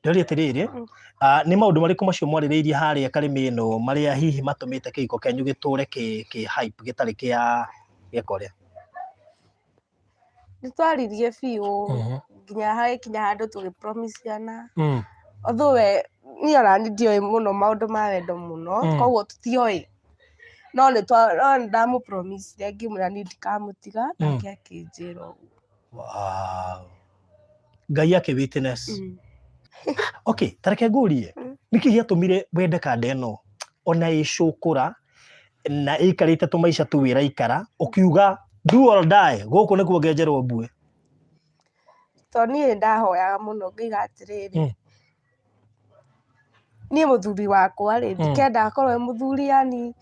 Ndoria tiriri ni maundu mariku macio mwaririirie haria karimi ino maria hihi matumite kihiko kenyu giture ki hype gitari kia gekoria nitwaririe biu nginya handu tugipromisiana although we ni arani ndioi muno maundu ma wendo muno koguo tutioi no ndamupromisire ngimwira ni ndikamutiga nake akinjira uguo. Wow. Ngai ake witness. Okay, tareke ngurie niki giatumire wende kanda ino ona icukura na ikarite tumaisha tu wira ikara ukiuga do or die guku nikuo ngenjerwo mbue? To ni ndahoyaga muno ngiga atiriri ni muthuri wakwa ri ndikenda akorwo muthuri yani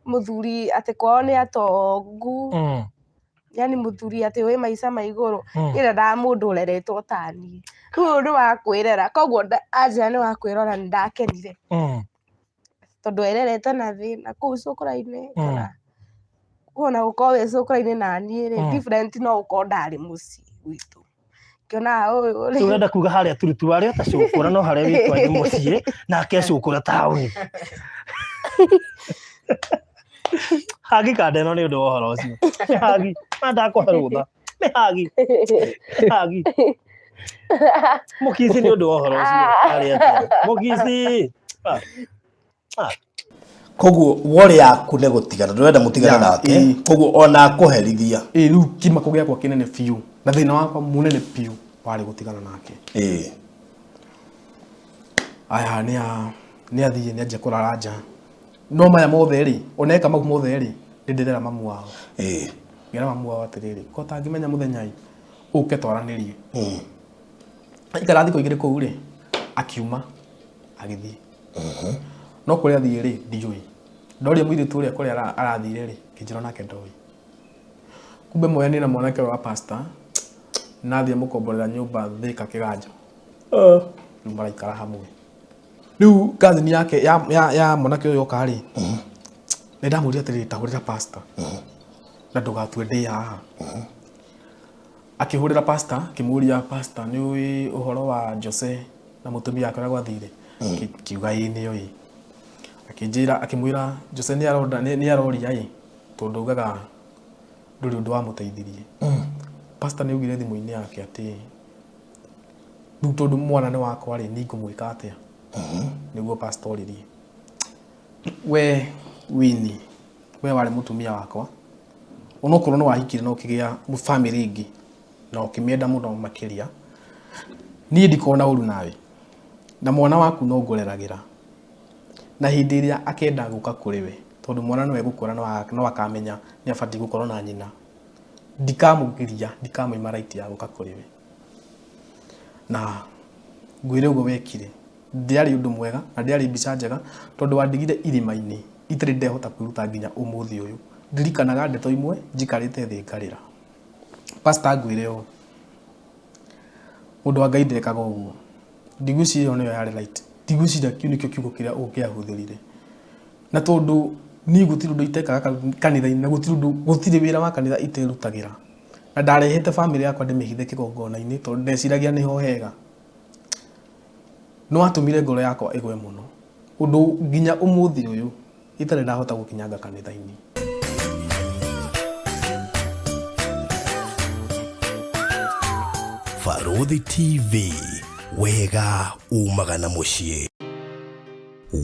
muthuri ati kwao ni atongu yani muthuri ati wi maica ma iguru ira nda mundu ureretwo tani riu ni wa kwirera koguo anjira ni wa kwirora ni ndakenire tondu ererete na thina kuu cukura-ini wona gukorwo wi cukura-ini nani ri different no ukorwo ndari mucii gwitu kiona uyu ri urenda kuga haria turutu haria ta cukura no haria witwa ni mucii nake cukura tauni hagi kanda ino ni undu wa uhoro ucio hagi ndakuhe rutha ni hagi mukici ni undu wa uhoro ucio haria mukici koguo wori yaku ne gutigana ndurenda mutigana nake koguo ona akuherithia riu kimako giakwa kinene biu na thina wakwa munene biu wari gutigana nake aya ni athie ni anje kurara nja no maya mothe ri oneka mau mothe ri ndirera mamu wao ngira mamu wao atiriri ko tangimenya muthenya uke twaranirie ikara thiko igire kou ri akiuma agithie no kuri athie ri ndijui ndoria mwiritu ria kuri arathire ri kinjira nake ndoi kumbe moyani na mwanake wa pastor nathie mukomborera nyumba thika kiganja nyumba ikara hamwe riu cousin yake ya mwanake uyo kari nenda muria atiri tahurira pastor na ndugatue ndi haha akihurira pastor kimuria pastor ni ui uhoro wa Jose na mutumia akora gwathire kiuga ini oi akinjira akimwira Jose ni aroria tondu ugaga nduri undu wa muteithirie pastor ni ugire thimu-ini yake ati ndu tondu mwana ni wakwa ri ni ngumwika atia niguo pastor ririe we Winnie we wari mutumia wakwa onokorwo no wahikire no kigia mu family ingi no kimienda muno makiria ni ndikona uru nawe na mwana waku no ngoreragira na hindi iria akenda guka kuri we tondu mwana no egukura no akamenya ni abati gukorwo na nyina ndikamugiria ndikamwima right ya guka kuri we na ngwire ugo wekire ndiari undu mwega na ndiari mbica njega tondu wandigire irima-ini itari ndehota kwiruta nginya umuthi uyu ndirikanaga ndeto imwe njikarite thi ngarira pastor ngwire o mundu wa Ngai ndekaga uguo ndiguci yo niyo yari right ndiguci kiu nikio kiugo kiria ukiahuthirire na tondu ni gutiru ndu itekaga kanitha-ini na gutiri wira wa kanitha itirutagira na ndarehete family yakwa ndimihithe kigongona-ini tondu ndeciragia niho hega no atumire ngoro yakwa igwe muno undu nginya umuthi uyu itare ndahota gukinyanga kanitha-ini. Farodhi TV wega umagana mucii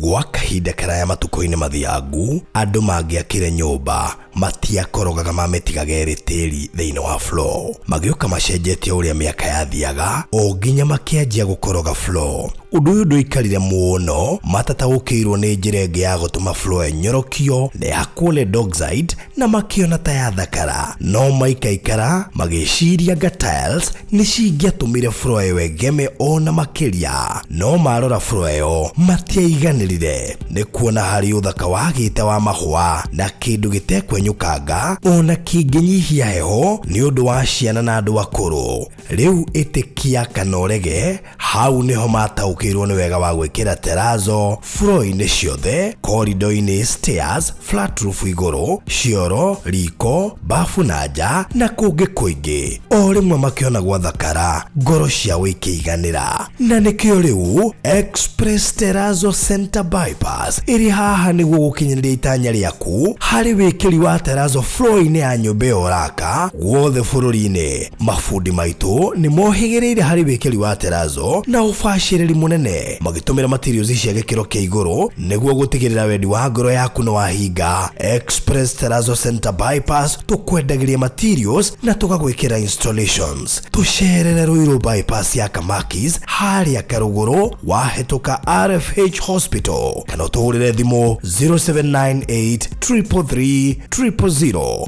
gwa kahinda karaya matuko-ini mathiangu andu mangiakire nyumba matiakorogaga mametigagere tiri thiini wa floor magioka macenjetie uria miaka yathiaga o nginya makianjia gukoroga floor undu uyu nduikarire muno matataukirwo ni njira ingi ya gutuma floor enyorokio na ya kule Dockside na makiona ta ya thakara no maikaikara magiciria nga tiles ni cingiatumire floor iyo egeme ona makiria no marora floor iyo matiaigana akenerire nĩ kuona harĩ ũthaka wagĩte wa mahũa na kĩndũ gĩtekwenyũkanga ona kĩngĩnyihia heho nĩ ũndũ wa ciana na andũ akũrũ. Rĩu ĩtĩkia kana ũrege, hau nĩho mataũkĩirwo nĩ wega wa gwĩkĩra terazo floor-inĩ ciothe, corridor-inĩ, stairs, flat roof igũrũ, cioro, riko, bafu na nja na kũngĩ kũingĩ. O rĩmwe makĩona gwathakara, ngoro ciao ikĩiganĩra. Na nĩkĩo rĩu Express Terrazzo Center Bypass ĩrĩ haha nĩguo gũkinyĩrĩria itanya rĩaku harĩ wĩkĩri wa terazo floor-inĩ ya nyũmba ĩyo ũraka guothe bũrũri-inĩ. Mafundi maitũ nĩ mohĩgĩrĩire harĩ wĩkĩri wa terazo na ũbacĩrĩri mũnene, magĩtũmĩra materials cia gĩkĩro kĩa igũrũ nĩguo gũtigĩrĩra wendi wa ngoro yaku nĩ wahinga. Express Terrazzo Center Bypass tũkwendagĩria materials na tũgagwĩkĩra installations. Tũcerere Ruiru bypass ya Kamakis harĩa Karũgũrũ wahĩtũka RFH Hospital, kana ũtũhũrĩre thimũ 0798 333 000.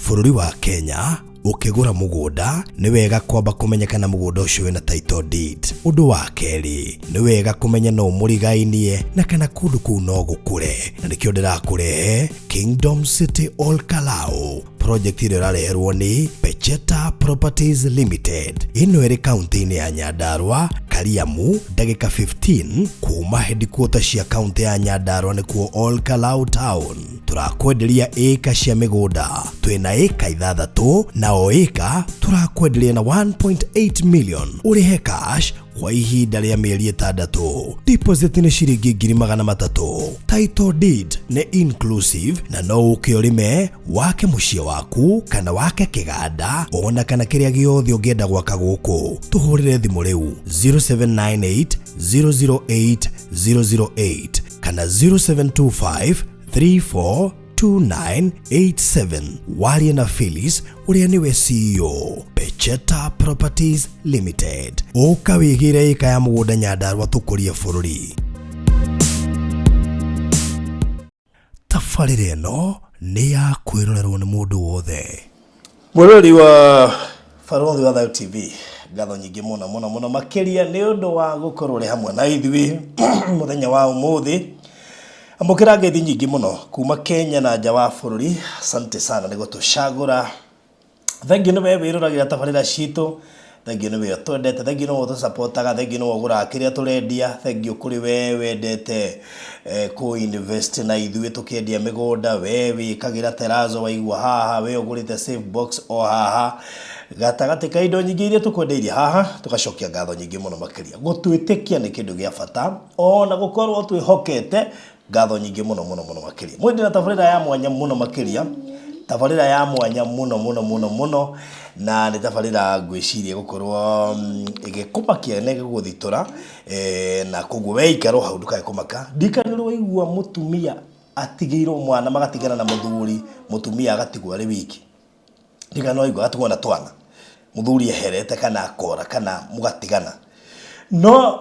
Bũrũri wa Kenya ukigura mugunda ni wega kwamba kumenya kana mugunda ucio wina title deed. Undu wa keri ni wega kumenya no murigainie na kana kundu kuu no gukure. Na nikio ndirakurehe Kingdom City All Kalau. Project ile irareherwo ni Pecheta Properties Limited. Ino iri county-ini ya Nyandarua, Kariamu, ndagika 15 kuma headquarters cia county ya Nyandarua nikuo All Kalau Town. Turakwenderia eka cia migunda. Twina eka 6 na o eka turakwenderia na 1.8 million. Urihe cash kwa ihinda rĩa mĩeri 6. Deposit ni ciringi 300,000. Title deed ni inclusive na no ukĩorime wake muciĩ waku kana wake kĩganda ona kana kĩrĩa gĩothe ũngĩenda gwaka gũkũ. Tuhũrĩre thimũ rĩu 0798 008 008 kana 0725 342987. Warie na Phyllis uria niwe CEO Pecheta Properties Limited. Oka wigire eka ya mugunda Nyandarua tukurie bũrũri. Tabarĩra ĩno nĩ ya kwĩrorerwo nĩ mũndũ wothe. Mwĩrori wa Farothi wa Thayo TV, ngatho nyingĩ mũno makĩria nĩ ũndũ wa gũkorwo rĩ hamwe na ithuĩ mũthenya wa ũmũthĩ. Amukira ngethi nyingi muno kuma Kenya na nja wa bũrũri. Asante sana nĩ gũtũcagũra. Thank you nĩwe wĩrũragira tabarĩra citũ. Thank you nĩwe twendete. Thank you nĩwe ũtũsupportaga. Thank you nĩwe ũgũraga kĩrĩa tũrendia. Thank you kũrĩ we wendete ku-invest na ithuĩ tũkĩendia mĩgũnda. We wĩkagĩra terazo waigua haha. We ũgũrĩte safe box o haha. Gatagatĩ ka indo nyingĩ iria tũkwendeirie haha tugacokia ngatho nyingĩ mũno makĩria. Gũtwĩtĩkia nĩ kĩndũ gĩa bata. Ona gũkorwo twĩhokete ngatho nyingĩ mũno makĩria. Mwende na tabarĩra ya mwanya mũno makĩria. Tabarĩra ya mwanya mũno na nĩ tabarĩra ngwĩciria gũkorwo ĩgĩkũmakia na ĩgĩgũthitũra na koguo we ikaro hau ndukae kũmaka. Ndikanĩrwo waigua mũtumia atigĩirwo mwana magatigana na mũthuri, mũtumia agatigwo arĩ wiki. Ndikanĩrwo waigua agatigwo na twana, mũthuri eherete kana akora kana mũgatigana. No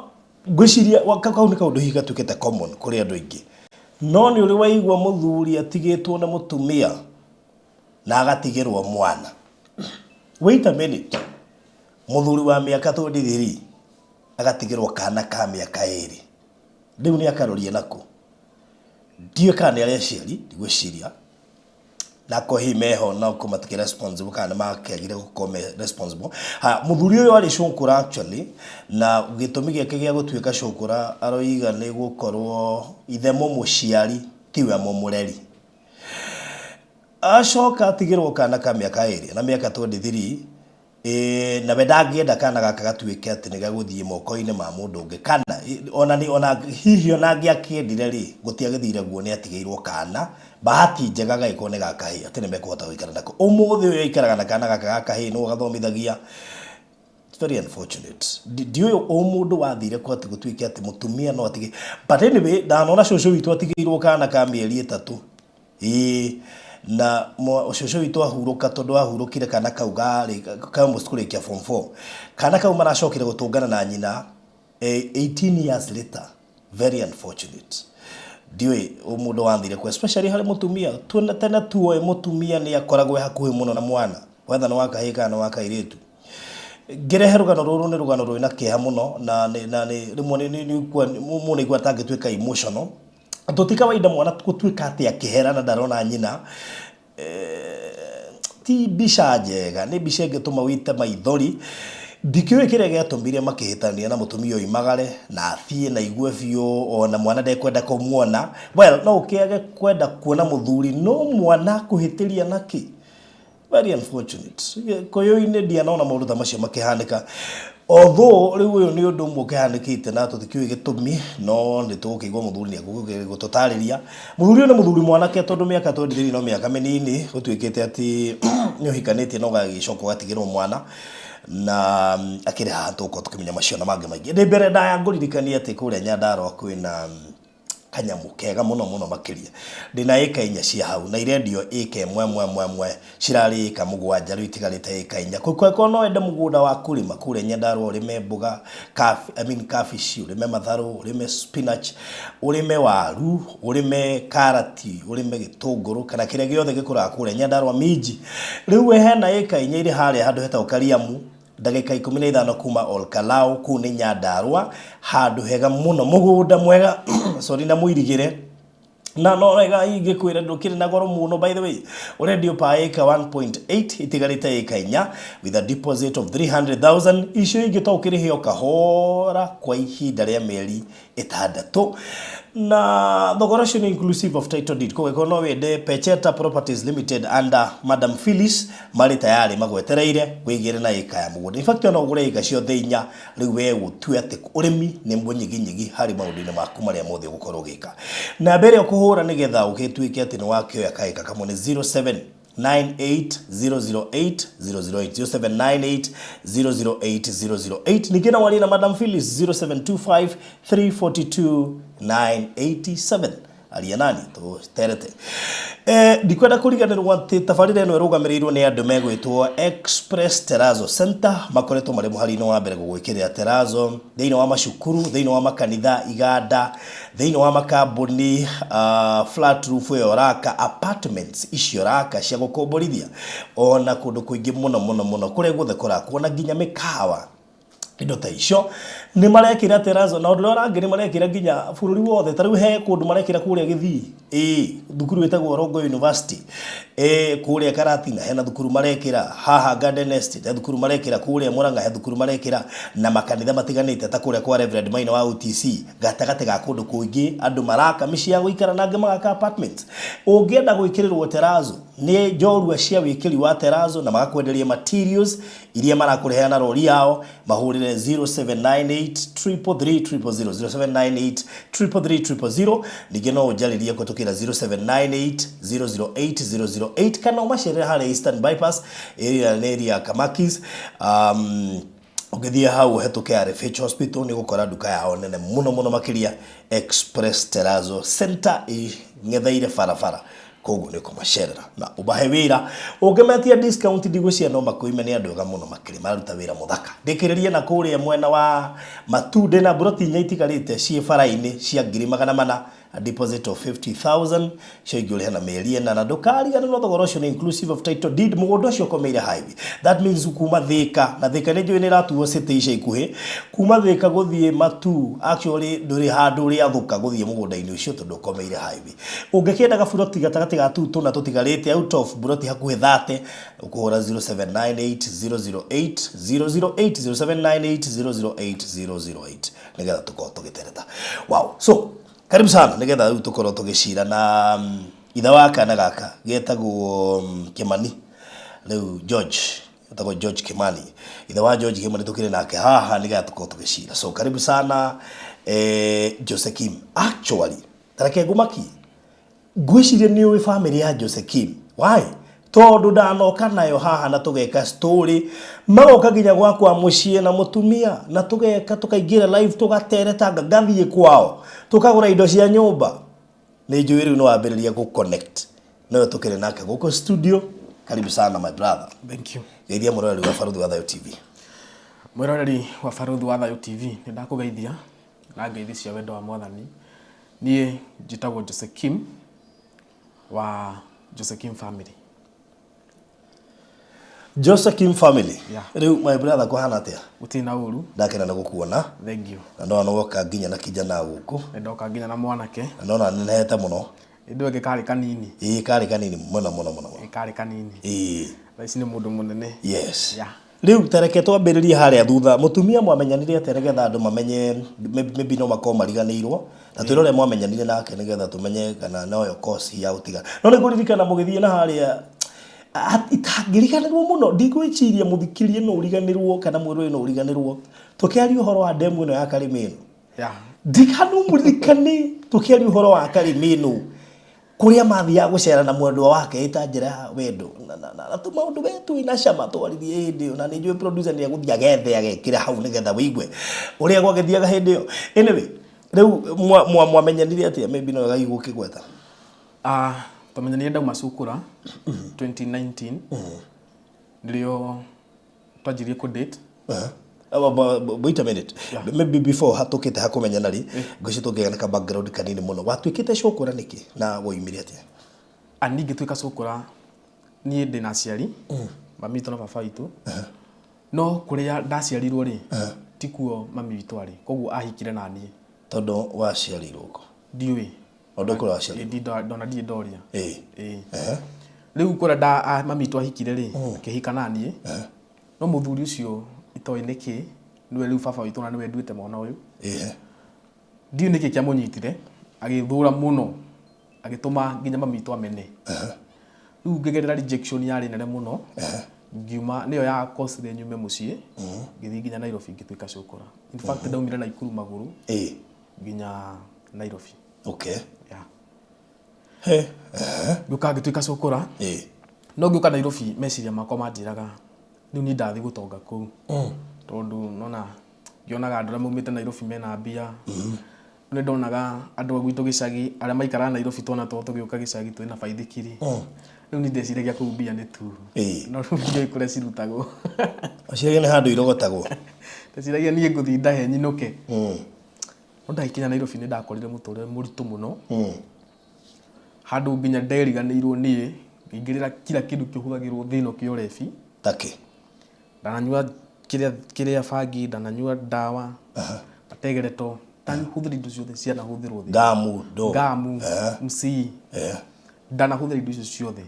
ngwĩciria kau nĩ kaũndũ hihi gatuĩkĩte common kũrĩ andũ aingĩ. No nĩ ũrĩ waigua mũthuri atigĩtwo na mũtumia na agatigĩrwo mwana. Wait a minute. Mũthuri wa mĩaka 23 agatigĩrwo kana ka mĩaka 2. Rĩu nĩ akaroria nako. Ndiũ kana nĩ arĩa aciari, ndigwĩciria. Nako hi meho na kũmatikĩ responsible kana makĩagire gũkorwo responsible. Mũthuri ũyũ arĩ cũkũra actually na gĩtũmi gĩake gĩa gũtuĩka cũkũra aroiga nĩ gũkorwo ithe mũciari tiwe mũmũreri. Acoka atigĩrwo kana ka mĩaka 2 na mĩaka 23 na we ndangĩenda kana gaka gatuĩke atĩ nĩ gagũthiĩ moko-inĩ ma mũndũ ũngĩ kana ona hihi ona angĩakĩendire rĩ gũtiagĩthire guo nĩ atigĩirwo kana. Bahati njega gaĩkorwo nĩ gakahĩ atĩ nĩ mekũhota gũikara nako. Ũmũthĩ ũyũ aikaraga na kana gaka gakahĩ no gathomithagia. It's very unfortunate. Ndiũĩ mũndũ wathire kwa atĩ gũtuĩke atĩ mũtumia no atigĩ. But anyway ndanona cũcũ witũ atigĩirwo kana ka mĩeri 3. Na cũcũ witũ ahurũka tondũ ahurũkire kana kau almost kũrĩkia form 4. Kana kau maracokire gũtũngana na nyina 18 years later. Very unfortunate. Ndiũĩ mũndũ wathire kwa especially harĩ mũtumia. Tene tuoe mũtumia nĩ akoragwo hakuhĩ mũno na mwana. Whether nĩ wa kahĩĩ kana wa kairĩtu. ngirehe rugano ruru ni rugano rwina kieha muno na rimwe ni mune igwa tangituika emotional tutika waida mwana gutwika ati akihera na ndarona nyina ti bisha njega ni bisha ngituma wite maithori ndikiwe kire giatumire makihitania na mutumia uyu magare na athie na igwe biu ona mwana ndekwenda kumuona well no ukiage kwenda kuona muthuri no mwana kuhitiria naki very unfortunate koyo-ini ndianona maundu ta macio makihanika although riu uyu ni undu umwe ukihanikite na tutikiwe gitumi no ni tukigwa muthuri ni gututariria muthuri ni muthuri mwanake tondu miaka 23 no miaka minini gutwikite ati ni uhikanitie no gagicoka gatigirwo mwana na akire hantu ko tukimenya macio na mange maingi ndi mbere ndaya nguririkania ati kuria Nyandarua kwina kanyamu kega muno makiria ndina eka inya cia hau na irendio eka mwe cirari eka mugwanja riu itigarite eka inya kweko no ende mugunda wa kurima kure Nyandarua urime mboga cabbage urime matharu urime spinach urime waru urime karati urime gitunguru kana kire giothe gikura kure Nyandarua miji riu we hena eka inya iri haria handu heta ukariamu ndagika 15 kuma Olkalau kuni Nyandarua handu hega muno mugunda mwega sorry na muirigire na no rega ingikwira ndukire na goro muno by the way already pa eka 1.8 itigarite eka inya with a deposit of 300,000 icio ingitokirihio kahora kwa ihinda ria mieri 6 na thogora cio inclusive of title deed ko no wende Pecheta Properties Limited under Madam Phyllis mari tayari magwetereire gwigire na eka ya mugunda in fact no gure eka cio theinya riu we gutue ati urimi ni munyiginyigi hari maundine maku maria mothe gukorwo gika na mbere kuhura nigetha ugituike ati ni wakioya kaeka kamwe ni 0798008008 nikina wali na Madam Phyllis 0725342987 alianani to terete ndikwenda kuriganirwo ati tafarira eno irugamirirwo ni andu megwitwo Express Terrazzo Center makoretwo mari muharino wa mbere gugwikirira terrazzo thiini wa mashukuru thiini wa makanitha iganda thiini wa makambuni flat roof yoraka apartments icio raka cia gukomborithia ona kundu kuingi muno kure guthe kora kuona ginya mikawa indo ta icio ni marekira terrazzo na undu rangi ni marekira ginya bururi wothe tariu he kundu marekira kuria Githii thukuru wetagwo Rongo University kuria Karatina hena thukuru marekira haha Garden Estate thukuru marekira kuria Murang'a he thukuru marekira na makanitha matiganite ta kuria kwa Reverend Maina wa UTC gatagate ga kundu kuingi andu maraka mici ya guikara na ngema ga apartments ungienda guikirirwo terrazzo ni njorua cia wikiri wa terrazzo na magakwenderia materials iria marakureheana rori yao mahurire 07983300 nige no ujaririe kutukira 0798008008 kana umashere hale Eastern Bypass area Kamakis ugithia hau hetuke RFH Hospital ni gukora duka yao nene muno makiria Express Terrazzo Center ngethaire farafara kogu ni kumasherera na ubahe wira ungemetia discount digwicia no makuime ni andu ga muno makiri maruta wira muthaka ndikiririe na kuria mwena wa Matude na broti nyaitigarite cie faraini cia 400 a deposit of 50,000 shegule hena meri na ndukari ya no thogoro cio inclusive of title deed mugondo cio komeire highway that means kuma Thika na Thika ni njui ni ratuo city ica ikuhi kuma Thika guthie Matu actually nduri handu ri athuka guthie mugonda-ini ucio tondu komeire highway ungikienda gaburoti gatagati ga tutu na tutigarite out of buroti hakuhi 30 ukuhura 0798008008 0798008008 nigetha tukorwo tugitereta wow so karibu sana nigetha riu tukorwo tugicira na itha wa kana gaka getagwo Kimani riu George etagwo George Kimani itha wa George Kimani tukire nake haha nigetha tukorwo tugicira so karibu sana Jose Kim actually tareke ngumaki ngwicirie ni uwi family ya Jose Kim why tondu ndanoka nayo haha na tugeka story magoka ginya gwakwa mucie na mutumia na tugeka tukaingira live tugatereta ngathie kwao tukagura indo cia nyumba ni njuiru no wambiriria ku connect no tukire nake guko studio karibu sana my brother thank you geithia murori wa Barũthi wa Thayũ TV murori wa Barũthi wa Thayũ TV ni ndakugeithia na ngeithi cia wendo wa mwathani nie njitagwo Jose Kim wa Jose Kim family Josephine family. Yeah. Riu my brother kuhana atia? Utina uru. Ndakena na gukuona. Thank you. Na no woka nginya na kijana guku. Ndoka nginya na mwanake. Na nenehete muno. Ndwege kari kanini. Kari kanini muno. Kari kanini. Raici ni mundu munene. Yes. Yeah. Riu tereke twambiririe haria thutha mutumia mwamenyanire atia nigetha andu mamenye maybe no makoma mariganirwo na twirore mwamenyanire nake nigetha tumenye kana noyo kosi ya utiga no niguririkana mugithie na haria itangiriganirwo muno ndigwiciria muthikirie no uriganirwo kana mwirwe no uriganirwo tukiaria uhoro wa demu ino ya Karimino ndikanu muthikani tukiaria uhoro wa Karimino kuria mathia gucera na mwendwa wake ita njira wendo na tu maundu wetu ina cama twarithie hindi na ni njui producer ni aguthia gethe agekira hau nigetha wiigwe uria gwagithiaga hindi yo anyway riu mwamenyanire atia maybe no gai gukigweta tumenyanire ndauma cukura 2019 ndio twajirie ku date wait a minute. Maybe before hatukite hakumenyana ri ngicitungega ka background kanini muno watwikite cukura niki na woimire atia ani ngitwika cukura nie ndi na ciari mami to na baba itu no kuria ndaciarirwo ri tikuo mami witu ari koguo ahikire na nie tondo waciarirwo ko ndiwi ondo kura waciarirwo ndi ndona ndi ndoria riu kura mami tu ahikire ri akihika na nie no muthuri ucio itoy niki niwe riu baba witu na niwe nduite mwana uyu ndiu niki kia munyitire agithura muno agituma nginya mami tu amene riu ngegerera rejection yari nene muno ngiuma niyo ya cause the nyume mucie ngithi nginya Nairobi ngitwika cukura in fact ndaumire na Ikuru maguru nginya Nairobi ngiuka ngitwika cukura no ngiuka Nairobi meciria makwa manjiraga riu ni ndathi gutonga kuu tondu nona ngionaga andu aria maumite Nairobi mena mbia ni ndonaga andu agwitu gicagi aria maikara Nairobi twana tugiuka gicagi twina baithikiri riu ni ndeciragia kuu mbia ni tu no riu kure cirutagwo aciari ni handu irogotagwo ndeciragia nie nguthi ndahe nyinuke ndaikinya Nairobi ni ndakorire muturire muritu muno handu nginya nderiganirwo nie ngingirira kila kindu kihuthagirwo thino kiorebi take ndananyua kiria bangi ndananyua dawa ategereto tani huthiri indo ciothe ciana huthirwo thi gamu mc ndanahuthira indo icio ciothe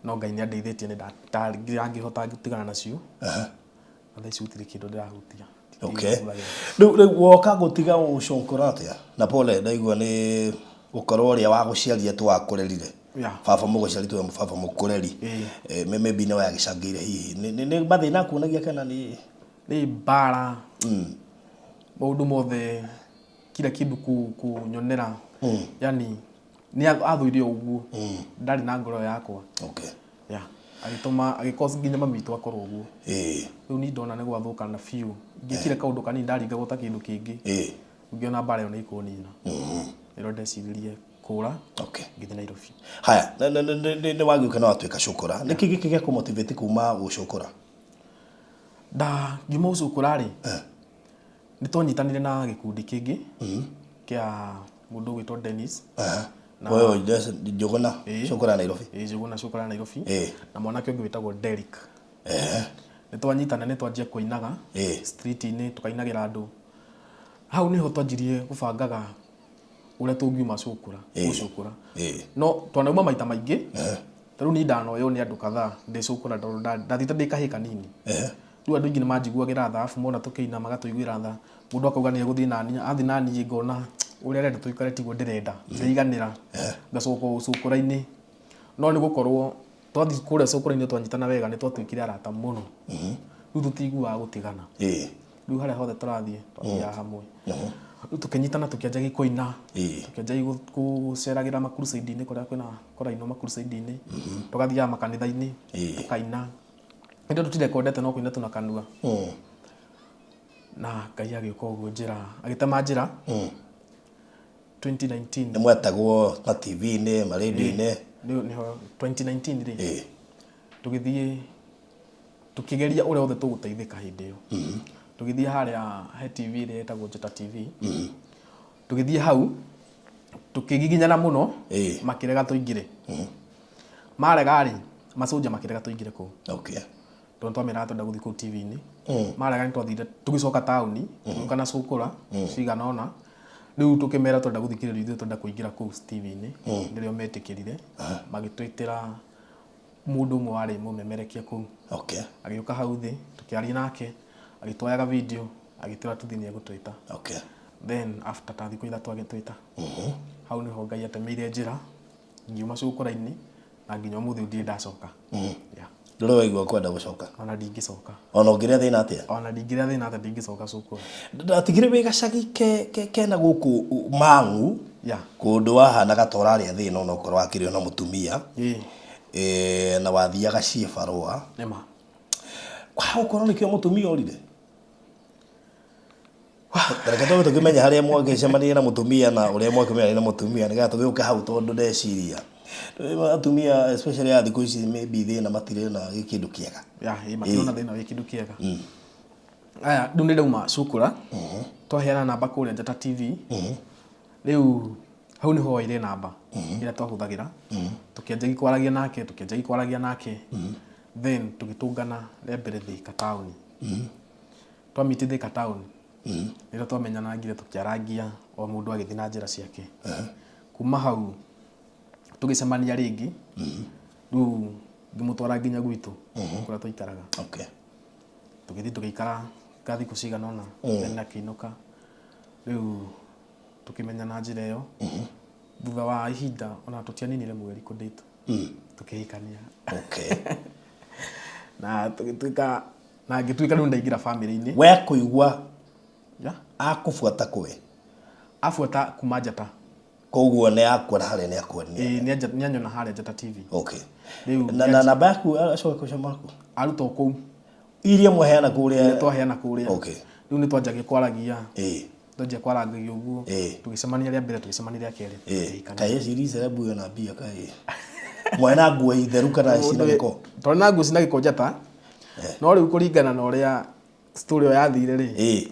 no Ngai ni andeithitie ni ndangihota gutigana nacio na thaici gutiri kindu ndirahutia riu woka gutiga uconkora atia na pole ndaigua ni ukorwo ria wa guciaria tu wakurerire baba muguciari tu baba mukureri maybe no yagicangire hihi ni bathina kuonagia kana ni bara maundu mothe kila kindu kunyonera yani ni athwire uguo ndari na ngoro yakwa agituma agikosa nginya mami tu akorwo uguo riu ni ndona ni gwathuka na fiu ngikire kaundu kanini ndaringa guta kindu kingi ngiona bara yo ni ikunina iro ndeciririe kura ngithi Nairobi haya ni wagiuka na watwika cukura niki giki gya kumotivate kuma gucukura ngiuma cukura ri ni twanyitanire na gikundi kingi kia mundu gwitwo Dennis wewe Njuguna cukura Nairobi Njuguna cukura Nairobi na mwanake ungi witagwo Derek ni twanyitana ni twanjia kuinaga street ini tukainagira andu hau niho twanjirie gubangaga uria tungiuma cukura gucukura no twanauma maita maingi taru ni ndanoyo ni andu kadhaa ndi cukura ndathite ndi kahika nini riu andu ingi ni manjiguagira tha afu mona tukiina magatuiguira tha mundu akauga ni eguthii nani athi nani ngona uria renda tuikare tiguo ndirenda ciiganira ngacoka cukura-ini no ni gukorwo twathi kuria cukura-ini twanyitana wega ni twatwikire arata muno riu tutiguaga gutigana riu haria hothe turathie twathia hamwe riu tukinyitana tukianjagi kuina tukianjagi guceragira makurusaidi-ini kuria kwina koraino makurusaidi-ini tugathiaga makanitha-ini tukaina indo tutirekondete no kuina tunakanua na Ngai agiuka uguo njira agitema njira 2019 ni mwetagwo na TV-ini ma radio-ini niho 2019 ri tugithie tukigeria uria othe tuguteithika hindi iyo tugithie haria he TV ri etagwo Njata TV tugithie hau tukigiginyana muno makirega tuingire marega ri masoja makirega tuingire ku tondu twamera twenda guthii ku TV-ini marega twathire tugicoka tauni kana cukura cigana ona riu tukimera twenda guthikiriria ithuĩ twenda kuingira ku TV-ini nirio metikirire magitwitira mundu umwe wari mumemerekia ku agiuka hau thi tukiaria nake agitwayaga video agitwira tuthini egutwita then after tathi kuitha twagitwita hau niho Ngai atemeire njira ngiuma cukura-ini na nginya muthi ndi ndacoka ndore waigua kwenda gucoka ona ndingicoka ona ngiria thina atia ona ndingiria thina atia ndingicoka cukuru ndatigire wi gacagi kena guku Mang'u kundu wahanaga toraria thina ona ukorwo akiri ona mutumia na wathiaga cibarua nema wa ukorwo nikio mutumia orire Tareka tukimenya haria mwagicemania na mutumia na uria mwakimenya na mutumia niga tugiuke hau tondu ndeciria atumia especially ya thikũ ici maybe thina matire na gikindu kiega matirona thina wi kindu kiega aya ndu ndauma cukura twaheana namba kuria Njata TV riu hau niho waire namba ira twahuthagira tukianjagi kwaragia nake then tugitungana rembere Thika town twamiti Thika town nira twamenyanagire tukiarangia o mundu agithii na njira ciake kuma hau tugicemania ringi riu ngimutwara nginya gwitu kuria twaikaraga tugithii tugiikara ngathi kucigana ona then akiinuka riu tukimenyana njira iyo thutha wa ihinda ona tutianinire mweri kundita tukihikania na tugituika riu ndaingira family-ini we kuigua akufuata kwe afuata kuma Njata koguo ni akwa haria ni akwonia ni anyona haria Njata TV na namba yaku acoka kucama ku aruto ku iria mwaheana kuria twaheana kuria riu ni twanjagia kwaragia twanjagia kwaragia uguo tugicemania ria mbere tugicemania ria keri kai series rebu yo na bia kai mwana nguo itheru kana cina giko twana nguo cina giko Njata no riu kuringana na uria story yo yathire ri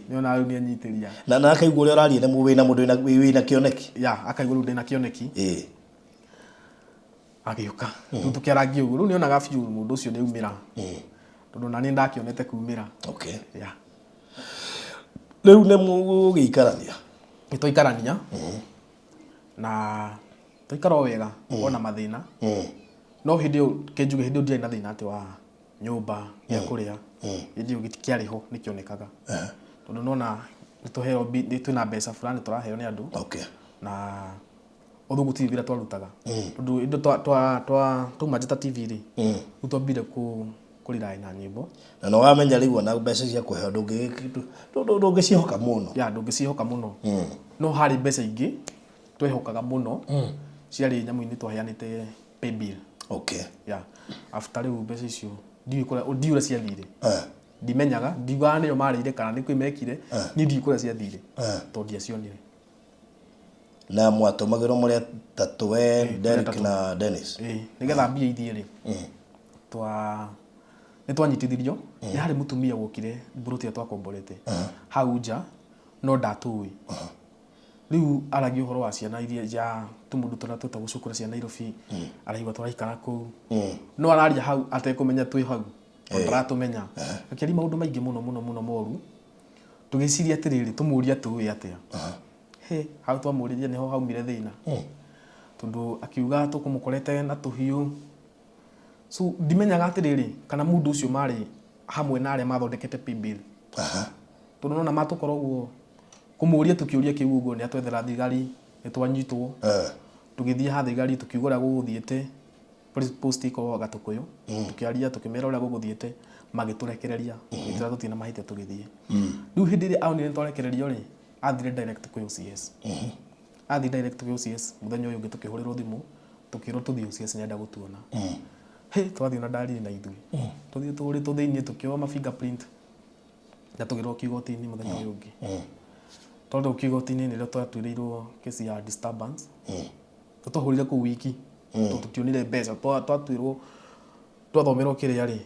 ni ona riu ni anyitiria na akaigua uria uraria na muwe na mundu wina kioneki akaigua riu ndina kioneki agiuka riu tukiaragia uguo riu ni onaga biu mundu ucio ni umira tondu nani ndakionete kumira riu ne mugiikarania twikarania na twaikara wega ona mathina no hindi yo kenjuge hindi ndia na thina ati wa nyumba ya kuria hindi gitikiari ho nikionekaga tondu nona nituheo twina mbeca fulani turaheo ni andu na uthugu TV vira twarutaga tondu indo tuma Njata TV ri utwambire kulirai na nyimbo na no wamenya riu na mbeca cia kuheo ndungicihoka muno ndungicihoka muno no hari mbeca ingi twehokaga muno ciari nyamu-ini twaheanite pay bill after riu mbeca icio ndiura ciathire ndimenyaga ndiugaga niyo marire kana ni kwimekire ni ndikura ciathire tondu ndiacionire na mwatumagirwo muria tatu we Derek na Dennis nigetha mbia ithie ri ni twanyitithirio ni hari mutumia wokire mburuti twakomborete hau nja no ndatui riu aragia uhoro wa ciana iria ja tumundu tuna tuta gucukura cia Nairobi araigwa turaikara ku no araria hau atekumenya twi hau turatumenya akiri maundu maingi muno moru tugiciria atiriri tumuria tuwi atia hau twamuriria niho haumire thina tondu akiuga tukumukorete na tuhiu so ndimenyaga atiriri kana mundu ucio mari hamwe na aria mathondekete pay bill tondu nona matukorwo guo kumuria tukiuria kiu uguo ni atwethera thigari ni twanyitwo tugithie ha thigari tukiugura guguthiete post iko gatukuyu tukiaria tukimera uria guguthiete magiturekereria itira tutina mahite tugithie riu hindi ri aunire twarekererio ri athire direct ku UCS athi direct ku UCS muthenya uyu ngitukihurirwo thimu tukirwo tuthie UCS nyenda gutuona twathi na ndari na ithui tuthie turi tuthiini tukioa ma fingerprint na tugirwo kigoti-ini muthenya uyu ungi tondu kigoti-ini nirio twatuirirwo kesi ya disturbance twahurire ku wiki tutionire mbeca twatuirwo twathomerwo kiria ri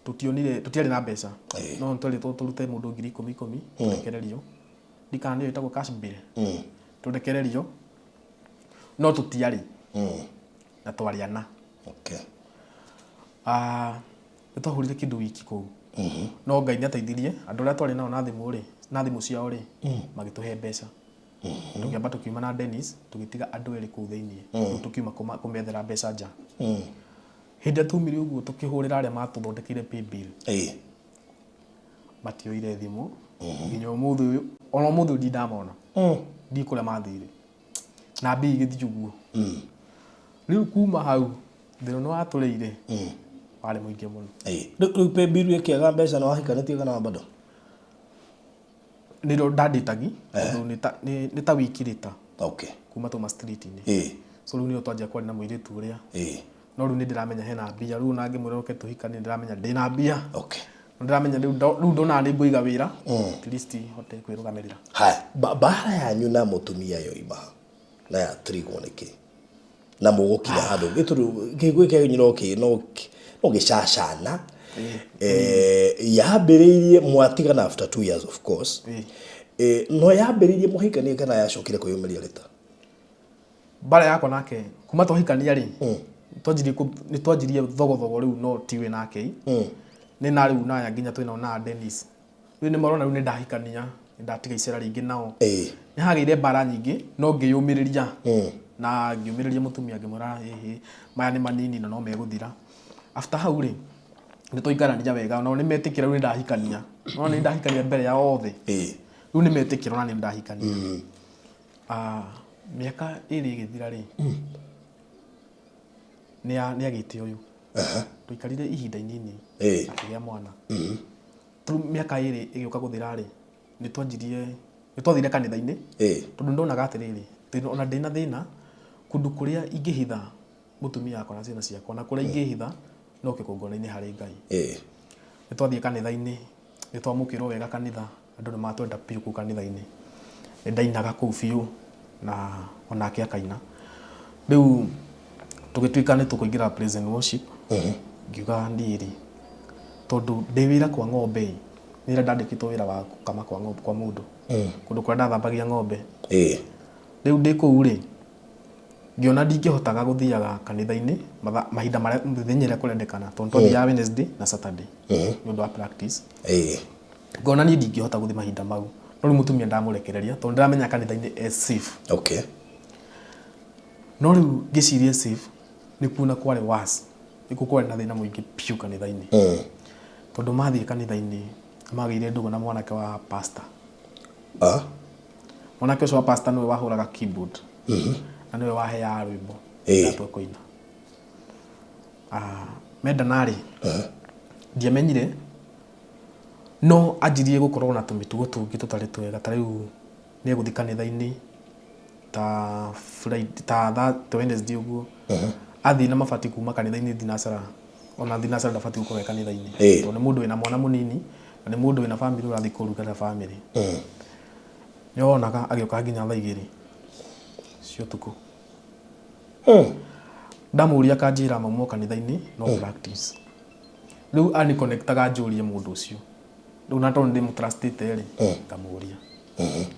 tutiari na mbeca no twari turute mundu 10,000 turekererio ndikana itagwo cash bill turekererio no tutiari na twariana nitwahurire kindu wiki kuu no Ngai niateithirie andu aria twari nao na thimu ciao ri magituhe mbeca tukiamba tukiuma na Dennis tugitiga andu eri kuu thiini tukiuma kumethera mbeca nja hindi tumire uguo tukihurira aria matuthondekire pay bill matioire thimu nginya umuthu uyu ona umuthu ndamona ndikuria mathire na mbi igithii uguo riu kuma hau thiro no atureire wale muingi muno riu pay bill ikiaga mbeca no wahikanitie kana bado niro ndanditagi ni ta wiki rita kuma tuma street ni so riu nio twanjia kwari na muiritu uria no riu ni ndiramenya hena mbia riu nangi muroke tuhikani ndiramenya ndina mbia ndiramenya riu ndona ni mbuiga wira at least hote kwirugamirira haya bara yanyu na mutumia yoima na ya trigwo niki na mugukira handu gituru gigwike no gicacana yambiriirie mwatigana after 2 years of course no yambiriirie muhikanie kana yacokire kuyumiria rita bara yakwa nake kuma tuhikania ri twanjirie thogothogo riu no tiwe nake ni na riu naya nginya twina na Dennis riu ni marona riu ni ndahikania ndatiga icera ringi nao ni hagire bara nyingi no ngiyumiriria na ngiyumiriria mutumia ngimura maya ni manini na no meguthira after hau ri ni twikarania wega no ni metikira riu ni ndahikania no ni ndahikania mbere ya othe riu ni metikira na ni ndahikania miaka iri igithira ri ni agite uyu tuikarire ihinda inini akigia mwana tu miaka iri igiuka guthira ri ni twathire kanitha-ini tondu ndonaga atiriri ona ndina thina kundu kuria ingihitha mutumia yakwa na ciana ciakwa na kuria ingihitha no kikongona-ini hari Ngai ni twathie kanitha-ini ni twamukirwo wega kanitha andu ni matwenda piu ku kanitha-ini ni ndainaga kuu biu na onake akaina riu tugituika ni tukuingira praise and worship ngiuga ndiri tondu ndiwira kwa ng'ombe nira ndandikitwo wira wa kama kwa ng'ombe kwa mundu kundu kwa ndathambagia ng'ombe riu ndi kuu ri ngiona ndingihotaga guthiaga kanitha-ini mahinda maria mithenya kurendekana tondu twathiaga Wednesday na Saturday ni undu wa practice ngona ni ndingihota guthi mahinda mau no riu mutumia ndamurekereria tondu ndiramenya kanitha-ini is safe no riu ngiciria safe ni kuna kwari was ikukwari na thina muingi piu kanitha-ini tondu mathie kanitha-ini magire ndugu na mwanake wa pastor mwanake ucio wa pastor niwe wahuraga keyboard na niwe wahea rwimbo natwe kuina mendanari ndiamenyire no anjirie gukorwo na tumitugo tungi tutari twega ta riu ni guthi kanitha-ini ta Friday ta Wednesday uguo athi na mabati kuma kanitha-ini thinacara ona thinacara ndabati gukorwo kanitha-ini tondu ni mundu wina mwana munini na ni mundu wina family urathi kurugana family yonaga agioka nginya thaa 2 cio tuku ndamuria kanjira maumo kanitha-ini no practice riu ani connectaga njurie mundu ucio riu na tondu ndi mutrustite ri ngamuria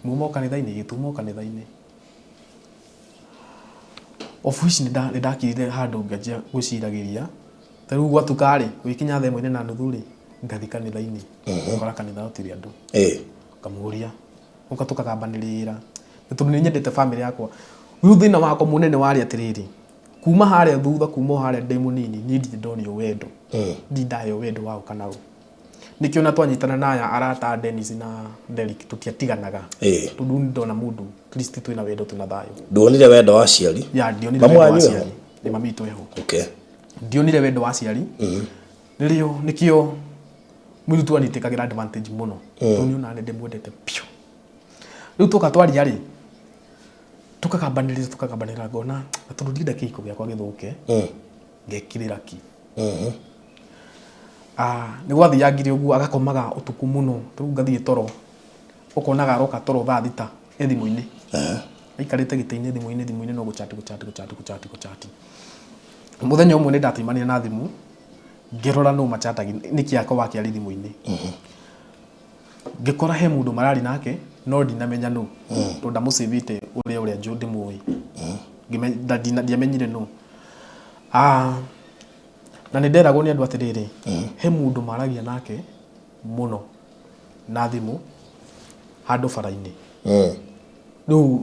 mumo kanitha-ini gitumo kanitha-ini office ni ndakirire handu ngajia guciragiria riu gwatuka ri wikinya thaa 1:30 ri ngathi kanitha-ini ngora kanitha utiri andu ngamuria uka tukagambanirira tondu ni nyendete family yakwa riu thina wakwa munene wari atiriri kuma haria thutha kuma haria ndi munini ni ndi ndonio wendo ndi ndayo wendo wao kana u nikio na twanyitana naya arata Dennis na Derek tutiatiganaga tondu ndona mundu Kristo twina wendo tuna thayo ndonire wendo wa ciari ndionire wendo wa ciari ni mami tweho ndionire wendo wa ciari nirio nikio mwiru twanitikagera advantage muno tondu na ndi mwendete pio riu tukatwaria ri tukagambanirira ngona tondu ndinda kiko giakwa githuke ngekirira ki ni gwathiangire uguo agakomaga utuku muno riu ngathie toro ukonaga aroka toro thaa 6 thimu-ini aikarite gite-ini thimu-ini no guchati muthenya umwe ni ndatimania na thimu ngirora no machatagi niki yako wakiari thimu-ini ngikora he mundu marari nake no ndinamenya no tondu ndamusivite uria njundi mui ndiamenyire no na nĩ nderagwo nĩ andũ atĩrĩrĩ he mũndũ maragia nake mũno na thimũ handũ bara-inĩ rĩu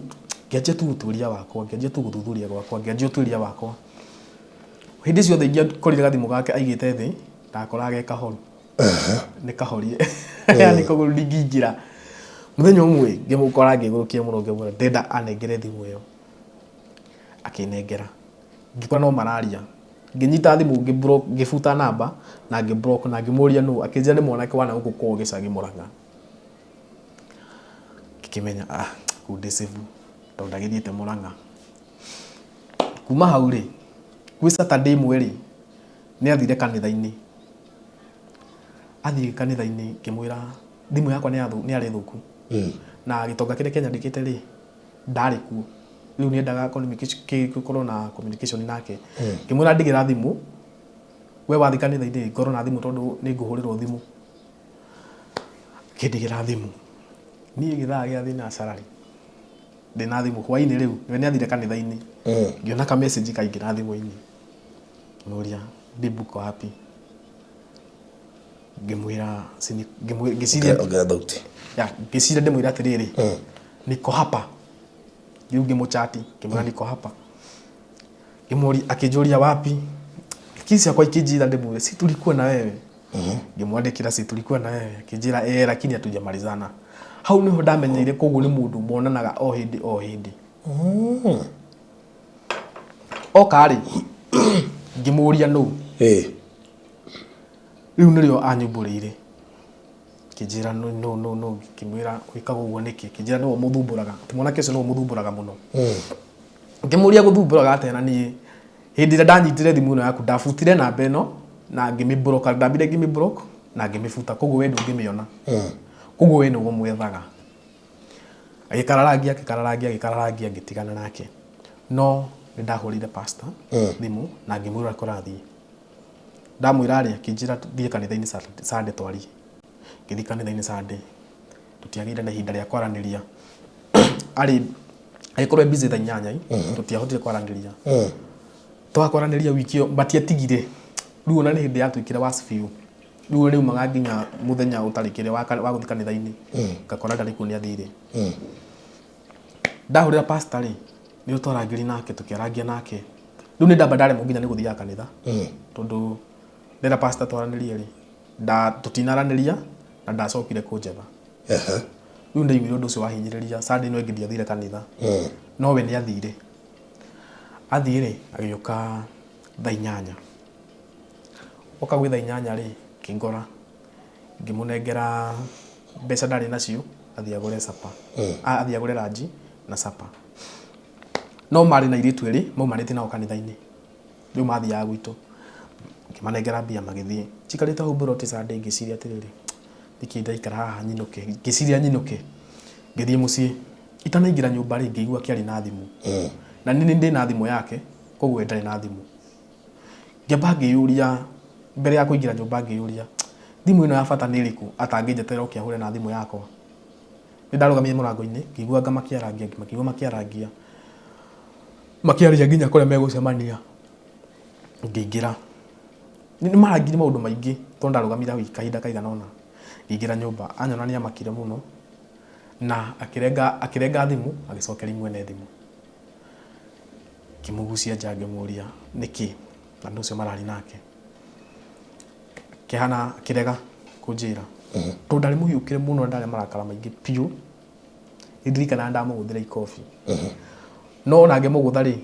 ngĩanjia tu ũtuĩria wakwa ngĩanjia tu gũthuthuria gwakwa ngĩanjia ũtuĩria wakwa hĩndĩ ciothe ingĩakorire gathimũ gake aigĩte thĩ ndakoraga ge kahoru nĩ kahorie yani kũgũrũ ndingĩingĩra mũthenya ũmwe ngĩmũkora ngĩgũrũkia mũno ngĩmwĩra ndenda anengere thimũ ĩyo akĩnengera ngĩkora no mararia ngĩnyita thimũ ngĩbuta namba na ngĩblock na ngĩmũria nũ akĩnjĩra nĩ mwanake wana gũkũ kwa gĩcagi Mũrang'a ngĩkĩmenya kũndĩ save tondũ ndagĩthiĩte Mũrang'a kuma hau rĩ gwĩ Saturday imwe rĩ nĩ athire kanitha-inĩ athiĩ kanitha-inĩ ngĩmwĩra thimũ yakwa nĩ yarĩ thũku na gĩtonga kĩrĩa kĩanyandĩkĩte rĩ ndarĩ kuo rĩu nĩendaga gũkorwo na communication nake ngĩmwĩra ndigĩra thimũ we wathi kanitha-inĩ ngorwo na thimũ tondũ nĩ ngũhũrĩrwo thimũ kĩndigĩra thimũ niĩ gĩthaa gĩathi na salary ndĩna thimũ hwainĩ rĩu we nĩ athire kanitha-inĩ ngĩona ka message kaingĩra thimũ-inĩ ngĩmũria ndibuko happy ngĩmwĩra ngĩciria ndĩmwĩra atĩrĩrĩ niko hapa rĩu ngĩmũchati ngĩmwĩra niko hapa ngĩmũria akĩnjũria wapi kisi yakwa ikĩnjira ndĩmwĩre si tulikuwa na wewe ngĩmwandĩkĩra si tulikuwa na wewe akĩnjĩra lakini hatujamalizana hau niho ndamenyeire koguo nĩ mũndũ monanaga o hĩndĩ okarĩ ngĩmũria nũ rĩu nĩrĩo anyumbũrĩire kĩnjĩra no ngĩmwĩra gwĩkaga ũguo nĩkĩ kĩnjĩra nĩwe mũthumbũraga mwanake ũcio nĩwe mũthumbũraga mũno ngĩmũria gũthumbũraga atĩa na niĩ hĩndĩ ĩrĩa ndanyitire thimũ ĩno yaku ndabutire namba ĩno na ngĩmĩblock ndambire ngĩmĩblock na ngĩmĩbuta koguo we ndũngĩmĩona koguo we nĩwe mwethaga agĩkararangia ngĩtigana nake no nĩ ndahũrĩire pastor thimũ na ngĩmwĩra kũrathiĩ ndamwĩra rĩ akĩnjĩra thiĩ kanitha-inĩ Sunday twarie ngĩthiĩ kanitha-inĩ Sunday tũtiagĩire na ihinda rĩa kwaranĩria agĩkorwo busy thaa 8 tũtiahotire kwaranĩria twakwaranĩria wiki ĩyo matiatigire rĩu ona nĩ hĩndĩ yatwĩkire wacibiũ rĩu riumaga nginya mũthenya ũtarĩkĩre wa gũthiĩ kanitha-inĩ ngakora ndarĩ kuo nĩ athire ndahũrĩra pastor rĩ nĩ twarangĩri nake tũkĩarangia nake rĩu nĩ ndamba ndaremwo nginya nĩ gũthiaga kanitha tondũ ndĩra pastor twaranĩrie rĩ tũtinaranĩria na ndacokire kũnjetha rĩu ndaiguire ũndũ ũcio wahinyĩrĩria Sunday no ngĩthiathire kanitha no we nĩ athire rĩ agĩũka thaa 8 oka gwĩ thaa 8 rĩ kĩngora ngĩmũnengera mbeca ndarĩ nacio athiĩ agũre sapa athiĩ agũre ranji na sapa no marĩ na airĩtu erĩ maumanĩte nao kanitha-inĩ rĩu mathiaga gwitũ ngĩmanengera mbia magĩthiĩ njikarĩte hau mburoti Sunday ngĩciria atĩrĩrĩ ndikĩ ndaikara haha nyinũke ngĩciria nyinũke ngĩthiĩ mũciĩ itanaingĩra nyũmba rĩ ngĩigua kĩarĩ na thimũ na nĩ ndĩ na thimũ yake koguo ndarĩ na thimũ ngĩamba ngĩyũria mbere ya kũingĩra nyũmba ngĩyũria thimũ ĩno ya bata nĩ ĩrĩkũ atangĩnjetera ũkĩahũre na thimũ yakwa nĩ ndarũgamire mũrango-inĩ ngĩiguanga makĩarangia makĩaria nginya kũrĩa megũcemania ngĩingĩra nĩ marangire maũndũ maingĩ tondũ ndarũgamire hau kahinda kaigana ũna ngĩingĩra nyũmba anyona nĩ amakire mũno na akĩrenga thimũ agĩcokeria mwene thimũ ngĩmũgucia nja ngĩmũria nĩkĩ andũ ũcio mararĩ nake kĩhana akĩrega kũnjĩra tondũ ndarĩ mũhiũkire mũno ndarĩ marakara maingĩ piũ nĩndirikana ndamũgũthĩra ikobi no na ngĩmũgũtha rĩ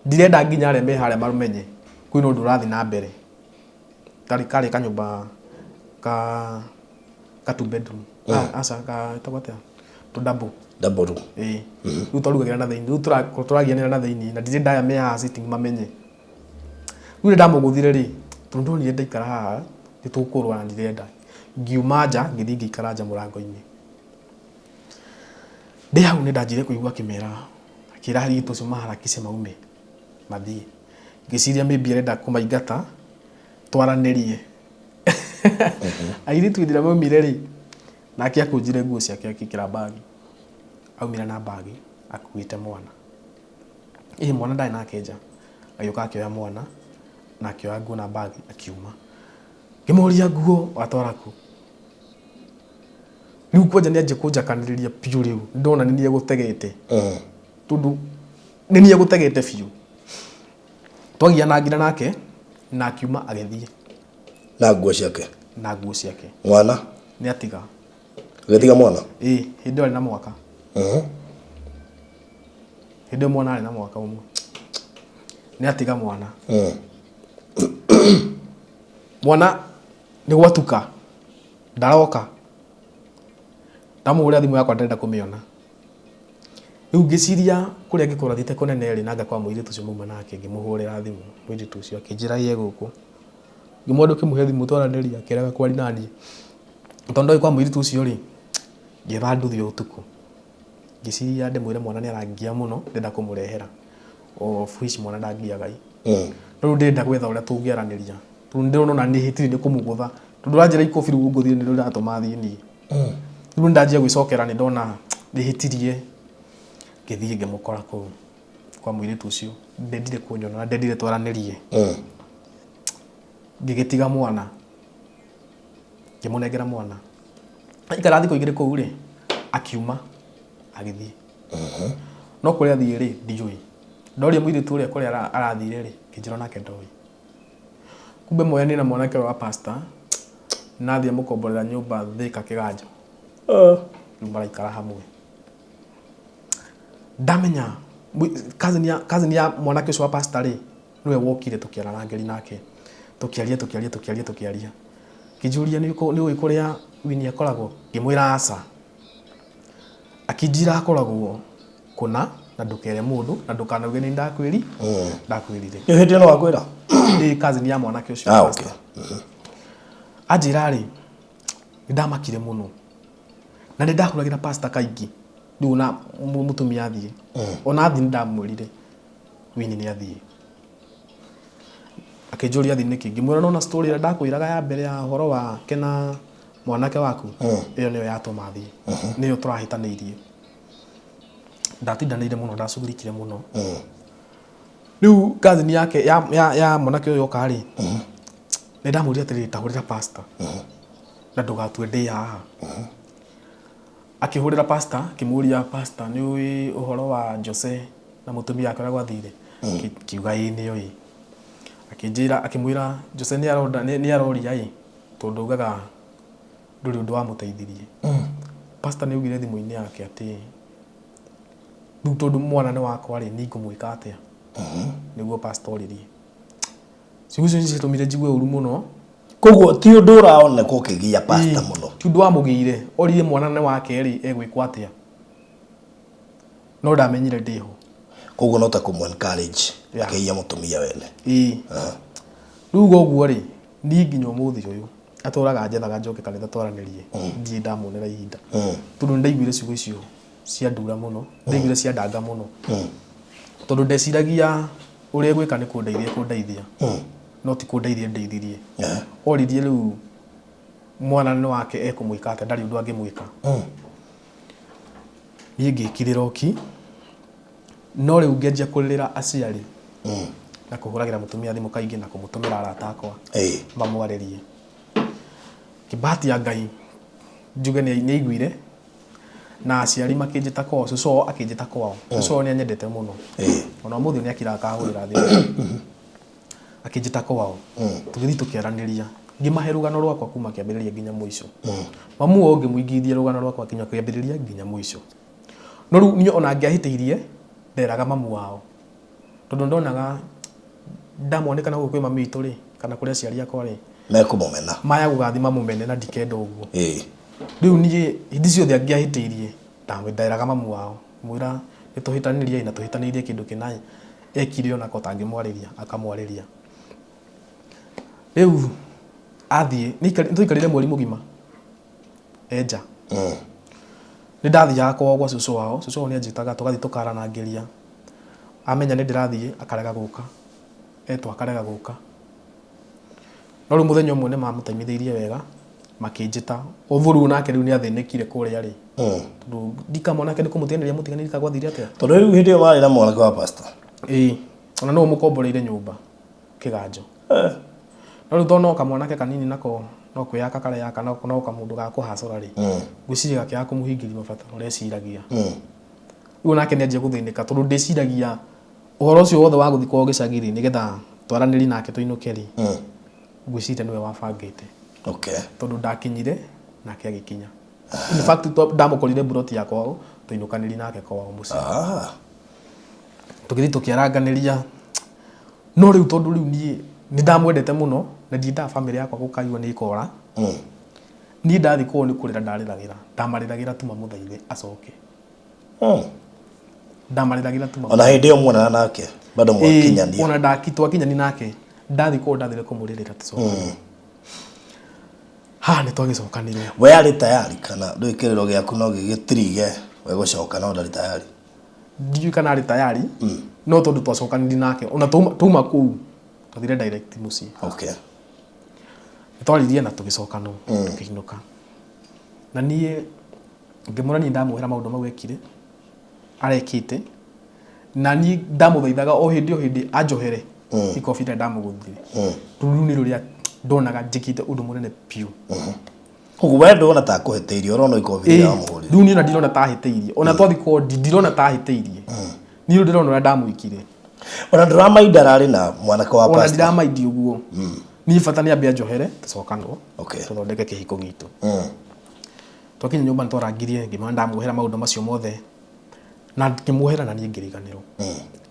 ndirenda nginya arĩa me harĩa marumenye kwĩna ũndũ ũrathiĩ na mbere karĩ kanyũmba ka two bedroom tawata to double room rĩu twarugagĩra na thĩinĩ rĩu tũragianĩra na thĩinĩ na ndirĩ ndaya me haha sitting mamenye rĩu ndamũgũthire rĩ tondũ ndonire ndaikara haha nĩtũkũrũa na ndirenda ngiuma nja ngĩthiĩ ngĩikara nja mũrango-inĩ ndĩ hau nĩ ndanjire kũigua kĩmera akĩra airĩtu acio maharakishe maume mathiĩ ngĩciria maybe arenda kũmaingata twaranĩrie airĩtu hĩndĩ ĩrĩa maumire rĩ nake akũnjire nguo ciake akĩkĩra bagi aumire na bagi akuĩte mwana mwana ndarĩ nake nja agĩũka akĩoya mwana na akĩoya nguo na bag akiuma. Ngĩmũria nguo watwara ku. Rĩu kwanja nĩanjia kũnjakanĩrĩria biũ rĩu. Ndona nĩ niĩ gũtegete. Tondũ nĩ niĩ gũtegete biũ. Twagianangire nake na akiuma agĩthiĩ. Na nguo ciake. Na nguo ciake. Mwana? Nĩ atiga. Agĩtiga mwana? Hĩndĩ ĩyo arĩ na mwaka. Hĩndĩ ĩyo mwana arĩ na mwaka ũmwe. Nĩ atiga mwana. Mwana nĩ gwatuka. Ndaroka. Ndamũhũrĩra thimũ yakwa ndarenda kũmĩona. Rĩu ngĩciria kũrĩa angĩkorwo athiĩte kũnene rĩ, na ngakora mũirĩtu ũcio mauma nake, ngĩmũhũrĩra thimũ mũirĩtu ũcio akĩnjĩra ye gũkũ. Ngĩmwenda ũkĩmũhe thimũ twaranĩrie, akĩrega kwaria na niĩ. Tondũ ndoĩ kwa mũirĩtu ũcio rĩ, ngĩetha nduthi ũtukũ. Ngĩciria ndĩmwĩre mwana nĩ arangia mũno, ndenda kũmũrehera. Of which mwana ndangiaga i. Rĩu ndĩrenda gwetha ũrĩa tũngĩaranĩria. Tondũ ndĩrona nĩ hĩtiri nĩ kũmũgũtha. Tondũ ranjĩra ikobi rĩu ngũthire nĩ rĩratũma thiĩ niĩ. Rĩu ndanjia gwĩcokera nĩ ndona ndĩhĩtirie. Ngĩthiĩ ngĩmũkora kũu kwa mũirĩtu ũcio. Ndendire kũnyona na ndendire twaranĩrie. Ngĩgĩtiga mwana. Ngĩmũnengera mwana. Aikara thikũ igĩrĩ kũu rĩ, akiuma agĩthiĩ. No kũrĩa athiĩ rĩ, ndiũĩ. Ndoria mũirĩtu ũrĩa kũrĩa arathire rĩ, ngĩnjĩra nake ndoĩ. Kumbe moyani na mwanake wa pastor, nathiĩ mũkomborera nyũmba Thika Kĩganjo. Rĩu maraikara hamwe. Ndamenya cousin ya mwanake ũcio wa pastor rĩ, nĩwe wokire tũkĩaranagĩria nake. Tũkĩaria. Kĩnjũria nĩ ũĩ kũrĩa Winnie akoragwo? Ngĩmwĩra aca. Akĩnjĩra akoragwo kũna na ndũkere mũndũ na ndũkanauge nĩ ndakwĩri. Ndakwĩrire. Hĩndĩ ĩno wakwĩra? Nĩ cousin ya mwanake ũcio wa pastor. Anjĩra rĩ, nĩndamakire mũno. Na nĩndahũragĩra pastor kaingĩ. Rĩu na mũtumia athiĩ. Ona athiĩ nĩndamwĩrire Winnie nĩ athiĩ. Akĩnjũria athiĩ nĩkĩ? Ngĩmwĩra no na story ĩrĩa ndakwĩraga ya mbere ya ũhoro wa kena mwanake waku. Ĩyo nĩyo yatũma athiĩ. Nĩyo tũrahĩtanĩirie. Ndatindanĩire mũno, ndacugurikire mũno. Rĩu cousin yake ya mwanake ũyũ oka rĩ, nĩndamwĩrire atĩrĩrĩ tahũrĩra pastor. Na ndũgatue ndĩ haha. Akĩhũrĩra pastor, akĩmũria pastor nĩ ũĩ ũhoro wa Jose na mũtumia wake ũrĩa gwathire? Kiuga ĩ nĩyo ĩ. Akĩnjĩra akĩmwĩra Jose nĩ aroria ĩ, tondũ augaga ndũrĩ ũndũ wamũteithirie. Pastor nĩ augire thimũ-inĩ yake atĩ rĩu tondũ mwana nĩ wakwa rĩ, nĩ ngũmwĩka atĩa? Nĩguo pastor oririe. Ciugo icio citũmire njigue ũru mũno. Koguo ti ũndũ ũraoneka ũkĩgia pastor mũno. Ti ũndũ wamũgiire. Oririe mwana nĩ wake rĩ, egwĩkwo atĩa? No ndamenyire ndĩho. Koguo no ta kũmũ-encourage akĩiya mũtumia wene. Rĩu ũguo rĩ, niĩ nginya ũmũthĩ ũyũ atũraga njethaga njoke kanitha twaranĩrie. Ndiĩ ndamuonera ihinda. Tondũ nĩndaiguire ciugo icio cia ndura mũno, ndaiguire cia ndanga mũno. Tondũ ndeciragia ũrĩa egwĩka nĩ kũndeithia. No ti kũndeithia ndeithirie. Oririe rĩu mwana nĩ wake ekũmwĩka atĩa, ndarĩ ũndũ angĩmwĩka. Niĩ ngĩkirĩra oki. No rĩu ngĩanjia kũrĩrĩra aciari. Na kũhũragĩra mũtumia thimũ kaingĩ na kũmũtũmĩra arata akwa. Mamwarĩrie. Kĩbahati ya Ngai njuge nĩ aiguire. Na aciari makĩnjĩta kwao, cũcũ akĩnjĩta kwao. Cũcũ nĩ anyendete mũno. Ona ũmũthĩ nĩ akira akahũrĩra thimũ. Akĩnjĩta kwao. Tũgĩthiĩ tũkĩaranĩria. Ngĩmahe rũgano rwakwa kuma kĩambĩrĩria nginya mũico. Mamu o ngĩmũiguithia rũgano rwakwa kinya kĩambĩrĩria nginya mũico. No rĩu niĩ ona ngĩahĩtĩirie nderaga mamu wao. Tondũ ndonaga ndamonekana gũkũ kwĩ mami witũ rĩ, kana kũrĩa aciari akwa rĩ, mekũmũmena. Maya gũgathima mũmene na ndikenda ũguo. Rĩu niĩ hĩndĩ ciothe angĩahĩtĩirie nderaga mamu wao. Mwĩra nĩtũhĩtanĩrie na tũhĩtanĩirie kĩndũ kĩna ekire ona ko tangĩmwarĩria akamwarĩria. Rĩu athiĩ nĩtũikarire mweri mũgima enja. Nĩndathiaga kwao gwa cũcũ wao, cũcũ wao nĩanjĩtaga tũgathiĩ tũkaranagĩria. Amenya nĩ ndĩrathiĩ akarega gũka. Etwo akarega gũka. No rĩu mũthenya ũmwe nĩmamũteithĩrĩirie wega, makĩnjĩta. Ũthuru nake rĩu nĩathĩnĩkire kũrĩa rĩ. Tondũ ndikamwanake nĩ kũmũteanĩria mũtiganĩri gwathire atĩa. Tondũ rĩu hĩndĩ ĩyo marĩ na mwanake wa pastor. Ona no mũkomboreire nyũmba Kĩganjo. No rĩu no kamwanake kanini nako no kwĩyaka kare yaka no kamundu ga kũhacũra rĩ gwĩciria gake ya kũmũhingĩria mabata ũreciragia rĩu nake nĩanjia gũthĩnĩka tondũ ndĩciragia ũhoro ũcio wothe wa gũthiĩ kwao gĩcagi-rĩ nĩgetha twaranĩri nake tũinũke rĩ gwĩciria nĩwe wabangĩte tondũ ndakinyire nake agĩkinya in fact ndamũkorire mburoti ya kwao tũinũkanĩri nake kwao mũciĩ tũgĩthiĩ tũkĩaranganĩria no rĩu tondũ rĩu niĩ nĩndamwendete mũno na ndiendaga family yakwa gũkaigua nĩ ikora niĩ ndathiĩ kwao nĩ kũrĩra ndarĩragĩra ndamarĩragĩra tuma mũthaithe acoke ndamarĩragĩra tuma ona hĩndĩ ĩyo muonana nake bado mwakinyania ona twakinyani nake ndathiĩ kwao ndathire kũmũrĩrĩra tũcokane nĩ twagĩcokanire we arĩ tayari kana ndũĩ kĩrĩro gĩaku no gĩgĩtirige we gũcoka no ndarĩ tayari ndiũĩ kana arĩ tayari no tondũ twacokanire nake ona tuma kũu twathire direct mũciĩ nĩtwaririe na tũgĩcokana tũkĩinũka na niĩ ngĩmwĩra niĩ ndamũhera maũndũ mau ekire arekĩte na niĩ ndamũthaithaga o hĩndĩ anjohere ikobi rĩrĩa ndamũgũthire rĩu nĩ rũrĩa ndonaga njĩkĩte ũndũ mũnene biũ koguo we ndona ta kũhĩtĩirie ũrona ikobi rĩrĩa wamũhũrire rĩu niĩ ona ndirona ta hĩtĩirie ona twathi kwao ndirona ta hĩtĩirie niĩ rĩu ndĩrona ũrĩa ndamwĩkire ona ndũramainda ararĩ na mwanake wa ona ndiramaindi ũguo niĩ bata nĩ ambia njohere tũcokanwo tũthondeke kĩhiko gitũ twakinya nyũmba nĩtwarangirie ngĩmwĩra ndamũhera maũndũ macio mothe na ngĩmuohera na niĩ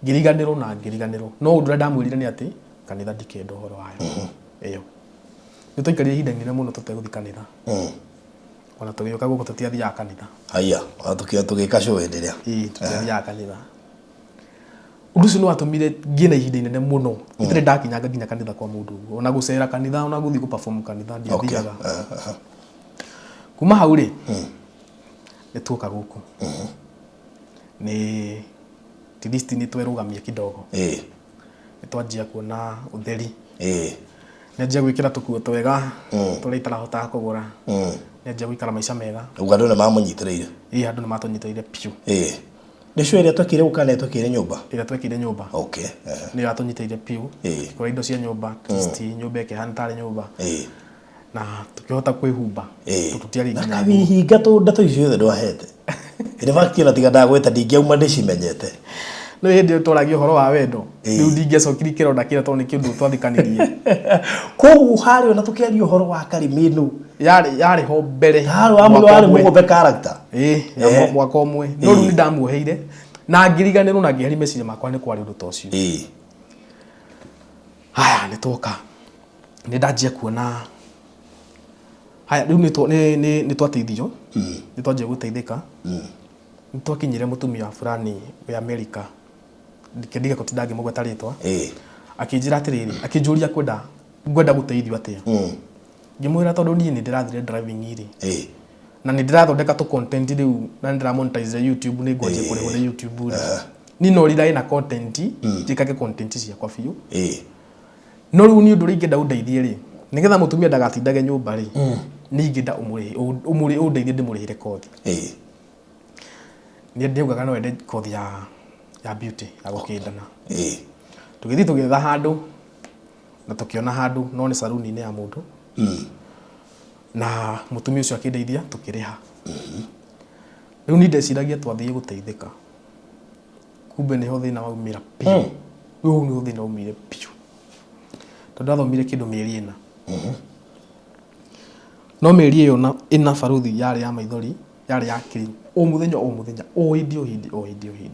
ngĩriganĩrwo na ngĩriganĩrwo no ũndũ ũrĩa ndamwĩrire nĩ atĩ kanitha ndikenda ũhoro wayo ĩyo nĩ twaikarire ihinda inene mũno tũtegũthiĩ kanitha ona tũgĩũka gũkũ tũtiathiaga kanitha ona tũgĩka show hĩndĩ ĩrĩa tũtiathiaga kanitha ũndũ ũcio nĩ watũmire ngĩe na ihinda inene mũno itarĩ ndakinyanga nginya kanitha kwa mũndũ ũguo ona gũcera kanitha ona gũthiĩ gũ-perform kanitha ndiathiaga kuma hau rĩ nĩ tuoka gũkũ nĩ tilisti nĩ twerũgamia kidogo nĩ twanjia kuona ũtheri nĩanjia gwĩkĩra tũkuo twega tũrĩa itarahotaga kũgũra nĩanjia gũikara maica mega ũguo andũ nĩmamũnyitĩrĩire andũ nĩmatũnyitĩrĩire biũ nĩcio ĩrĩa twekire gũka na twekire nyũmba ĩrĩa twekire nyũmba nĩyo yatũnyitĩrĩire biũ kũrĩa indo cia nyũmba tilisti nyũmba ĩkĩhana tarĩ nyũmba na tukihota kwĩhumba tutiari nginya akabihinga ndeto icio othe ndwahete in fact ona tiga ndagweta ndingĩauma ndĩcimenyete no hĩndĩ tũragia ũhoro wa wendo rĩu ndingĩacokire kĩronda kĩrĩa tondũ nĩ kĩndũ twathikanirie koguo harĩ ona tũkĩaria ũhoro wa Karimĩnũ yarĩ ho mbere warĩ mũgũthe character mwaka ũmwe no rĩu nĩndamuoheire na ngĩriganĩrwo na ngĩheri meciria makwa nĩ kwarĩ ũndũ ta ũcio haya nĩ twoka nĩ ndanjia kuona haya rĩu nĩ twateithio nĩ twanjia gũteithĩka nĩ twakinyire mũtumia fulani wa Amerika ndikendiga gũtinda ngĩmũgweta rĩtwa akĩnjĩra atĩrĩrĩ akĩnjũria ngwenda gũteithio atĩa ngĩmwĩra tondũ niĩ nĩ ndĩrathire driving rĩ na nĩ ndĩrathondeka tũ content rĩu na nĩ ndĩramonetize YouTube nĩ ngwanjia kũrĩhwo nĩ YouTube rĩ niĩ no rĩrĩa ĩna content njĩkage content ciakwa biũ no rĩu niĩ ũndũ ũrĩa ingĩenda ũndeithie rĩ nĩgetha mũtumia ndagatindage nyũmba rĩ nĩ ingĩenda ũndeithie ndĩmũrĩhĩre kothi nĩ ndĩugaga no ende kothi ya beauty ya gũkĩndana tũgĩthiĩ tũgĩetha handũ na tũkĩona handũ no nĩ saluni-inĩ ya mũndũ na mũtumia ũcio akĩndeithia tũkĩrĩha rĩu niĩ ndeciragia twathiĩ gũteithĩka kumbe nĩho thĩna waumĩra piũ rĩu nĩho thĩna waumire piũ tondũ athomire kĩndũ mĩeri ĩna no mĩeri ĩyo ĩna baruthi yarĩ ya maithori yarĩ ya clean o mũthenya o hĩndĩ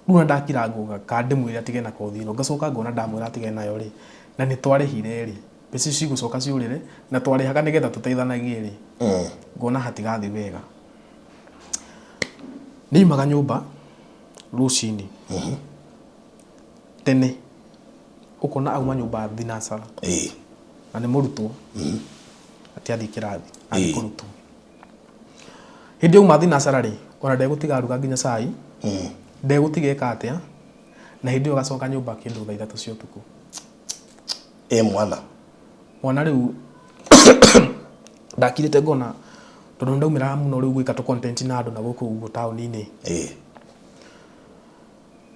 rĩu ndakira ngũga ka ndĩmwĩre atige na kothi ĩno ngacoka ngona ndamwĩra atige nayo rĩ na nĩ twarĩhire rĩ mbeca cigũcoka ciũrĩre na twarĩhaga nĩgetha tũteithanagie rĩ ngona hatigathiĩ wega nĩimaga nyũmba rũcinĩ tene ũkona auma nyũmba thinacara na nĩ mũrutwo atiathiĩ kĩrathi athiĩ kũrutwo hĩndĩ auma thinacara rĩ ona ndegũtiga ruga nginya cai ndegũtiga eka atĩa na hĩndĩ ĩyo gacoka nyũmba kĩndũ thaa 3 cia ũtukũ mwana rĩu ndakirĩte ngona tondũ ndaumĩra mũno rĩu gwĩka tũ content na andũ na gũkũ ũguo taũni-inĩ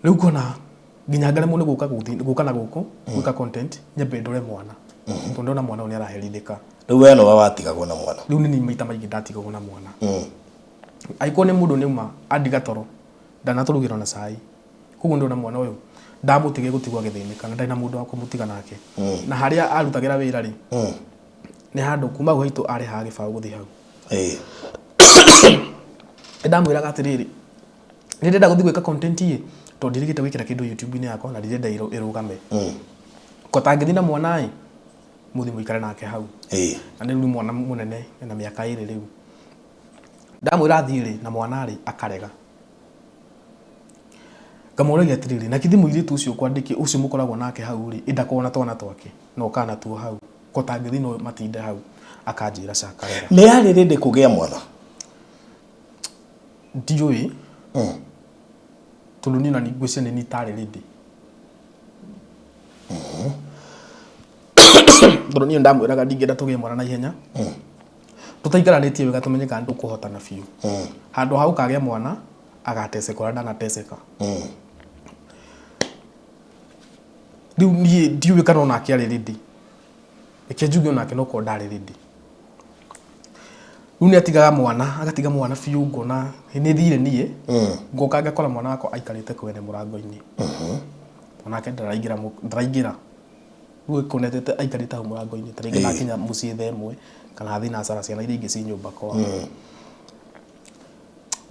rĩu ngona nginya ngare muno guka na guku guka content nyambe ndore mwana tondu ndona mwana ni araherithika riu we no watigagwo na mwana riu ni maita maingi ndatigagwo na mwana aiko ni mundu neuma andiga toro ndanaturugira na cai koguo ndona mwana uyu ndamutige gutigwa githinika na ndaina mundu wa kumutiga nake na haria arutagira wira ri ni handu kuma gwaitu ari ha gibaũ guthi hau ndamwiraga atiriri ni ndenda guthi gwika content ye to ndirigite gwikira kindu YouTube-ini yakwa na ndirenda irugame ko tangithi na mwana muthi muikare nake hau na ni mwana munene na miaka iri riu ndamwira thiri na mwana ri akarega ngamuragia atiriri na kithi muiritu ucio kwandiki ucio mukoragwo nake hau ri indakona twana twake no kana tu hau ko tangithi no matinde hau akanjira cakarega ni ari rende kugia mwana ndiui tondu ni na ngwĩciria ni tari rende tondu ni ndamwiraga ndingĩenda tugie mwana na ihenya tutaikaranĩtie wega tumenye kana ndũkũhotana biũ handũ hau kagĩa mwana agateceka ũrĩa ndanateceka rĩu niĩ ndiũĩ kana onake arĩ rĩndĩ reke njuge onake no korwo ndarĩ rĩndĩ rĩu nĩ atigaga mwana agatiga mwana biũ ngona nĩ thire niĩ ngoka ngakora mwana wakwa aikarĩte kwene mũrango-inĩ onake ndaraingĩra rĩu konetete aikarĩte hau mũrango-inĩ ta rĩngĩ nakinya mũciĩ thaa ĩmwe kana athi na cara ciana iria ingĩ ci nyũmba kwao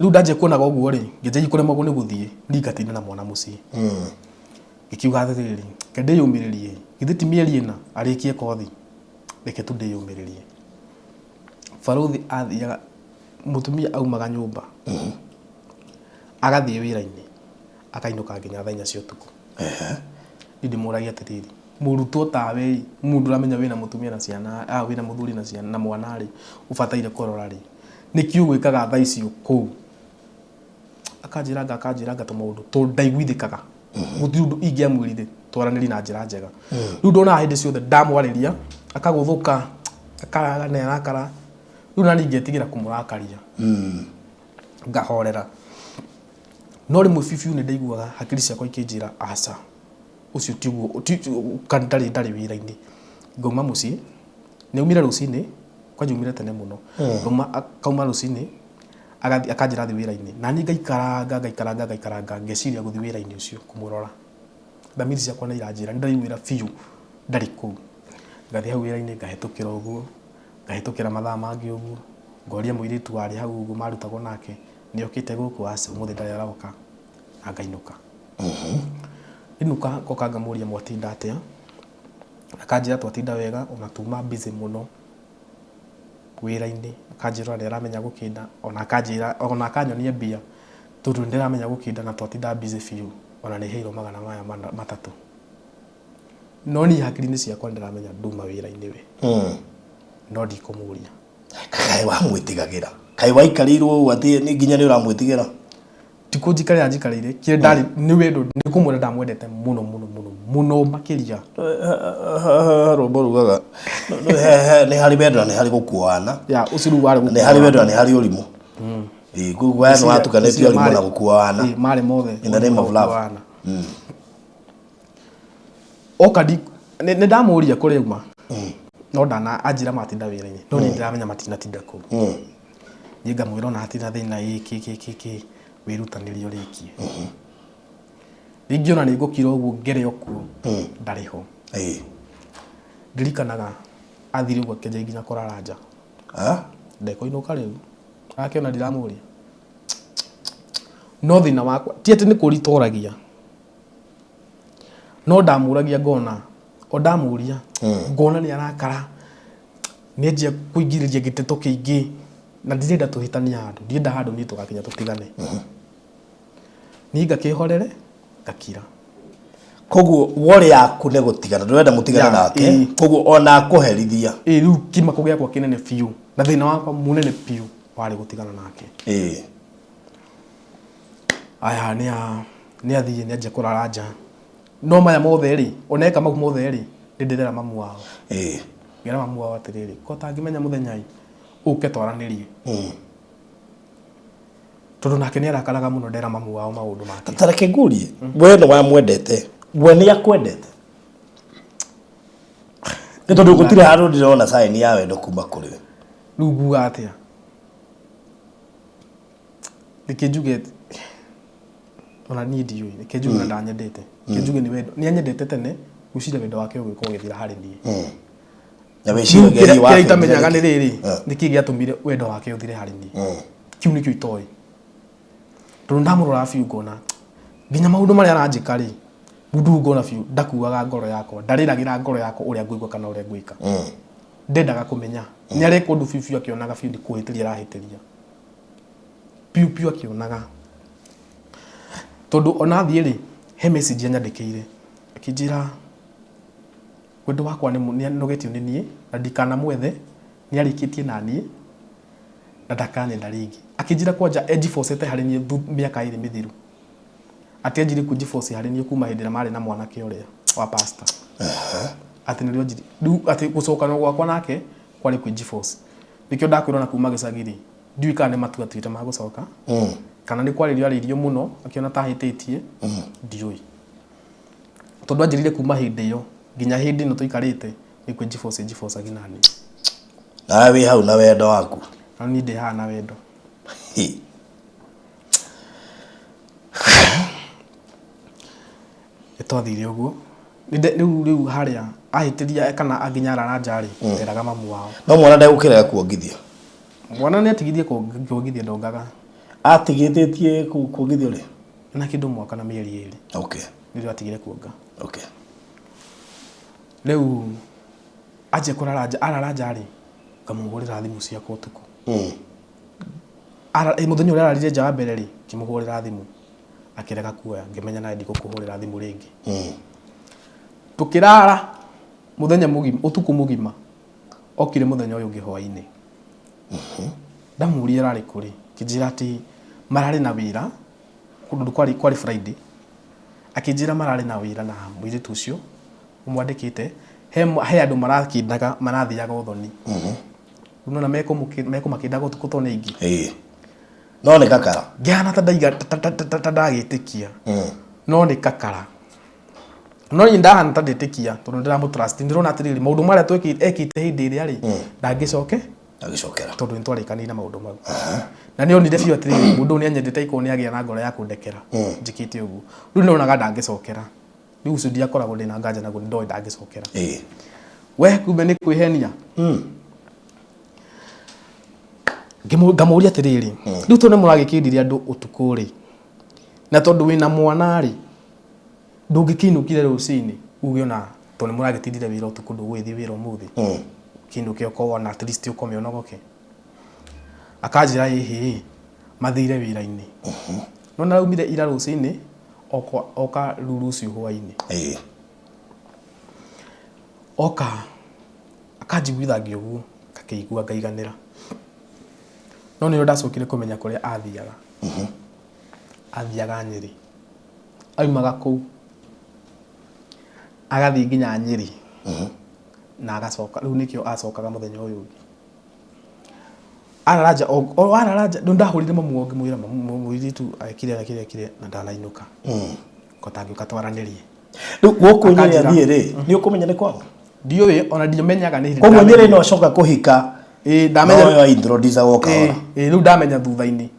rĩu ndanjia kuonaga ũguo rĩ ngĩnjia kũremagwo nĩ gũthiĩ ndingatinde na mwana mũciĩ ngikiuga atĩrĩrĩ ke ndĩyũmĩrĩrie githĩ ti mĩeri ĩna arĩkie kothi reke tu ndĩyũmĩrĩrie Baruthi athiaga mutumia aumaga nyũmba agathiĩ wĩra-inĩ akainũka nginya thaa 4 cia ũtukũ ndĩmũragia atĩrĩrĩ mũrutwo tawe mundu uramenya wĩna mutumia na ciana wĩna muthuri na ciana na mwana rĩ ubataire kũrora rĩ nĩkĩo gwĩkaga thaa icio kũu akanjĩra ngatũma ũndũ to ndaiguithĩkaga gũtirĩ ũndũ ingĩamwĩrire twaranĩri na njĩra njega rĩu ndona hĩndĩ ciothe ndamwarĩria akagũthũka akaraga na arakara rĩu nani ngĩtigĩra kũmũrakaria ngahorera no rĩmwe bibiũ nĩ ndaiguaga hakiri ciakwa ikĩnjĩra aca ucio tiguo kandarĩ ndarĩ wĩra-inĩ ngauma mũciĩ nĩaumire rũcinĩ kwanjumire tene mũno kauma rũcinĩ akanjĩra thiĩ wĩra-inĩ nani ngaikaranga ngeciria gũthiĩ wĩra-inĩ ũcio kũmũrora thamiri ciakwa nĩ iranjĩra nĩ ndaiguĩra biũ ndarĩ kũu ngathiĩ hau wĩra-inĩ ngahĩtũkĩra ũguo ngahĩtũkĩra mathaa mangĩ ũguo ngoria mũirĩtu warĩ hau ũguo marutagwo nake nĩ okĩte gũkũ aca ũmũthĩ ndarĩ aroka na ngainũka inuka ngoka ngamuria mwatinda atia akanjĩra twatinda wega ona tuma busy mũno wĩra-inĩ akanjĩra nĩ aramenya gũkĩnda ona akanyonia mbia tondũ ndiramenya gũkĩnda na twatinda busy biũ ona nĩ heirwo magana maya matatũ no niĩ hakiri-inĩ ciakwa ndiramenya nduma wĩra-inĩ we no ndikũmũria kaĩ wamwĩtigagĩra kaĩ waikarĩirwo ũũ atĩ nĩ nginya nĩ ũramwĩtigĩra tiko njikarĩra njikarĩire kĩrĩa ndarĩ nĩ wendo nĩ kũmwĩra ndamwendete mũno makĩria rũmbo rugaga nĩ harĩ wendo na nĩ harĩ gũkuana ũcio rĩu warĩ nĩ harĩ wendo na nĩ harĩ ũrimũ koguo aya nĩ watukanĩtie ũrimũ na gũkuana marĩ mothe in the name of love oka nĩ ndamũria kũrĩa uma no anjĩra matinda wĩra-inĩ no nĩ ndĩramenya matinatinda kũu niĩ ngamwĩra ona hatirĩ thĩna kĩ wĩrutanĩrie ũrĩkie rĩngĩ ona nĩ ngũkira ũguo ngere okuo ndarĩ ho ndirikanaga athire ũguo akĩnjia nginya kũrara nja ndekũinũka rĩu akĩona ndiramũria no thĩna wakwa ti atĩ nĩ kũritoragia no ndamũragia ngona o ndamũria ngona nĩ arakara nĩ anjia kũingĩrĩria gĩteto kĩingĩ na ndirenda tũhĩtania handũ ndirenda handũ niĩ tũgakinya tũtigane niĩ ngakĩhorere ngakira koguo wore yaku nĩ gũtigana ndũrenda mũtigane nake koguo ona akũherithia rĩu kĩmako gĩakwa kĩnene biũ na thĩna wakwa mũnene biũ warĩ gũtigana nake aya nĩ athiĩ nĩ anjia kũrara nja no maya mothe rĩ ona eka mau mothe rĩ ndĩndĩrera mamu wao ngera mamu wao atĩrĩrĩ ko tangĩmenya mũthenya ũke twaranĩrie tondu nake ni arakaraga muno ndera mamu wao maundu make tareke ngurie we no wamwendete we ni akwendete ni tondu gutire handu ndirona sign ya wendo kuma kuri we riu nguga atia nikinjuge ona ni ndiui nikinjuge na ndanyendete nikinjuge ni wendo ni anyendete tene gucira wendo wake ugwiko githira hari nie na weciria geri wa kire itamenyaga ni riri niki giatumire wendo wake uthire hari nie kiu nikio itoi tondu ndamurora biu ngona nginya maundu maria aranjika ri mundu ngona biu ndakuaga ngoro yakwa ndariragira ngoro yakwa uria nguigua kana uria nguika ndendaga kumenya ni ari kundu biu akionaga biu ndikuhitiria arahitiria piu akionaga tondu ona thie ri he message anyandikire akinjira wendo wakwa ni nogetio ni nie na ndikana mwethe ni arikitie na nie na ndakanyenda ringi akinjira kwanja ejifocete hari nie miaka iri mithiru ati anjiri kujifoce hari nie kuma hindira mari na mwanake uria wa pastor ati nirio njiri du ati gucokana gwakwa nake kwari kujifoce nikio ndakwirona kuma gicagiri ndiui kana ni matua tuite ma gucoka kana ni kwaririo aririo muno akiona ta hititie ndiui tondu anjirire kuma hindi iyo nginya hindi no tuikarite ni kujifoce ginani na we hau na wendo waku na ni ndi ha na wendo etwathire uguo riu haria ahitiria kana aginya araranja ri eraga mamu wao no mwana ndagukiraga kuongithia mwana ni atigithie kuongithia ndongaga atigithĩtie kuongithia ri na kindu mwaka na mieri iri okay nirio atigire kuonga okay riu aje kuraranja araranja ri kamugurira thimu ciakwa utuku muthenya uria ararire nja wa mbere ri kimugurira thimu akirega kuoya ngimenya nae ndikukuhurira thimu ringi tukirara muthenya mugima utuku mugima okire muthenya uyu ungi hwaini ndamuria rari kuri kijira ati marari na wira kundu kwari Friday akijira marari na wira na mwiri tucio umwandikite he andu marakindaga marathiaga uthoni uno na meko makindaga utuku to ne ingi no ni kakara giana ta ndagitikia no ni kakara no ni ndahana ta nditikia tondu ndiramu trust ndirona atiriri maundu maria ekite hindi iria ri ndagicokera tondu ntwarikani na maundu mau na ni onire biu atiriri mundu ni anyendete iko ni agia na ngoro ya kundekera njikite ugu riu nonaga ndangicokera riu ucio ndiakoragwo ndina nganja naguo ndoi ndangicokera we kumbe ni kwihenia ngamuria atiriri riu tone muragikindiria andu utuku ri na tondu wina mwana ri ndungikinukire rucini uge ona tone muragitindire wira utuku ndugwithi wira umuthi kindu kio kona at least ukome onogoke akajira hihi mathire wira-ini no na umire ira rucini oka ruruci hwaini oka akajiguithagia uguo kakeigua ngaiganira no ni ndacokire kumenya kuria athiaga athiaga Nyeri aumaga kuu agathi nginya Nyeri na agacoka riu nikio acokaga muthenya uyu araraja ndahurire mamu wangu mwira mwiritu akire na ndanainuka kotangiuka twaranirie riu guku Nyeri athie ri ni ukumenya ni kwao ndiui ona ndimenyaga ni koguo Nyeri no acoka kuhika ndamenya no introduce woka riu ndamenya thutha-ini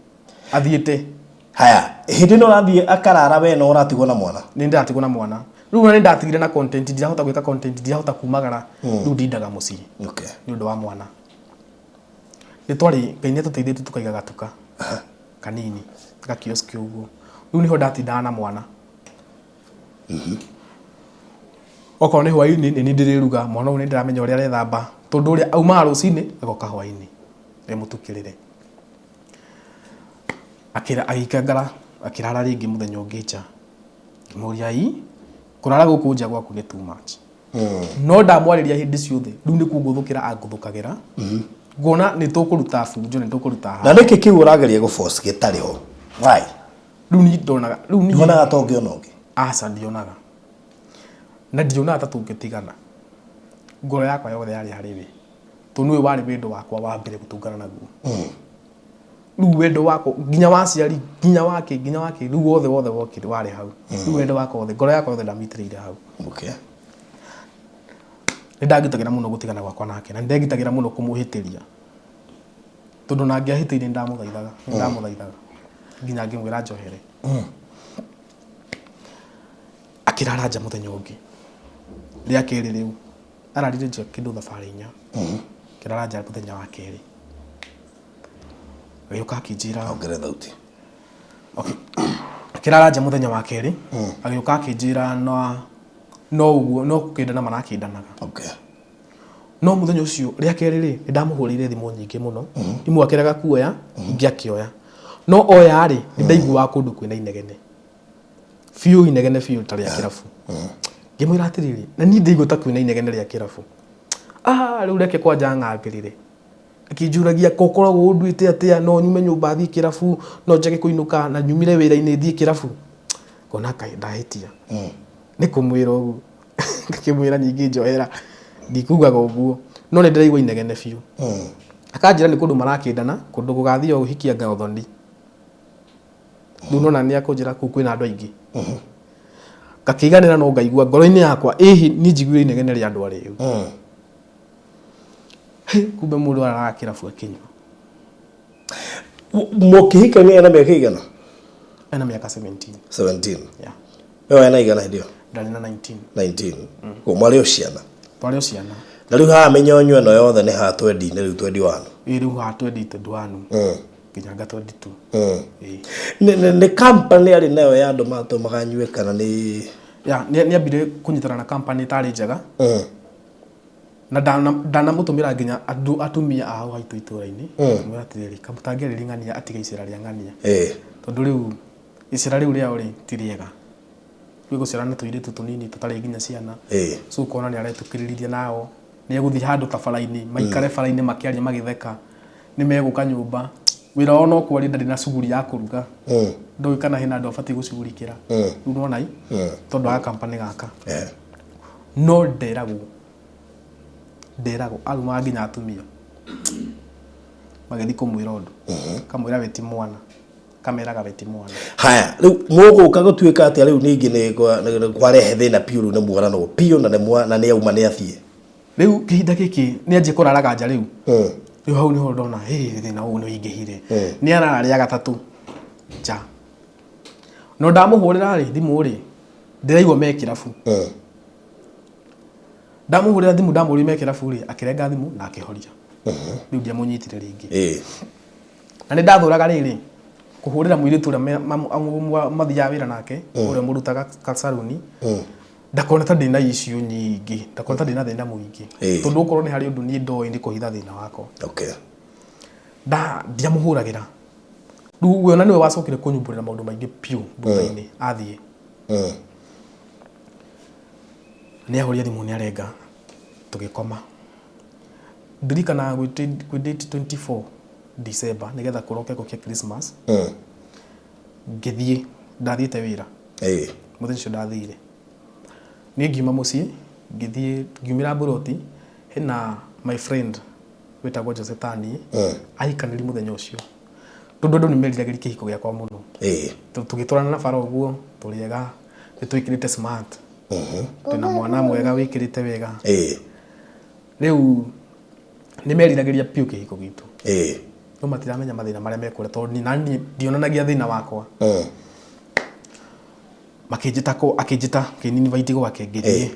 athiite haya hindi no rathie akarara we no uratigwo na mwana ni ndatigwo na mwana riu na ndatigire na content ndirahota gwika content ndirahota kumagara riu ndindaga mucii okay ni undu wa mwana ni twari Ngai tuteithĩtie tukaiga gatuka kanini gakioski uguo riu niho ndatindaga na mwana okorwo ni hwaini ni ndiriruga mwana ni ndiramenya uria arethamba tondu uria aumaga rucini agoka hwaini mutukirire agikangara akirara ringi muthenya ungi nja muria kurara guku nja gwaku ni too much no ndamwariria hindi ciothe riu ni kunguthukira anguthukagera ngona ni tukuruta funjo ni tukuruta na niki kiu urageria guforce gitariho right riu ni ndonaga riu ni ndionaga tongi onongi asa ndionaga na ndionaga ta tungitigana ngoro yakwa yothe yari hari we to niwe wari wendo wakwa wa mbere gutungana naguo riu wendo wako nginya waciari nginya wake riu wothe wokire wari hau riu wendo wako wothe ngoro yako yothe ndamitireire hau Okay. Nindagitagira muno gutigana gwakwa nake na ndegitagira muno kumuhitiria tondu nangiahitiire ndamuthaithaga nginya ngimwira njohere akirara nja muthenya ungi ria keri riu ararire nja kindu thabari inya kirara nja muthenya wa keri agioka akinjira Ongera thauti. okay kirara nja muthenya wa keri agioka akinjira no uguo no kukindana marakindanaga Okay. no muthenya ucio ria keri ri ndamuhurire thimu nyingi muno imu akiraga kuoya ngiakioya no oya ri ndaigua kundu kwina inegene fiu tari ya kirafu ngimwira atiriri na ni ndaigua ta kwina inegene ria kirafu riu reke kwanja ng'ambirire akijuragia kokoragwo unduite atia no nyume nyumba thi kirafu no njage kuinuka na nyumire wira-ini thi kirafu kona kai ndahitia ni kumwira uguo ngikimwira nyingi njohera ndikugaga uguo no ni ndiraigua inegene fiu akanjira ni kundu marakindana kundu gugathio uhikia ngaothoni nduno na ni akunjira ku kwina andu aingi ngakiganira no ngaigua ngoro-ini yakwa ihi ni njiguire inegene ria andu ariu kumbe mundu arakira fu akinywa Mukihikania na miaka igana? ena miaka 17 yeah Wewe ena igana ndio? ndari na 19. Ko mwari uciana. twari uciana Na riu ha menyonyo no yothe ni ha 20 na riu 21. riu ha 21 kinyanga 22 Ni company ari nayo ya andu maganyue kana ni ya ni abire kunyitana na company tari njega na dana mutumira nginya atumia aho haitu itura-ini mwira tiriri kamutangeri ng'ania atiga icira ria ng'ania tondu riu icira riu ria uri tiriega gwigucira na tuiritu tunini tutari nginya ciana so kona ni aretukiririria nao ni eguthi handu tabara-ini maikare bara-ini makiaria magitheka ni meguka nyumba wira ono kwari ndari na shughuli ya kuruga ndoi kana hena andu abati gucugurikira riu nona i tondu wa company gaka no nderagu aruma nginya atumia magethi kumwira undu kamwira weti mwana kameraga weti mwana haya riu muguka gutuika atia riu ningi ni kwarehe thina piu riu ni mwarano piu na ni auma ni athie riu kihinda giki ni anjie kuraraga nja riu riu hau niho ndona thina ugu ni ingihire ni arararia gatatu nja no ndamuhurira ri thimu ri ndiraigua me kirabu ndamuhurira thimu ndamuri me kirabu ri akirenga thimu na akihoria riu ndiamunyitire ringi na ni ndathuraga riri kuhurira mwiritu uria mathia wira nake uria murutaga kasaruni ndakona ta ndina icio nyingi ndakona ta ndina thina muingi tondu ukorwo ni hari undu ni ndoi ndi kuhitha thina wako ndiamuhuragira riu we ona niwe wacokire kunyumburira maundu maingi piu mbutha-ini athie ni ahoria thimu ni arenga tugikoma ndirikana gwi date 24 December nigetha kuroke gukia Christmas ngithie ndathiite wira muthenya ucio ndathire ni ngiuma mucii ngithie ngiumira Buroti hena my friend wetagwo Jose Tani ahikaniri muthenya ucio tondu andu ni meriragiri kihiko giakwa muno tugitwarana na bara uguo turiega nitwikirite smart twina mwana mwega wikirite wega riu ni meriragiria piu kihiko gitu no matiramenya mathina maria mekure tondu ni nani ndionanagia thina wakwa akijita kinini vaiti gwake ngithie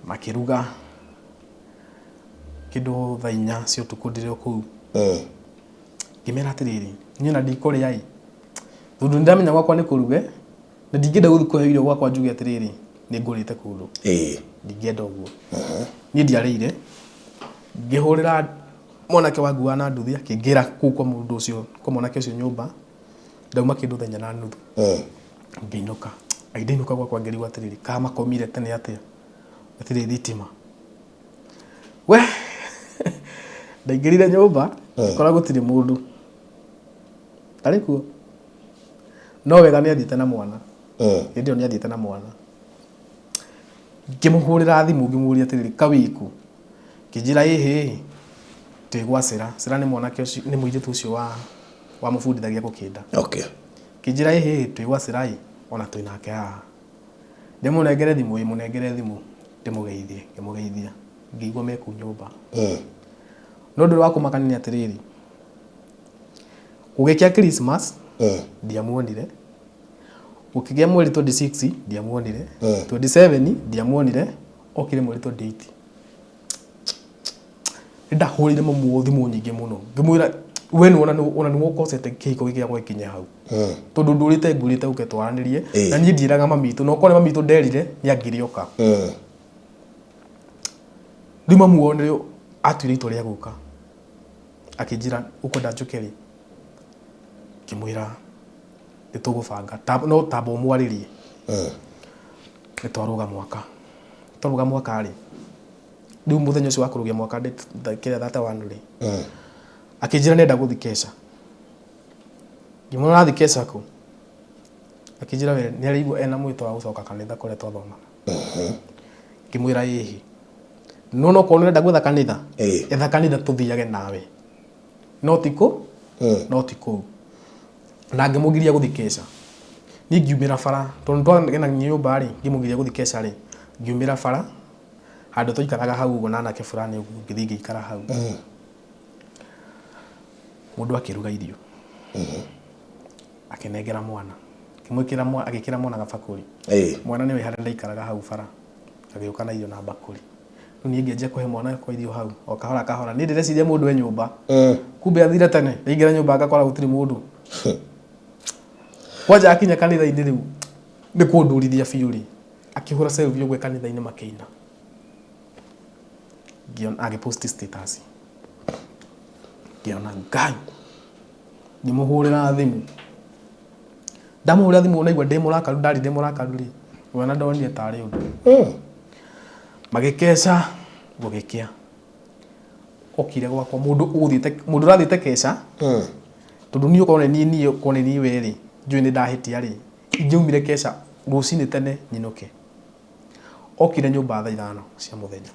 makiruga kindu thaa 4 cia utuku ndiri kuu ngimera atiriri niĩ na ndikuria i tondu ndamenya gwakwa ni kuruge na ndingĩenda gũthiĩ kũhe irio gwakwa njuge atiriri nĩ ngũrĩte kũndũ ndingĩenda ũguo niĩ ndiarĩire ngĩhũrĩra mwanake wangua na nduthi akĩngĩra kũu kwa mũndũ ũcio kwa mwanake ũcio nyũmba ndauma kĩndũ thenya na nuthu ngĩinũka ndainuka gwakwa ngĩrigwo atiriri kama komire tene atĩa atiriri thitima we ndaingĩrire nyũmba kora gũtirĩ mũndũ tarĩ kuo no wega nĩ athiĩte na mwana hĩndĩ ĩyo nĩ athiĩte na mwana ngĩmũhũrĩra thimũ ngĩmũũria atiriri kawiku kĩnjĩra ĩhĩ twigwa Sera nĩ mwanake ũcio nĩ mũirĩtu ũcio wa mũbundithagia gũkĩnda. Okay. Kĩnjĩra ĩhĩ twigwa Sera ona twĩnake haha. Ndĩmũnengere thimũ ndĩmũgeithia ngĩigua me kũu nyũmba. No ũndũ wa kũmakania atĩrĩrĩ, gũgĩkia Christmas ndiamuonire, gũkĩgĩa mweri 26 ndiamuonire, 27 ndiamuonire, okire mweri 28 ndahũrire mamu thimũ nyingĩ mũno ngĩmwĩra we ona nĩ wokocete kĩhiko gĩkĩ gĩakwa gĩkinye hau tondũ ndũrĩte ngũrĩte ũke twaranĩrie na niĩ ndiĩraga mamitũ no kore mamitũ nderire nĩ angĩrĩoka. Rĩu mamu wone atuire itua rĩa gũka akĩnjĩra ũkwenda njũke rĩ, ngĩmwĩra nĩtũgũbanga no tamba ũmwarĩrie. Nĩtwarũga mwaka rĩ, rĩu mũthenya ũcio wa kũrũgia mwaka kĩrĩa 31 rĩ, akĩnjĩra nenda gũthi Kesha. Ngĩmwĩra ũrathi Kesha kũ? Akĩnjĩra we nĩ araigua ena mwĩto wa gũcoka kanitha kũrĩa twathomaga. Ngĩmwĩra ĩhĩ no korwo nĩrenda gwetha kanitha etha kanitha tũthiage nawe no ti kũu. Na ngĩmũgiria gũthi Kesha. Niĩ ngiumĩra bara tondũ twagena nyũmba rĩ, ngĩmũgiria gũthi Kesha rĩ, ngiumĩra bara handũ twaikaraga hau ũguo na anake fulani ũguo ngĩthiĩ ngĩikara hau. Mũndũ akĩruga irio akĩnengera mwana agĩkĩra mwana gabakũri. Mwana nĩwe harĩa ndaikaraga hau bara agĩũka na irio na bakũri. Rĩu niĩ ngĩanjia kũhe mwana kwa irio hau o kahora kahora. Niĩ ndĩreciria mũndũ e nyũmba, kumbe athire tene, ndaingĩra nyũmba ngakora gũtirĩ mũndũ. Kwanja akinya kanitha-inĩ rĩu nĩ kũndũrithia biũ rĩ, akĩhũra selfie ũguo kanitha-inĩ makĩina. Agĩpost status. Ngĩona Ngai, ngĩmũhũrĩra thimũ. Ndamũhũrĩra thimũ naigua ndĩ mũrakaru rĩ, mwana ndonire tarĩ ũndũ. Magĩkeca gũgĩkĩa. Okire gwakwa mũndũ ũrathiĩte Kesha tondũ niĩ ũkorwo nĩ niĩ we rĩ, njũĩ nĩ ndahĩtia rĩ, ingĩaumire Kesha rũcinĩ tene nyinũke. Okire nyũmba thaa 5 cia mũthenya.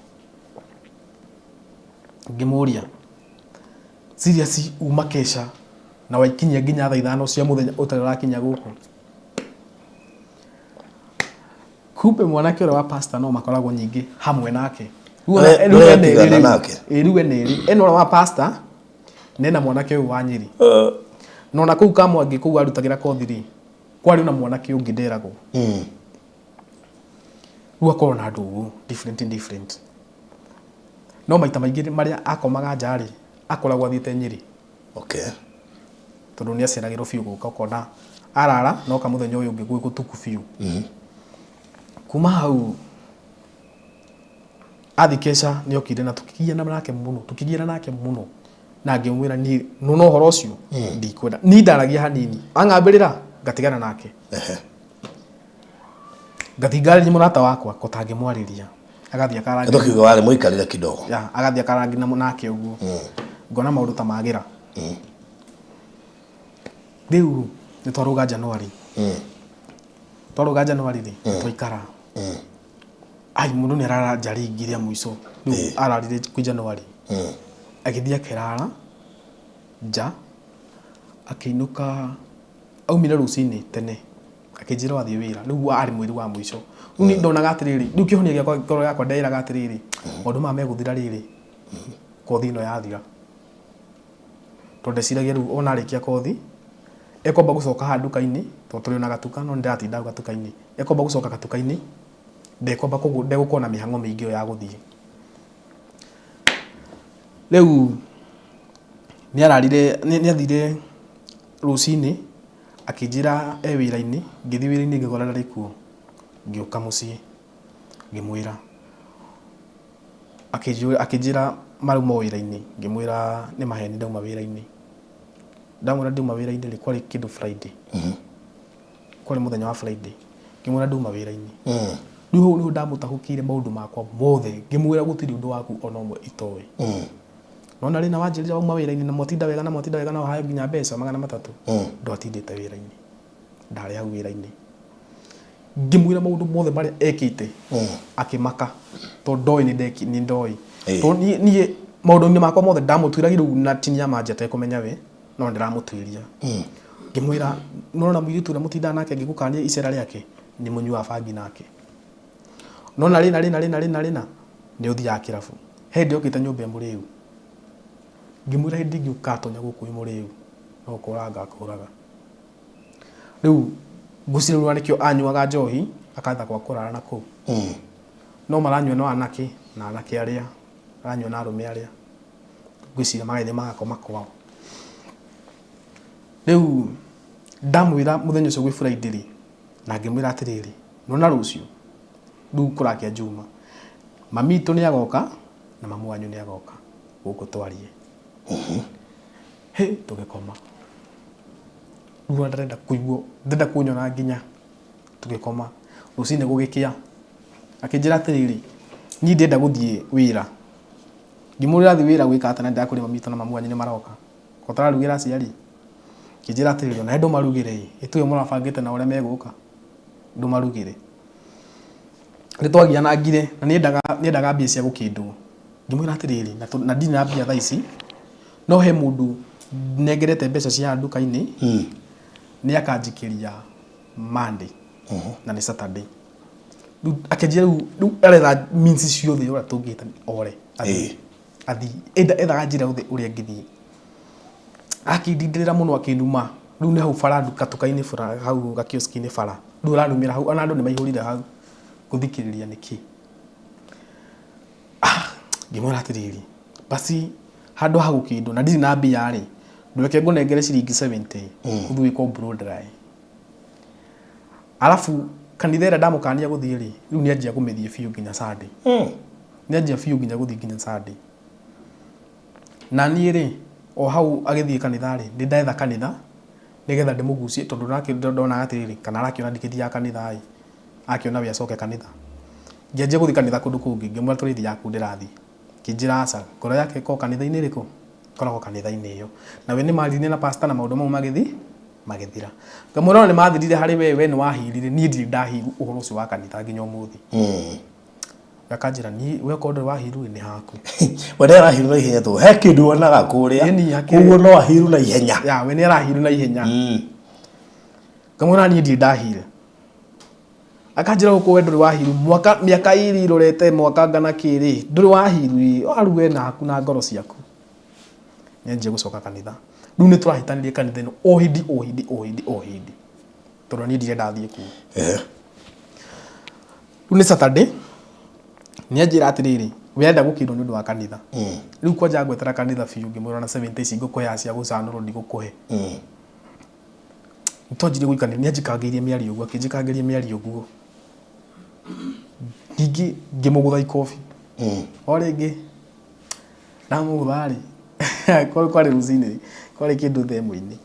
Ngĩmũria serious uma Kesha na waikinyia nginya thaa 5 cia mũthenya ũtarĩ ũrakinya gũkũ? Kumbe mwanake ũrĩa wa pastor no makoragwo nyingĩ hamwe nake. Rĩu eno wa pastor nena mwanake ũyũ wa Nyeri. No na kũu Kamwangi kũu arutagĩra kothi rĩ, kwarĩ na mwanake ũngĩ nderagwo. Rĩu akorwo na andũ different. No maita maingĩ marĩa akomaga nja rĩ, akoragwo athiĩte Nyeri. Okay. Tondũ nĩ aceragĩrwo biũ gũka ũkona arara no kamũthenya ũyũ ũngĩ gũtuku biũ. Kuma hau athi Kesha nĩ okire na tukĩgiana nake mũno na ngĩmwĩra niĩ no ũhoro ũcio ndikwenda. Niĩ ndaragia hanini ang'ambĩrĩra ngatigana nake. Ngathingariria mũrata wakwa gũtangĩmwarĩria. Agathiĩ akarangi. Ndokiuga wale mũikarire kidogo. Agathiĩ akarangi nake ũguo. Ngona maũndũ ta magira. Rĩu nĩ twarũga Januari. Twarũga Januari rĩ, twaikara. Ai mũndũ nĩ araranjaringiria mũico. Rĩu ararire kwĩ Januari. Agĩthiĩ akĩrara nja akĩinũka aumire rũcinĩ tene akĩnjĩra wathiĩ wĩra. Rĩu arĩ mweri wa mũico. Rĩu nĩ ndonaga atĩrĩrĩ, rĩu kĩhonia gĩakwa ngoro yakwa ndĩraga atĩrĩrĩ, maũndũ maya megũthira rĩrĩ, kothi ĩno yathira. Tondũ ndeciragia rĩu ona arĩkia kothi ekwamba gũcoka handũ nduka-inĩ tondũ tũrĩ na gatuka no ndĩratinda gatuka-inĩ. Ekwamba gũcoka gatuka-inĩ ndekwamba ndegũkorwo na mĩhang'o mĩingĩ ya gũthiĩ. Rĩu nĩ athire rũcinĩ akĩnjĩra wĩra-inĩ, ngĩthiĩ wĩra-inĩ ngĩkora ndarĩ kuo. Ngĩũka mũciĩ ngĩmwĩra, akĩnjĩra marauma wĩra-inĩ, ngĩmwĩra nĩ maheni ndauma wĩra-inĩ. Ndamwĩra ndauma wĩra-inĩ rĩ, kwarĩ kĩndũ Friday. Kwarĩ mũthenya wa Friday. Ngĩmwĩra ndauma wĩra-inĩ. Rĩu hau nĩho ndamũtahũkĩire maũndũ makwa mothe, ngĩmwĩra gũtirĩ ũndũ waku ona ũmwe itoĩ. Nona rĩna wanjĩrĩra wauma wĩra-inĩ na mwatinda wega na wahayo nginya mbeca 300. Ndwatindĩte wĩra-inĩ. Ndarĩ hau wĩra-inĩ. Ngĩmwĩra maũndũ mothe marĩa ekĩte akĩmaka tondũ ndoĩ nĩ ndoĩ. Tondũ niĩ maundu-ini makwa mothe ndamutwiraga riu na tinia manjete kumenya we no ndiramutwiria ngimwira nona muiritu na mutinda nake ngigukania icera riake ni munyua bangi nake nona rina ni uthia kirabu hindi ukite nyumba imuriu ngimwira hindi ngiukatonya guku imuriu no kuranga kuraga riu ngucirwa nikio anyuaga njohi akatha kwa kurara na ku no maranyua no anake na anake aria aranyua na arume aria ngwicira magaithe magakoma kwao riu ndamwira muthenya ucio gwi Friday na ngimwira atiriri nona rucio riu kurakia Juma mamitu ni agoka na mamu wanyu ni agoka guku twarie he tugikoma riu ndarenda kuigwo ndenda kunyona nginya tugikoma rucine gugikia akinjira atiriri ni ndenda guthie wira ngimurira thi wira gwika atana ndakuri mamitu na mamu wanyu ni maroka kotara rugira aciari kijira atiriri na ndo marugire ituye murabangite na uria meguka ndo marugire ni twagia na ngire na niendaga mbia cia gukindwo ngimwira atiriri na ndini na mbia thaa ici no he mundu nengerete mbeca cia nduka-ini ni akanjikiria Monday na ni Saturday akenjira riu aretha means ciothe uria tungita ore athi ethaga njira uria ngithie akindindirira muno akinduma riu ni hau bara nduka-ini bara hau gakioski-ini bara riu aranumira hau ana andu ni maihurire hau kuthikiriria niki ngimwira atiriri basi handu ha gukindu na ndiri na mbia ri ndweke ngunengere ciringi 70 uthui ko blow dry alafu kanithera ndamukania guthie ri riu ni anjia kumithie fiu nginya Sunday ni anjia fiu nginya guthie nginya Sunday na ni ri o hau agithie kanitha ri ndi ndaetha kanitha nigetha ndimugucie tondu nake ndona atiriri kana arakiona ndikithia kanitha ai akiona we acoke kanitha ngianjia guthie kanitha kundu kungi ngimwira turithi yaku ndirathi kinjira aca ngoro yake ko kanitha-ini riku koragwo kanitha-ini iyo na we ni marine na pastor na maundu mau magithira ngamwira ni mathirire hari we ni wahirire ni ndiri ndahiru uhoro ucio wa kanitha nginya umuthi akanjira ni we ko ndo wahiru ni haku we ni arahiru na ihenya tu he kindu onaga kuria koguo no ahiru na ihenya ya we ni arahiru na ihenya ngamwira ni ndiri ndahire akanjira guku we nduri wahiru miaka iri irorete mwaka ngana kiri nduri wahiru aruwe na haku na ngoro ciaku nyenje gucoka kanitha riu ni turahitanirie kanitha ino ohindi tondu ni ndire ndathie ku riu ni Saturday ni anjira atiriri we enda gukindwo ni undu wa kanitha riu kwanja ngwetera kanitha fiu ngimwira na 70 ici ngukuhe cia gucanurwo ndigukuhe ntonjire guikania ni anjikangirie miario guo akinjikangirie miario guo ngingi ngimugutha ikofi o ringi ndamugutha ri kwari rucini kwari kindu themu-ini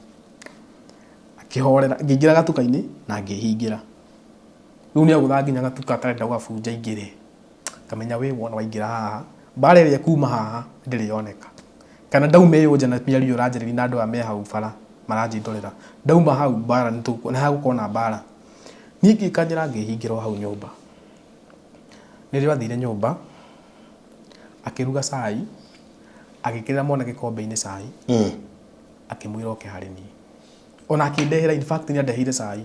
akihorera ngĩingĩra gatuka-ini na ngĩhingira riu ni agutha nginya gatuka atarenda gwabunja ingire kamenya we wona waingĩra haha mbara ĩrĩa kuma haha ndĩrĩ yoneka kana ndauma ĩyo nja na miario ũranjĩrĩria na andũ aya me hau bara maranjindorera ndauma hau mbara nĩ hagũkorwo na mbara niĩ ngĩkanjĩra ngĩhingĩra hau nyũmba nĩrĩo athire nyũmba akĩruga cai agĩkĩrĩra mwana gĩkombe-inĩ cai akĩmwĩra oke harĩ niĩ ona akĩndehera in fact nĩ andeheire cai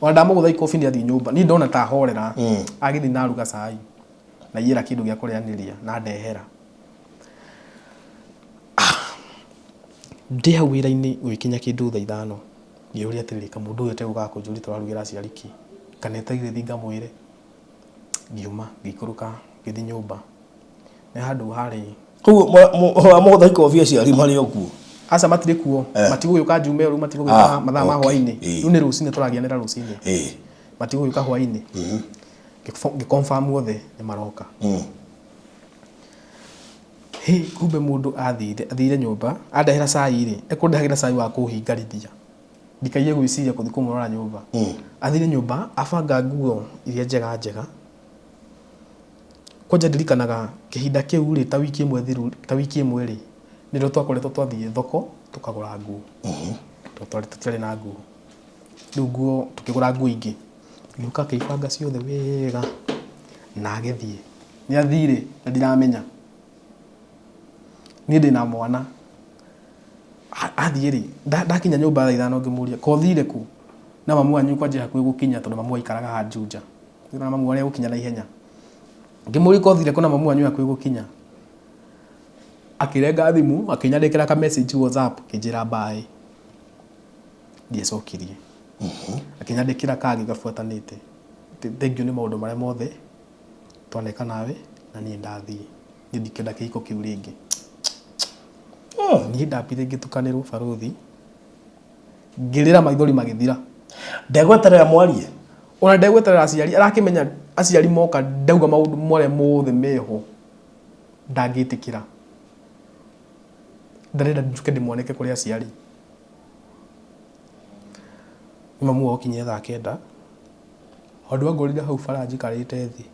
ona ndamũgũtha ikobi nĩ athiĩ nyũmba niĩ ndona ta horera agĩthiĩ na aruga cai na iyĩra kĩndũ gĩa kũrĩanĩria na ndehera ndĩ hau wĩra-inĩ gwĩkinya kĩndũ thaa ithano ngĩũria atĩrĩrĩ kamũndũ ũyũ tegũkaga kũnjũria tũrarugĩra aciari ki kana etagĩrĩthi ngamwĩre ngiuma ngĩikũrũka ngĩthiĩ nyũmba nĩ handũ harĩ koguo mũgũtha ikobi aciari marĩ o kuo aca matirĩ kuo matigũgĩũka njume rĩu matigũgĩũka mathaa ma hwainĩ rĩu nĩ rũcinĩ tũragianĩra rũcinĩ matigũgĩũka hwainĩ ngĩconfirm wothe nĩ maroka kumbe mũndũ athire nyũmba andehera cai rĩ ekũndehagĩra cai wa kũhingarithia ndikaie gwĩciria gũthiĩ kũmũrora nyũmba athire nyũmba abanga nguo iria njega kwanja ndirikanaga kĩhinda kĩu rĩ ta wiki ĩmwe rĩ nĩrĩo twakoretwo twathiĩ thoko tũkagũra nguo tũtiarĩ na nguo rĩu nguo tũkĩgũra nguo ingĩ ngĩũka akĩibanga ciothe wega na agĩthiĩ nĩ athire na ndiramenya niĩ ndĩna mwana athiĩ rĩ ndakinya nyũmba thaa 5 ngĩmũria kothire ku na mamu wanyu kwanje hakuhĩ gũkinya tondũ mamu aikaraga ha Juja na mamu arĩa gũkinya na ihenya ngĩmũria kothire ku na mamu wanyu hakuhĩ gũkinya akĩrenga thimũ akĩnyandĩkĩra ka message WhatsApp kĩnjĩra bye ndiacokirie akĩnyandĩkĩra kangĩ gabuatanĩte thank you nĩ maũndũ marĩa mothe twaneka nawe na niĩ ndathiĩ ngĩthikĩra kĩhiko kĩu rĩngĩ niĩ ndambire ngĩtukanĩrwo barothi ngĩrĩra maithori magĩthira ndegweterera mwarie ona ndegweterera aciari arakĩmenya aciari moka ndauga maũndũ marĩa mothe meho ndangĩtĩkĩra ndarenda njuke ndĩmwanĩke kũrĩ aciari mamu okinyia thaa 9 handũ angorire hau bara njikarĩte thĩ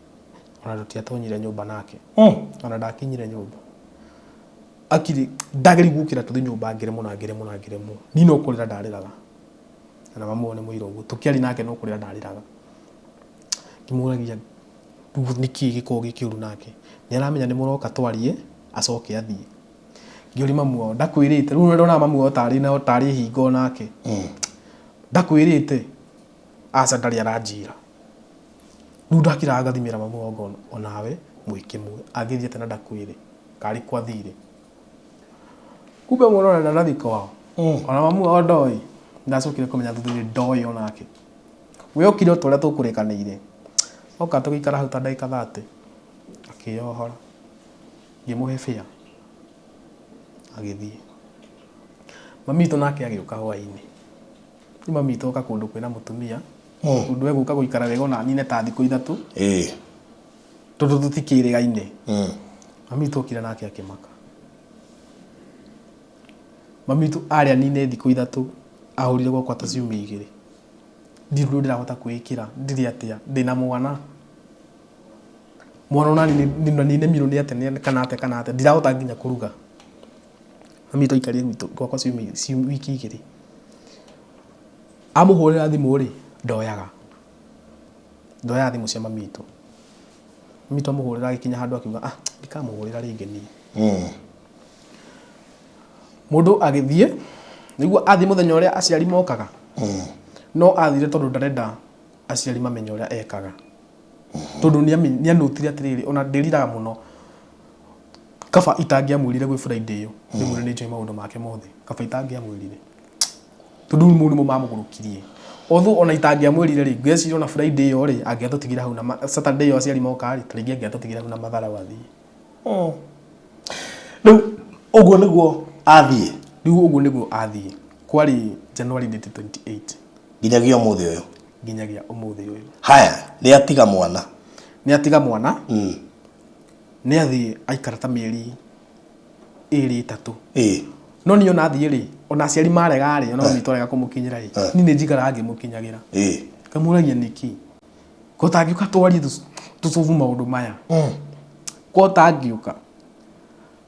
ona tũtiatonyire nyũmba nake ona ndakinyire nyũmba akiri ndageri gukira tũthi nyũmba ngĩremwo ni no kũrĩra ndarĩraga na mamu one mũira ũguo tũkĩari nake no kũrĩra ndarĩraga ngĩmũragia nĩkĩ gĩkoragwo gĩkĩũru nake nĩ aramenya nĩ mũroka twarie acoke athiĩ ngĩũria mamu wao ndakwĩrĩte rĩu ndona mamu wao tarĩ hingo nake ndakwĩrĩte aca ndarĩ aranjira rĩu ndakĩraga gathimĩra mamu wao ngono onawe mwĩkĩmwe agĩthiĩte na ndakwĩrĩ karĩ kwathire kumbe mwana na nathi kwao ona mamu wao ndoi ndacokire kũmenya thutha-inĩ ndoi onake we okire ũtũrĩa tũkũrĩkanĩire oka tũgĩikara hau ta ndagĩka 30 akĩyohora ngĩmũhe fare agĩthiĩ mamitũ nake agĩũka hwaĩ-inĩ ni mamitũ oka kũndũ kwĩna mũtumia ũndũ egũka gũikara wega ona nine ta thikũ 3 tondũ tũtikĩrĩgaine mamitũ okire nake akĩmaka mamitũ arĩa nine thikũ 3 ahũrire gwakwa ta ciumia 2 ndirũ ndirahota kwĩkĩra ndiri atĩa ndĩna mwana ona nine mirũ nĩ atĩ kana atĩa ndirahota nginya kũruga mamitũ aikarire gwakwa wiki 2 amũhũrĩra thimũ rĩ ndoyaga thimũ cia mamitũ amũhũrĩra agĩkinya handũ akiuga ndikamũhũrĩra rĩngĩ niĩ mũndũ agĩthiĩ nĩguo athiĩ mũthenya ũrĩa aciari mokaga no athire tondũ ndarenda aciari mamenye ũrĩa ekaga tondũ nĩanũtire atĩrĩrĩ ona ndĩriraga mũno kaba itangĩamwĩrire gwĩ Friday ĩyo nĩguo nĩ njũĩ maũndũ make mothe kaba itangĩamwĩrire tondũ mũrimũ mamũgũrũkirie otho ona itangĩamwĩrire rĩ ngwĩciria ona Friday ĩyo rĩ angĩatũtigire hau na Saturday ĩyo aciari moka rĩ tarĩngĩ angĩatũtigire hau na mathara wathiĩ rĩu ũguo nĩguo athiĩ kwarĩ January 28 nginyagia ũmũthĩ ũyũ haya nĩ atiga mwana nĩ athiĩ aikara ta mĩeri 2-3 no niĩ ona athiĩ rĩ ona aciari marega rĩ ona mamitũ arega kũmũkinyĩra rĩ niĩ nĩ njikaraga ngĩmũkinyagĩra ngamũragia nĩkĩ ko tangĩũka twarie tũcobu maũndũ maya ko tangĩũka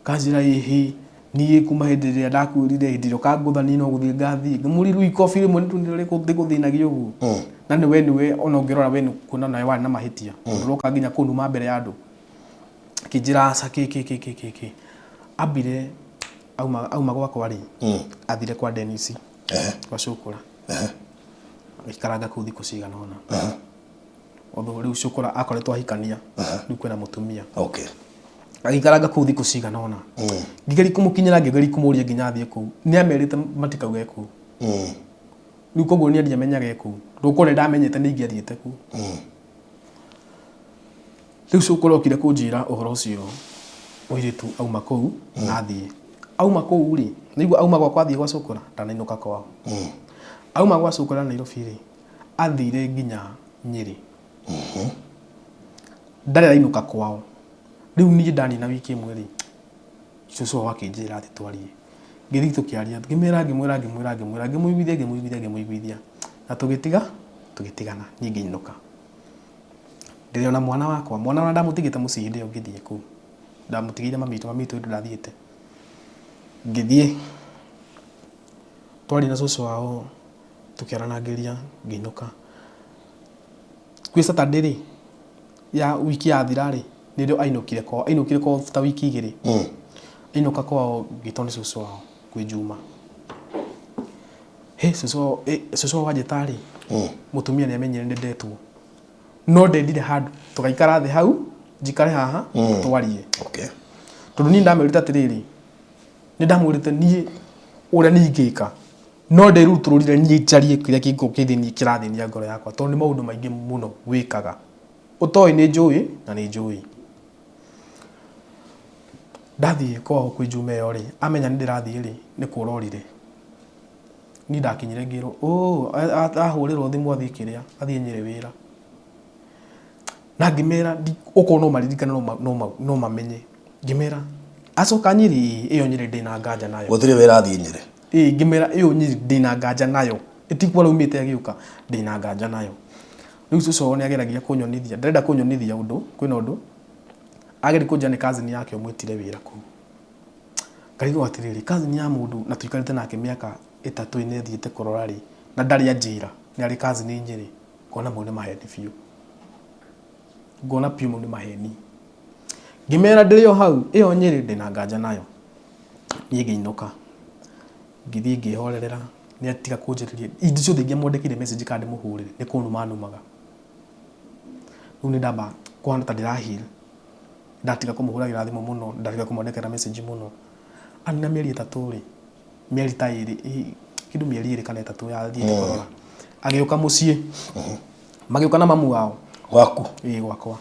kanjĩra ĩhĩ niĩ kuma hĩndĩ ĩrĩa ndakwĩrire hĩndĩ ĩrĩa ũkangũtha niĩ no gũthiĩ ngathiĩ ngĩmũria rĩu ikobi rĩmwe nĩgũthĩnagia ũguo na nĩwe ona ũngĩrora we kuona nawe warĩ na mahĩtia ũroka nginya kũnuma mbere ya andũ akĩnjĩra aca kĩ ambire auma gwakwa rĩ athire kwa Dennis kwa Cũkũra agĩikaranga kũu thikũ cigana ũna although rĩu Cũkũra akoretwo ahikania rĩu kwĩna mũtumia agĩikaranga kũu thikũ cigana ũna ngĩgeria kũmũkinyĩra ngĩgeria kũmũria nginya athiĩ kũu nĩamerĩte matikauge kũu rĩu koguo niĩ ndiamenyaga kũu ndũkore ndamenyete nĩ ingĩathiĩte kũu rĩu Cũkũra okire kũnjĩra ũhoro ũcio mũirĩtu auma kũu na athiĩ auma kũu rĩ nĩguo auma gwakwa athiĩ gwa Cũkũra ndanainũka kwao auma gwa Cũkũra Nairobi rĩ athire nginya Nyĩrĩ ndarĩ arainũka kwao rĩu niĩ ndanina wiki ĩmwe rĩ cũcũ wao akĩnjĩra atĩ twarie ngĩthiĩ tũkĩaria ngĩmwĩra ngĩmũiguithia na tũgĩtigana niĩ ngĩinũka ndĩrĩ ona mwana wakwa ona ndamũtigĩte mũciĩ hĩndĩ ĩyo ngĩthiĩ kũu ndamũtigĩire mamitũ ndathiĩte ngĩthiĩ twari na cũcũ wao tũkĩaranagĩria ngĩinũka kwĩ Saturday rĩ ya wiki yathira rĩ nĩrĩo ainũkire kwao ta wiki 2 inoka kwao gitoni cucu wao kwĩ Juma. Cucu wa njĩtarĩ mũtumia nĩ amenyire nĩ ndetwo no ndendire handũ tũgaikara thĩ hau njikare haha twarie. Tondũ niĩ ndamwĩrĩte atĩrĩrĩ, nĩ ndamwĩrĩte niĩ ũrĩa niĩ ingĩka no nderutũrũrire niĩ njarie kĩrĩa kĩrathĩnia ngoro yakwa, tondũ nĩ maũndũ maingĩ mũno wĩkaga ũtoĩ nĩ njũĩ na nĩ njũĩ. Ndathiĩ kwao kwĩ Juma ĩyo rĩ, amenya nĩ ndĩrathiĩ rĩ, nĩ kũrorire. Niĩ ndakinyire ngĩrwo ahũrĩrwo thimũ athiĩ kĩrĩa athiĩ Nyĩrĩ wĩra. Na ngĩmera okorwo no maririkane no mamenye. Ngĩmera acoka Nyĩrĩ ĩyo Nyĩrĩ ndĩna nganja nayo. Gũtirĩ wĩra athiĩ Nyĩrĩ. Ngĩmera ĩyo Nyĩrĩ ndĩna nganja nayo. Ĩtikwa raumĩte agĩũka ndĩna nganja nayo. Rĩu cucu wao nĩ ageragia kũnyonithia, ndarenda kũnyonithia ũndũ, kwĩna ũndũ ageri kũnja nĩ cousin yake ũmwĩtire wĩra kũu. Ngarigwo atĩrĩrĩ, cousin ya mũndũ na tũikarĩte nake mĩaka 3 nĩ thiĩte kũrora rĩ, na ndarĩ anjĩra nĩ arĩ cousin Nyĩrĩ, ngona mau nĩ maheni biũ. Ngona piũ mau nĩ maheni. Ngĩmera ndĩrĩ o hau ĩyo Nyĩrĩ ndĩna nganja nayo. Niĩ ngĩinũka ngĩthiĩ ngĩhorerera, nĩ atiga kũnjĩrĩria indi ciothe ingĩamwandĩkĩire message kandi mũhũrĩre nĩ kũnuma numaga. Rĩu nĩ ndamba kũhana ta ndĩrahil, ndatiga kũmũhũragĩra thimũ mũno, ndatiga kũmwandĩkĩra message mũno. Ani na mĩeri 3 rĩ, mĩeri ta 2 kĩndũ mĩeri 2 kana 3 yathiĩte kũrora. Agĩũka mũciĩ magĩũka na mamu wao gwaku gwakwa.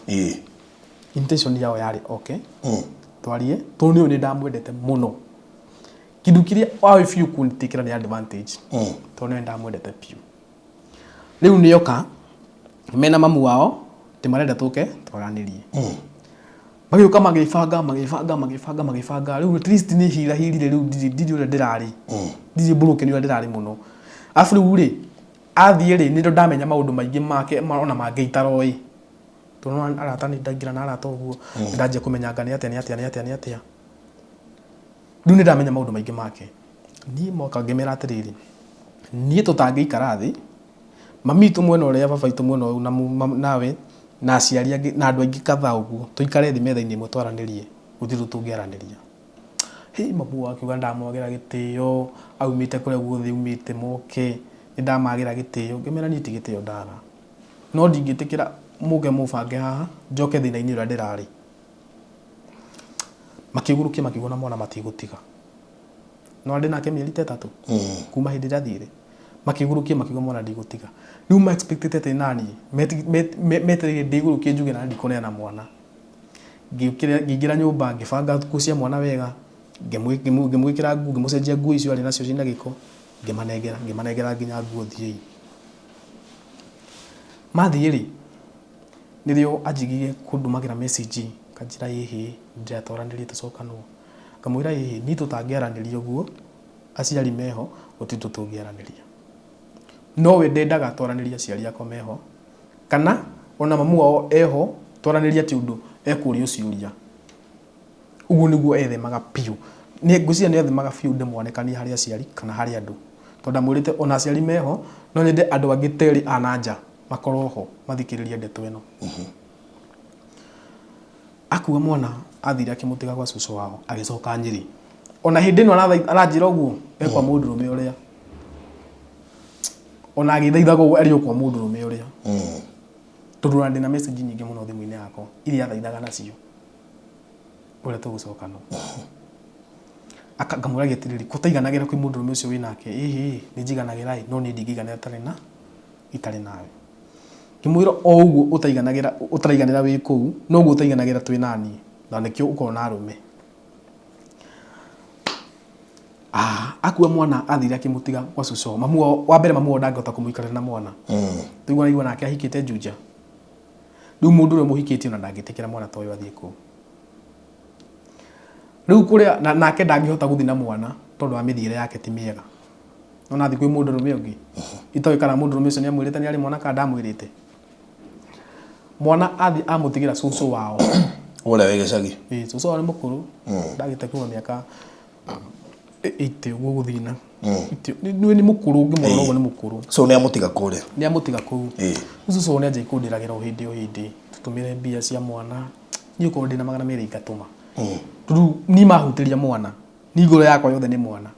Intention yao yarĩ okay, twarie tondũ niĩ nĩ ndamwendete mũno. Kĩndũ kĩrĩa wawe biũ kũnĩtĩkĩra nĩ advantage, tondũ nĩ ndamwendete biũ. Rĩu nĩoka mena mamu wao tĩmarenda tũke twaranĩrie. Magĩũka magĩbanga rĩu at least nĩ hirahirire rĩu ndirĩ ũrĩa ndĩrarĩ, ndirĩ broken ũrĩa ndĩrarĩ mũno. Afu rĩu rĩ athiĩ rĩ nĩ ndamenya maũndũ maingĩ make ona mangĩitaroĩ, tondũ arata nĩ ndaingĩra na arata ũguo ndanjia kũmenyanga nĩ atĩa. Rĩu nĩ ndamenya maũndũ maingĩ make. Niĩ moka ngĩmera atĩrĩrĩ, niĩ tũtangĩikara thĩ mami witũ mwena ũrĩa baba witũ mwena ũyũ nawe na aciari angĩ na andũ aingĩ kadhaa ũguo tũikare thĩ metha-inĩ ĩmwe twaranĩrie, gũtirĩ tũngĩaranĩria. Mamu akiuga ndamwagĩra gĩtĩo, aumĩte kũrĩa guothe aumĩte moke, nĩ ndamagĩra gĩtĩo. Ngĩmera niĩ ti gĩtĩo ndara, no ndingĩtĩkĩra mũge mũbange haha njoke thĩna-inĩ ũrĩa ndĩrarĩ. Makĩgũrũkia makiuga na mwana matigũtiga, no ndĩ nake mĩeri 3 kuma hĩndĩ ĩrĩa athire. Makĩgũrũkia makiuga mwana ndigũtiga. Rĩu ma expected atĩ nani metereire ndigũrũkie njuge na ndikũneana mwana. Ngĩingĩra nyũmba ngĩbanga nguo cia mwana wega, ngĩmwĩkĩra nguo, ngĩmũcenjia nguo icio arĩ nacio ciĩna gĩko, ngĩmanengera nginya nguo thiĩ. Mathiĩ rĩ nĩrĩo anjigirie kũndũmagĩra message kanjĩra ĩhĩ ndĩratwaranĩrie tũcokanwo. Ngamwĩra ĩhĩ niĩ tũtangĩaranĩria ũguo, aciari meho gũtirĩ tũngĩaranĩria. No we ndendaga twaranĩria aciari akwa meho, kana ona mamu wao eho twaranĩria atĩ ũndũ ekũria ciũria. Ũguo nĩguo ethemaga piũ. Ngwĩciria nĩ ethemaga piũ ndĩmwanĩkanie harĩ aciari kana harĩ andũ. Tondũ ndamwĩrĩte ona aciari meho no nyende andũ angĩ terĩ a nanja makorwo ho mathikĩrĩrie ndeto ĩno. Akua mwana athire akĩmũtiga gwa cucu wao agĩcoka Nyĩrĩ. Ona hĩndĩ ĩno aranjĩra ũguo ekwa mũndũrũme ũrĩa, ona agĩthaithaga ũguo arĩ okwa mũndũrũme ũrĩa. Tondũ ndĩ na message nyingĩ mũno thimũ-inĩ yakwa iria athaithaga nacio ũrĩa tũgũcokana. Ngamwĩra atĩrĩrĩ kũtaiganagĩra kwĩ mũndũrũme ũcio wĩnake, ĩhĩ nĩ njiganagĩra no niĩ ndingĩiganĩra itarĩ nawe. Ngĩmwĩra o ũguo ũtaiganĩra wĩ kũu noguo ũtaiganagĩra twĩ nani, na nĩkĩo ũkorwo na arũme. Akua mwana athire akĩmũtiga kwa cucu. Mamu wa mbere mamu ndangĩhota kũmũikarĩra na mwana. Tũigua aigua nake ahikĩte Juja. Rĩu mũndũ ũrĩa mũhikĩtie ona ndangĩtĩkĩra mwana ta ũyũ athiĩ kũu. Rĩu kũrĩa nake ndangĩhota gũthiĩ na mwana tondũ wa mĩthiĩre yake ti mĩega. Ona athiĩ kwĩ mũndũrũme ũngĩ itoĩ kana mũndũrũme ũcio nĩ amwĩrĩte nĩ arĩ mwana kana ndamwĩrĩte. Mwana athiĩ amũtigĩra cucu wao ũrĩa wĩ gĩcagi. Cucu wao nĩ mũkũrũ, ndagĩte kuma mĩaka 80 ũguo gũthina. Nĩ mũkũrũ ũngĩmwona ũguo nĩ mũkũrũ. So nĩ amũtiga kũrĩa. Nĩ amũtiga kũu. Cucu wao nĩ anjia kũndĩragĩra o hĩndĩ tũtũmĩre mbia cia mwana. Niĩ ũkorwo ndĩna 200 ngatũma. Turu ni mahutiria mwana ni ngoro yakwa yothe ni mwana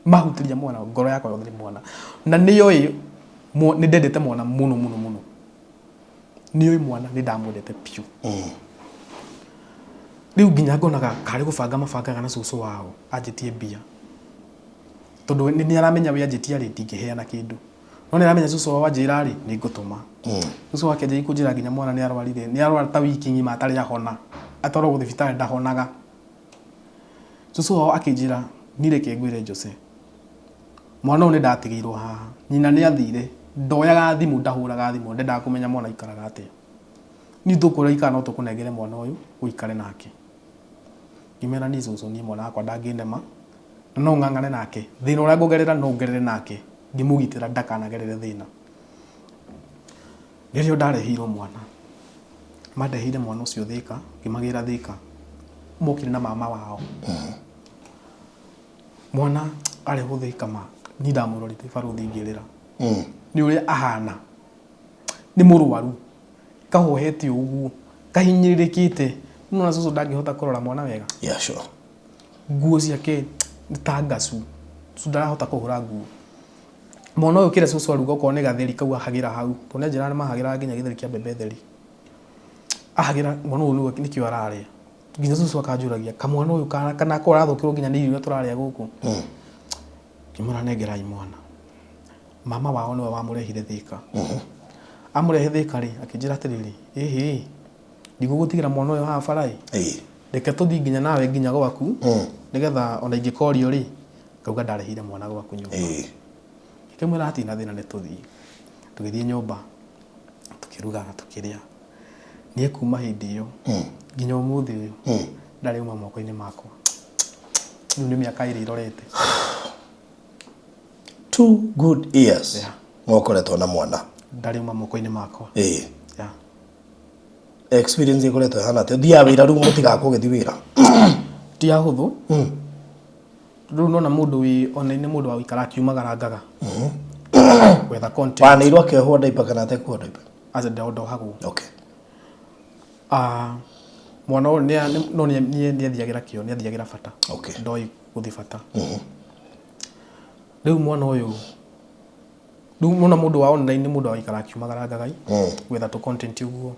mahutiria mwana ngoro yakwa yothe ni mwana na niyo ni ndendete mwana muno niyo mwana ni ndamwendete piu riu nginya ngonaga kari gubanga mabangaga na cucu wao anjitie mbia tondu ni aramenya we anjitia ri ndingiheana kindu no ni aramenya cucu wao anjira ri ni ngutuma cucu wake nje ikunjira nginya mwana ni arwara ta wiki ngima atari ahona atoro guthibitari ndahonaga cucu wao akinjira ni reke ngwire Jose mwana uyu ni ndatigirwo haha nyina ni athire ndoyaga thimu ndahuraga thimu ndendaga kumenya mwana ikaraga atia ni tukura ikara no tukunengere mwana uyu uikare nake ngimera ni cucu ni mwana akwa ndanginema no ngangane nake thina uria ngugerera no ngerere nake ngimugitira ndakanagerere thina nirio ndarehirwo mwana mandehire mwana ucio Thika ngimagira Thika mokire na mama wao mwana ari Thika ma ni ndamurorite baruthi ngirira ni uria ahana ni murwaru kahohete uguo kahinyiririkite nona cucu ndangihota kurora mwana wega sure nguo ciake ni tangacu cucu ndarahota kuhura nguo mwana uyu kire cucu aruga ko ne gatheri kau ahagira hau tone njira ni mahagira nginya githeri kia mbembe theri ahagira mwana uyu ni kio araria nginya cucu akanjuragia kamwana uyu kana ko arathukirwo nginya ni irio turaria guku kimura nengerai mwana mama wao niwe wamurehire Thika amurehe Thika ri akinjira atiriri ndigugutigira mwana uyu haha barai reke tuthi nginya nawe nginya gwaku nigetha ona ingikorio ri kauga ndarehire mwana gwaku nyumba kimura ati na thina ni tuthi tugithie nyumba tukiruga tukiria nie kuma hindi iyo nginya umuthi uyu ndari uma moko-ini makwa ni miaka iri irorete 2 good years ngokoretwo na mwana ndari uma moko-ini makwa experience ikoretwo hana te thia wira ru mutiga kugithi wira ti ahuthu ru nona mundu wi online mundu wa ikara kiumagarangaga wetha content pana irwa ke hoda ipaka te ku hoda ipa aza ndo hagu okay mwana uyu no ni athiagira kio ni athiagira bata okay ndoi guthi bata riu mwana uyu riu mona mundu wa online mundu wa ikara kiumagarangaga wetha to content uguo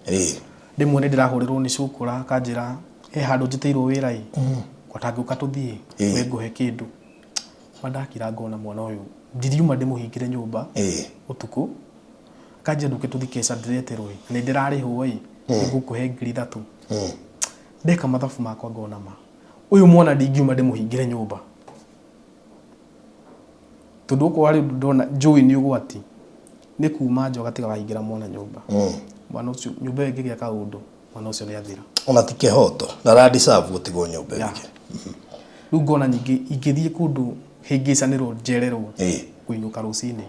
ndimwe ni ndirahurirwo ni cukura kanjira handu njiteirwo wira kwatanguka tuthie we nguhe kindu mandakira ngona mwana uyu ndiriuma ndimuhingire nyumba utuku kanje nduke tuthikesha ndireterwo ni ndirarihwo ngukuhe 3,000 ndeka mathabu makwa ngona ma uyu mwana ndingiuma ndimuhingire nyumba tondu ko wari ndona njui ni ugwati ni kuma njoga tiga wahingira mwana nyumba mwana ucio nyumba ingigia kaundu mwana ucio ni athira ona tikehoto na radi savu gutigo nyumba ingi riu ngona nyingi ingithie kundu hingicanirwo njererwo kuinuka rucini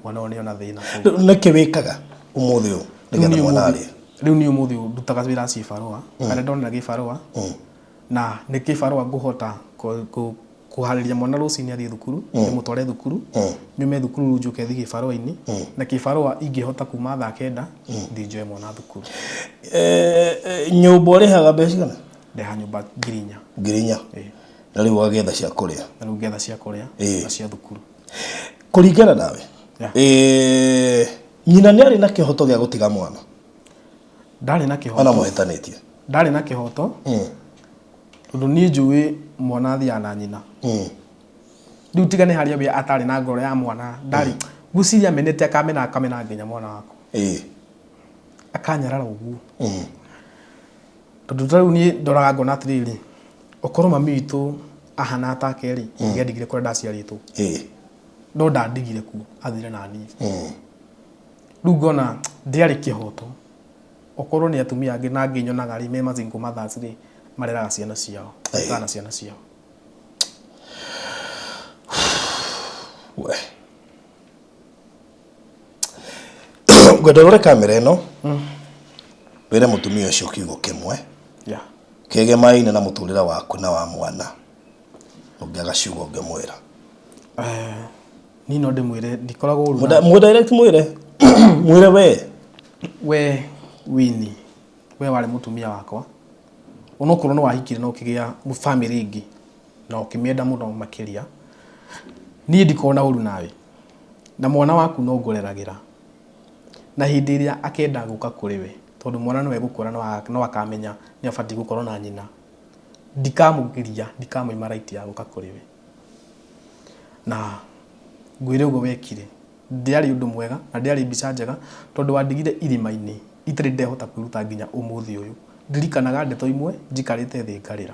mwana uyu ni ona thina niki wikaga umuthi uyu nigetha mwana ari riu ni umuthi uyu ndutaga wira ci barua kana ndona gibarua na ni kibarua nguhota kuhariria mwana rucini athie thukuru ndimutware thukuru nyume thukuru njuke thigi barua-ini na kibarua ingihota kuma thaa 9 ndinjoe mwana thukuru nyumba urihaga mbeca kana ndeha nyumba 4,000 4,000 na riu wagetha cia kuria na cia thukuru kuringana nawe nyina ni ari na kihoto gia gutiga mwana ndari na kihoto ona muhetanitie ndari na kihoto tondu ni njui mwana athia na nyina riu tigane haria we atari na ngoro ya mwana ndari guciria menete akamena nginya mwana wako akanyarara uguo tondu riu ni ndoraga ngona atiriri okorwo mami witu ahana atake ri ngendigire kure ndaciaritwo no ndandigire ku athire na ni riu ngona ndiari kihoto okorwo ni atumia angi na nginyonaga ri me mazingo mothers ri mareraga ciana ciao kana ciana ciao we ngwenda rore kamera ino wire mutumia ucio kiugo kimwe kegemaine na muturira waku na wa mwana ungiaga ciugo ngimwira ni no ndimwire ndikoragwo uru mu direct mwire we Winnie we wale mutumia wakwa onokorwo no wahikire no kigia mu family ingi na ukimienda muno makiria ni ndikona uru nawe na mwana waku no ngoreragira na hindi iria akenda guka kuri we tondu mwana no egukura no akamenya ni abati gukorwo na nyina ndikamugiria ndikamuima right ya guka kuri we na ngwire ugo wekire ndiari undu mwega na ndiari mbica njega tondu wandigire irima-ini itari ndehota kwiruta nginya umuthi uyu ndirikanaga ndeto imwe njikarite thi ngarira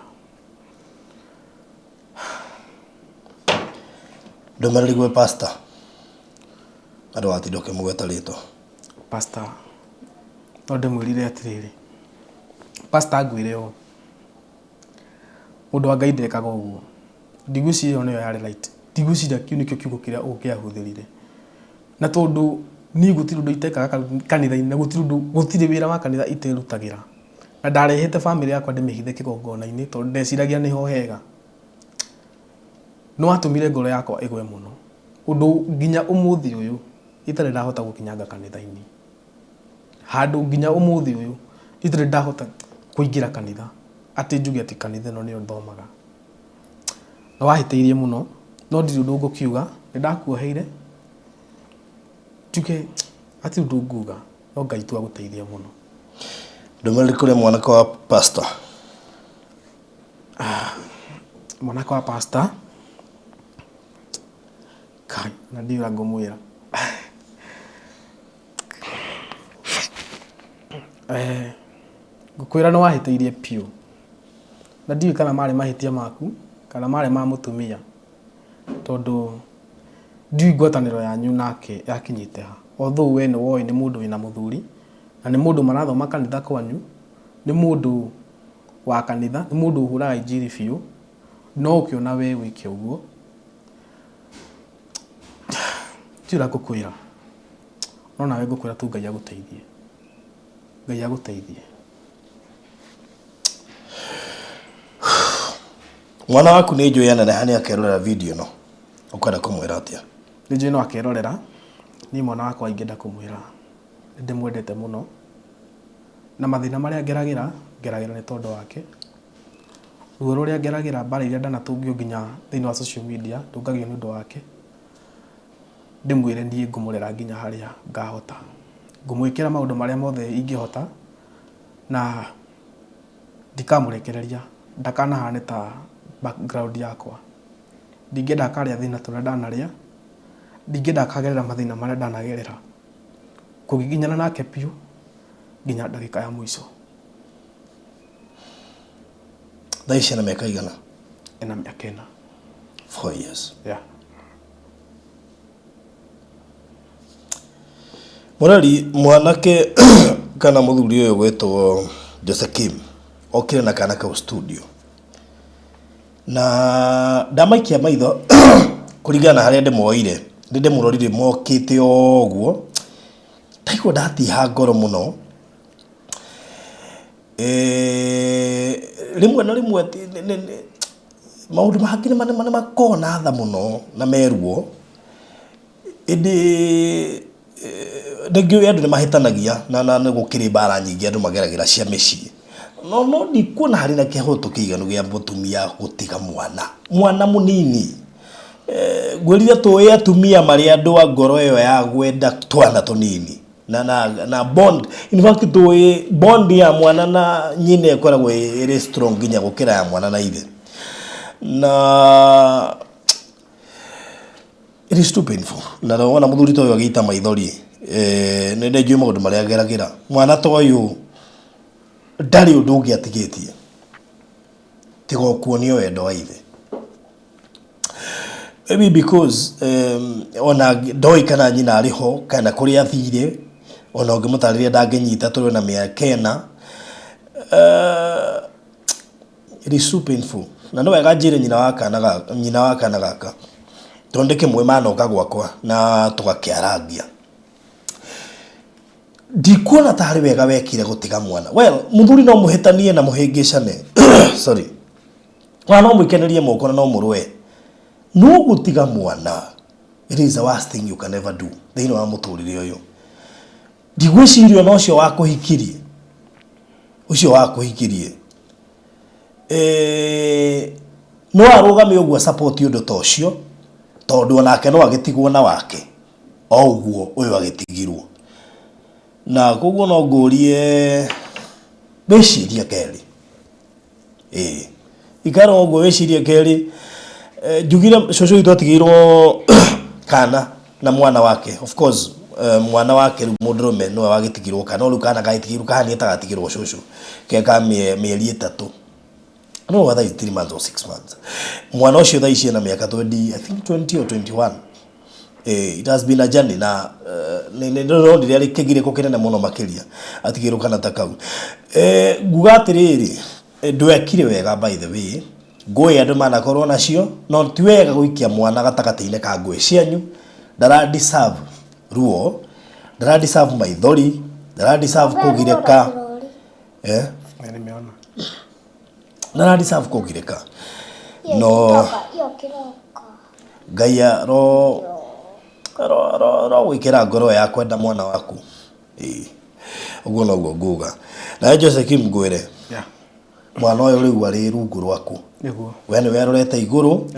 ndomereri gwe pastor ado atidoke mugweta rito pastor no ndimwirire atiriri pastor ngwire o mundu Ngai ndekaga uguo ndiguci yo niyo yari right ndiguci kiu nikio kiugo kiria ukiahuthirire na tondu ni gutiri ndu itekaga kanitha-ini na gutiri wira wa kanitha iterutagira na ndarehete family yakwa ndimihithe kigongona-ini tondu ndeciragia niho hega no atumire ngoro yakwa igwe muno undu nginya umuthi uyu itare ndahota gukinyanga kanitha-ini handu nginya umuthi uyu itare ndahota kuingira kanitha ati njuge ati kanitha no niyo thomaga no wahiteirie muno no ndiri undu ngukiuga ndakuoheire tuke ati undu nguga no Ngai tu aguteithia muno ndomereri kuri mwanako wa pastor mwanako wa pastor kai na ndira ngomwira ngukwira no wahiteirie piu na ndiwe kana mari mahitia maku kana mari ma mutumia tondu ndiwe ngwataniro yanyu nake yakinyite ha although we no woi ni mundu wina muthuri na ni mundu marathoma kanitha kwanyu ni mundu wa kanitha ni mundu uhuraga injiri biu no ukiona we wike uguo tira gukwira no nawe gukwira tu Ngai aguteithie Ngai aguteithie mwana waku ni njuyana na hani akerorera video no ukada kumwira atia ni njui no akerorera ni mwana wakwa ingenda kumwira ndimwendete muno na mathina maria ngeragira ni tondu wake ruo ruria ngeragira mbara iria ndanatungio nginya thiini wa social media ndungagio ni undu wake ndimwire nie ngumurera nginya haria ngahota ngumwikira maundu maria mothe ingihota na ndikamurekereria ndakanahane ta background yakwa ndingenda akaria thina turia ndanaria ndingenda akagerera mathina maria ndanagerera kugiginyana nake piu nginya ndagika ya mwisho thaisha na miaka igana ena miaka 4 years yeah murari mwanake kana muthuri uyu gwetwo Jose Kim okire na kana ka studio na ndamaikia maitho kuringana haria ndimoire ndinde murorire mokite oguo taiko ndatiha ngoro muno rimwe na rimwe maundu mahakire mane makona tha muno na meruo indi ndegio andu ni mahitanagia na gukiri bara nyingi andu mageragira cia micii no ndikuona hari na kihoto kiiganu gia mutumia gutiga mwana munini gwirire tuwe atumia mari andu a ngoro iyo ya gwenda twana tunini na bond in fact tuwe bond ya mwana na nyine ikoragwo iri strong nginya gukira ya mwana na ithe na it is too painful na wana muthuri toyo agita maithori nende njui maundu maria ageragira mwana toyo ndari undu ungi atigitie tigo kuonio wendo wa ithe maybe because ona ndoi kana nyina ariho kana kuria athire ona ungimutariria ndangenyita turi na miaka ena it is so painful na no wega njire nyina wa kana gaka tondeke mwe mana ukagwakwa na tugakiarangia ndikuona tari wega wekire gutiga mwana well muthuri no muhitanie na muhingicane sorry wana no mwikenerie moko na no murwe no gutiga mwana it is the worst thing you can ever do thiini wa muturire uyu ndigwicirio no cio wakuhikirie ucio wakuhikirie no arugame uguo support undu ta ucio tondu onake no agitigwo na wake o uguo uyu agitigirwo na koguo no ngurie wicirie keri ikaro uguo wicirie keri njugire cucu itu atigirwo kana na mwana wake of course mwana wake mundurume no wagitigirwo kana riu kana gaitigirwo kana etagatigirwo cucu keka mieri 3 no whether it's 3 months or 6 months mwana ucio thaici na miaka 20 I think 20 or 21 it has been a journey na no ndire kigire ko kinene muno makiria atigirwo kana takau nguga atiriri ndwekire wega by the way ngui andu manakorwo nacio no ti wega guikia mwana gatagati-ine ka ngui cianyu ndara deserve ruo ndara deserve maithori ndara deserve kugireka nimeona ndara deserve kugireka no Gaya ro wikira ngoro ya kwenda mwana waku uguo noguo nguga na Jose Kim ngwire mwana uyu riu ari rungu rwaku niguo we ni werorete iguru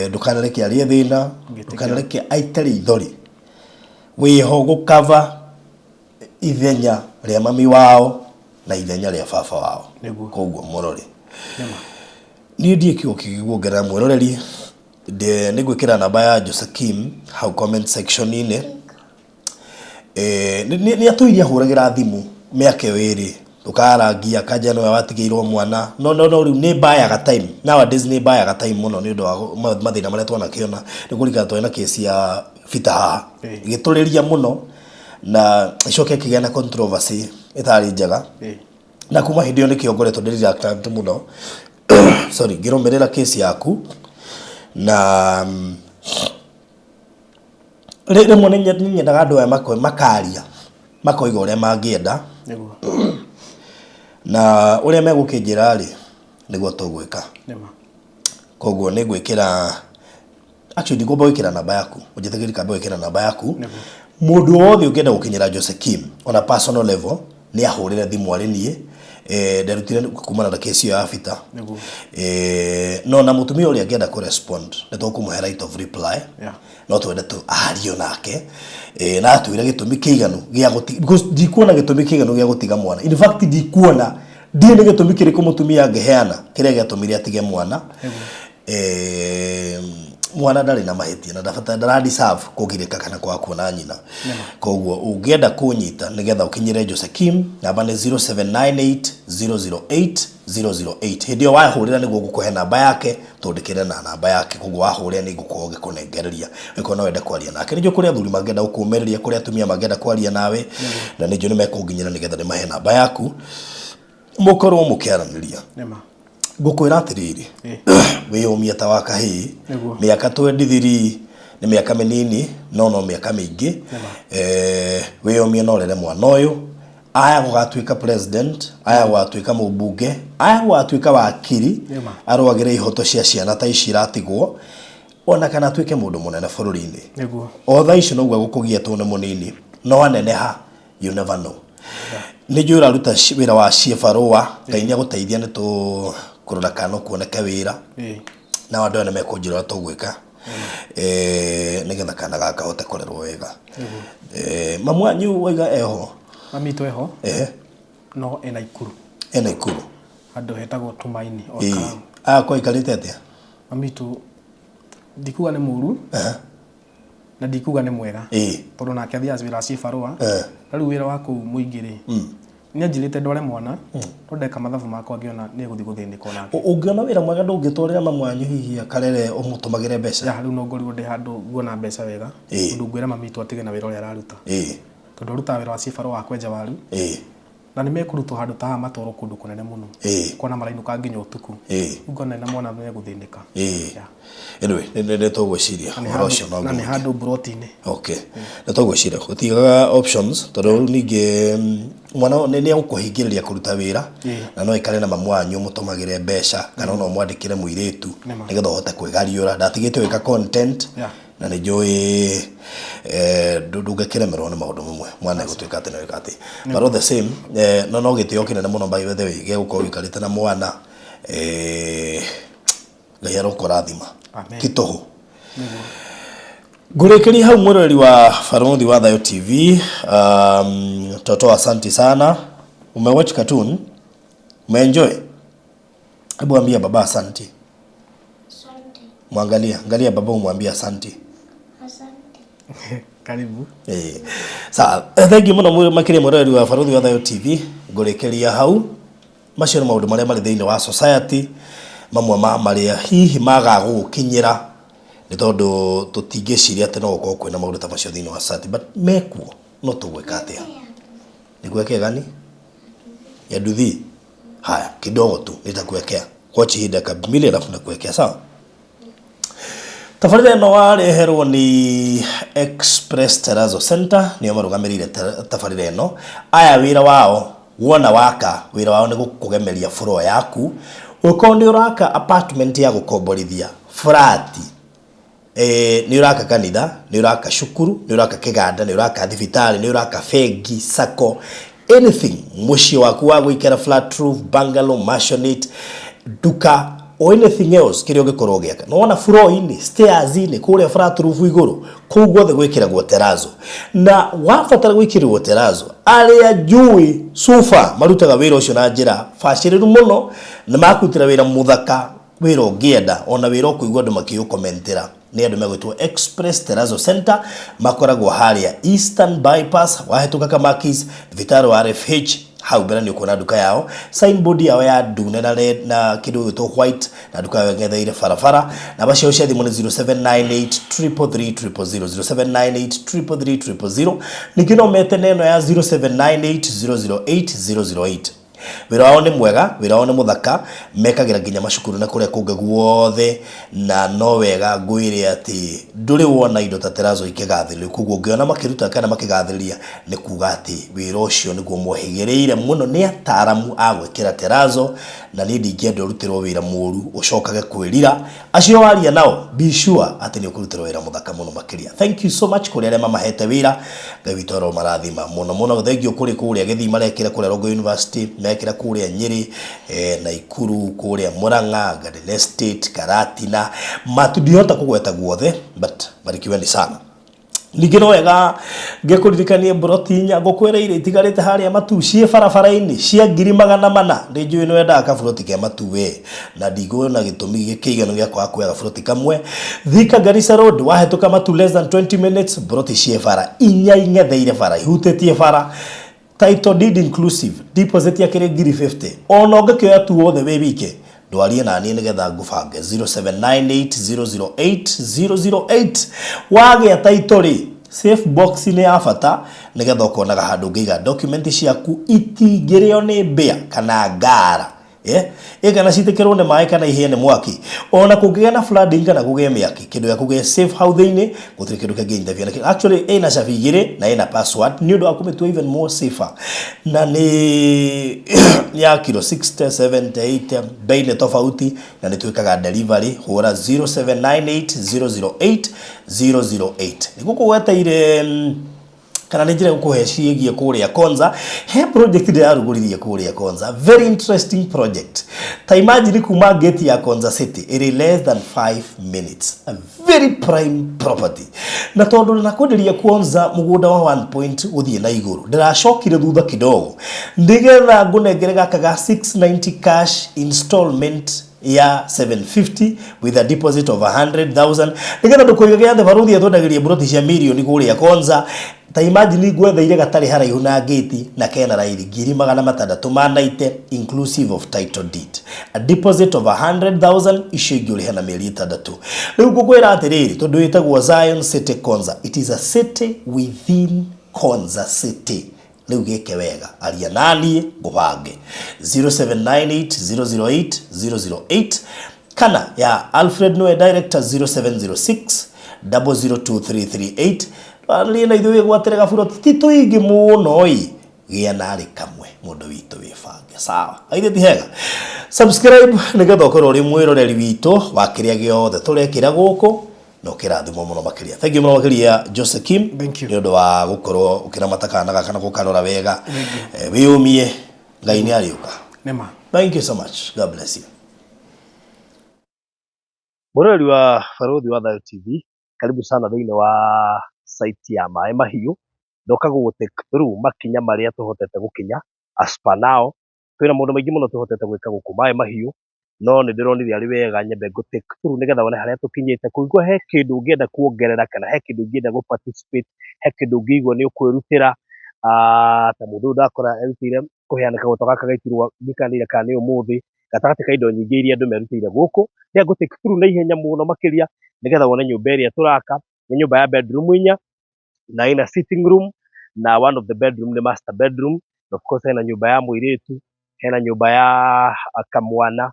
ndukanareke arie thina ndukanareke aitari ithori wiho gukava ithenya ria mami wao na ithenya ria baba wao koguo murori ni ndie kiugo kigiguongerera mwiroreri de nigwikira namba ya Jose Kim hau comment section ine ni atuiria huragira thimu miaka iri tukarangia kaja no watigirwo mwana no riu ni baya ga time nowadays ni baya ga time muno ni undu wa mathina maria twana kiona ni kurika twena kesi ya fitaha gituriria muno na icoke kigena controversy itari njega na kuma hindi ni kiongoretwo ndi reluctant muno sorry giromerera kesi yaku na rĩrĩ mone nyendaga andũ aya makaria makoiga ũrĩa mangĩenda na ũrĩa megũkĩnjĩra rĩ nĩguo tũgwĩka koguo nĩ gwĩkĩra actually ngomba gwĩkĩra namba yaku ũnjĩtĩkĩrie kamba gwĩkĩra namba yaku mũndũ wothe ũngĩenda gũkinyĩra Jose Kim on a personal level nĩ ahũrĩre thimũ arĩ niĩ nderutire kumana na kesi ya afita no na mutumia uri angenda ku respond nitũkumuhe right of reply no twende tu ario nake na atwire gitumi kiiganu gia guti because ndikuona gitumi kiiganu gia gutiga mwana in fact ndikuona ndie ni gitumi kiriku mutumia angeheana kiria giatumire atige mwana mwana ndari na mahitia na ndara deserve kugirika kana kwa kuona nyina koguo ungienda kunyita nigetha ukinyire Jose Kim namba ni 0798008008 hindio wahurira niguo gukuhe namba yake tondikire na namba yake koguo wahurira ni gukuo gikunengereria wiko no wende kwaria nake nijo kuria thuri mangenda ukumereria kuria atumia mangenda kwaria nawe na nijo ni mekunginyira nigetha ni mahe namba yaku mukorwo mukiaraniria ngukwira atiriri wiyumia ta wa kahii miaka 23 ni miaka minini no miaka mingi wiyumia no rere mwana uyu aya gugatuika president aya gwatuika mubunge aya gwatuika wakiri arwagire ihoto cia ciana ta ici iratigwo ona kana atuike mundu munene bururi-ini o tha ici noguo gukugietwo ni munini no aneneha you never know ni jura ruta wira wa cibarua Ngai ni aguteithia ni tu kurora kana kuoneka wira na wandu ene mekunjira tugwika nigetha kana gaka hote kurerwo wega mamu anyu waiga eho mamitu eho no ena ikuru andu hetagwo Tumaini kwa ikarite atia mamitu ndikuga ni muru na ndikuga ni mwega tondu nake athia wira cibarua riu wira waku muingiri ni anjirite ndware mwana ndeka mathabu makwa ngiona ni guthi guthinika nake ungiona wira mwega ndungitwarira mamu anyu hihi akarere umutumagire mbeca ya riu no ngorirwo ndi handu nguona mbeca wega undu ngwira mamitu atige na wira uria araruta tondu ruta wira wa cibarua wa kwenja waru na nimekurutwo handu ta matoro kundu kunene muno kona marainuka nginya utuku ngona na mwana no guthinika anyway nende tugwiciria urocio no na ni handu brotine okay na tugwiciria gutigaga options tondu ninge mwana ni akuhingiriria kuruta wira na no ikare na mamu anyu mutumagire mbeca kana no mwandikire muiretu nigetha uhote kwigariura ndatigite wika content na ni njui ndungekire merwo na maundu mamwe mwana gutuika ati na wikati but all the same no gitio kinene muno by the way ge gukorwo ikarite na mwana ngai arokurathima Amen. kitoho Gurekeri hau mwereri wa Farundi wa Thayo TV. Toto asanti sana. Umewatch cartoon? Umeenjoy? Hebu ambia baba asanti. Asante. Angalia baba umwambia asanti. Asante. Karibu. Sawa, thank you muno makiri mwereri wa Farundi wa Thayo TV. Gurekeri hau macio maundu maria mari thiini wa society mamwe maria hihi magagukinyira ni tondu tutingiciria ati no gukorwo kwina maundu ta macio thiini wa society, but mekuo no tugwika atia nigweke gani ya nduthi haya kidogo tu nitakuwekea kwa chihida kabili alafu nakuwekea sawa. Tafarida no wareherwo ni Express Terazo Center ni marugamirire tafarida no aya wira wao wona waka wira wao ni gukugemeria floor yaku uko ni uraka apartment ya gukomborithia flat ni uraka kanitha ni uraka shukuru ni uraka kiganda ni uraka thibitari ni uraka fegi sako anything mushi waku wa gwikara flat roof bungalow maisonette duka or anything else kirio gikorwo giaka no wona floor ini stairs ini kuria flat roof iguru kugwo the gwikira gwo terazo na wafatara gwikira gwo terazo aria jui sofa marutaga wira ucio na njira fashiriru muno na makutira wira muthaka wira ungienda ona wira ukuigwa andu makiyukomentera ni andu megwitwo Express Terazo Center makoragwo haria Eastern Bypass wahetuka Kamakis Vitaro wa RFH hau bera ni ukona duka yao signboard yao ya dune na red na kidogo to white na duka yao ngetha ile farafara na bashi oshia thimu ni 0798 333 000 0798 333 nikino mete neno ya 0798 008 008 wira wao ni mwega wira wao ni muthaka mekagira nginya mashukuru na kuria kunge guothe na no wega ngwire ati nduri wona indo ta Terazo ikigathirwo kuguo ngiona makiruta kana makigathiriria ni kuga ati wira ucio niguo mwohigereire muno ni ataramu agwikira Terazo na ni ndingienda urutirwo wira muru ucokage kwirira acio waria nao be sure ati ni ukurutirwo wira muthaka muno makiria. Thank you so much kuri aria mamahete wira ngai witoro marathima muno muno thank you kuri kuria Githii marekira kuri Rongo University mekira kuria Nyeri Naikuru kuria Murang'a Garden Estate Karatina matudihota kugweta guothe but barikiweni sana. Ningino wega ngekuririkanie broti nya ngukwereire itigarite haria matu cie farafara-ini cia 400 ndinjui no wenda ka broti ke matu we na ndigo na gitumi gikigano gya kwa kwega broti kamwe Thika Garissa Road wahetuka matu less than 20 minutes broti cie fara inya ingetheire fara ihutetie fara title deed inclusive deposit ya kire 50 ono ngakioya tu othe we wike ndwarie na ni nigetha ngubange 0798008008 wage title safe box ni afata nigetha ukonaga handu ngiga document ciaku itingirio ni mbia kana ngara kana citikirwo ni mai kana ihene mwaki ona kugea na flooding kana kugea miaki kindu ya kugea safe house ini gutire kindu kingi interview actually ina chabigire na ina password ni undu akumetua even more safer na ni ya kilo 60 70 80 baine tofauti na nitwikaga delivery hura 0798008008 nigukuweta ile kana njira gukuhe ciigie kuria Konza he project ide yaruguririe kuria Konza very interesting project ta imagine kuma gate ya Konza City it is less than 5 minutes a very prime property na tondu na kwenderia Konza mugunda wa 1 point uthie na iguru ndiracokire thutha kidogo ndigetha ngunengere gakaga 690 cash installment ya 750 with a deposit of 100,000 nigetha ndukuigagia the Farundi athondagirie broti cia milioni kuria Konza ta imagine gwetheire gatari haraihu na gate na kena rairi 600 inclusive of title deed a deposit of 100,000 icio inguri hena mieri 6 riu ngukwira atiriri tondu witagwo Zion City Konza it is a city within Konza City riu gike wega aria nani ngubange 0798008008 kana ya Alfred Noe director 0706 002338 alina ithuĩ gwaterega buroti tito ingi muno gia nari kamwe mundu witu wibange sawa aithĩ ti hega subscribe nigetha ukorwo uri mwiroreri witu wa kiria giothe turekira guku no kirathimo muno makiria. Thank you muno makiria Joseph Kim ni undu wa gukorwo ukiramata kana gaka na gukanora wega wiumie ngai ni ariuka. Nema. Thank you so much. God bless you. Mũrori wa Barothi wa Thayo TV, karibu sana thĩinĩ wa site ya Maĩ Mahiũ. Ndoka gũgũ take through makinya marĩa tũhotete gũkinya as per now. Twĩna maũndũ maingĩ mũno tũhotete gwĩka gũkũ Maĩ Mahiũ, no nĩ ndĩronire arĩ wega nyambe gũ take through nĩgetha wone harĩa tũkinyĩte. Kũngĩkorwo he kĩndũ ũngĩenda kuongerera kana he kĩndũ ũngĩenda gũ participate, he kĩndũ ũngĩigua nĩ ũkwĩrutĩra, ta mũndũ ũyũ ndakora erutĩire kũheana kagoto gaka gaitirwo ndikanĩire kana nĩ ũmũthĩ, gatagatĩ ka indo nyingĩ iria andũ merutĩire gũkũ. Rĩrĩa ngũ take through na ihenya mũno makĩria nĩgetha wone nyũmba ĩrĩa tũraka. Nĩ nyũmba ya bedroom 4 na ĩna sitting room, na one of the bedroom nĩ master bedroom. Of course hena nyũmba ya mũirĩtu, hena nyũmba ya kamwana,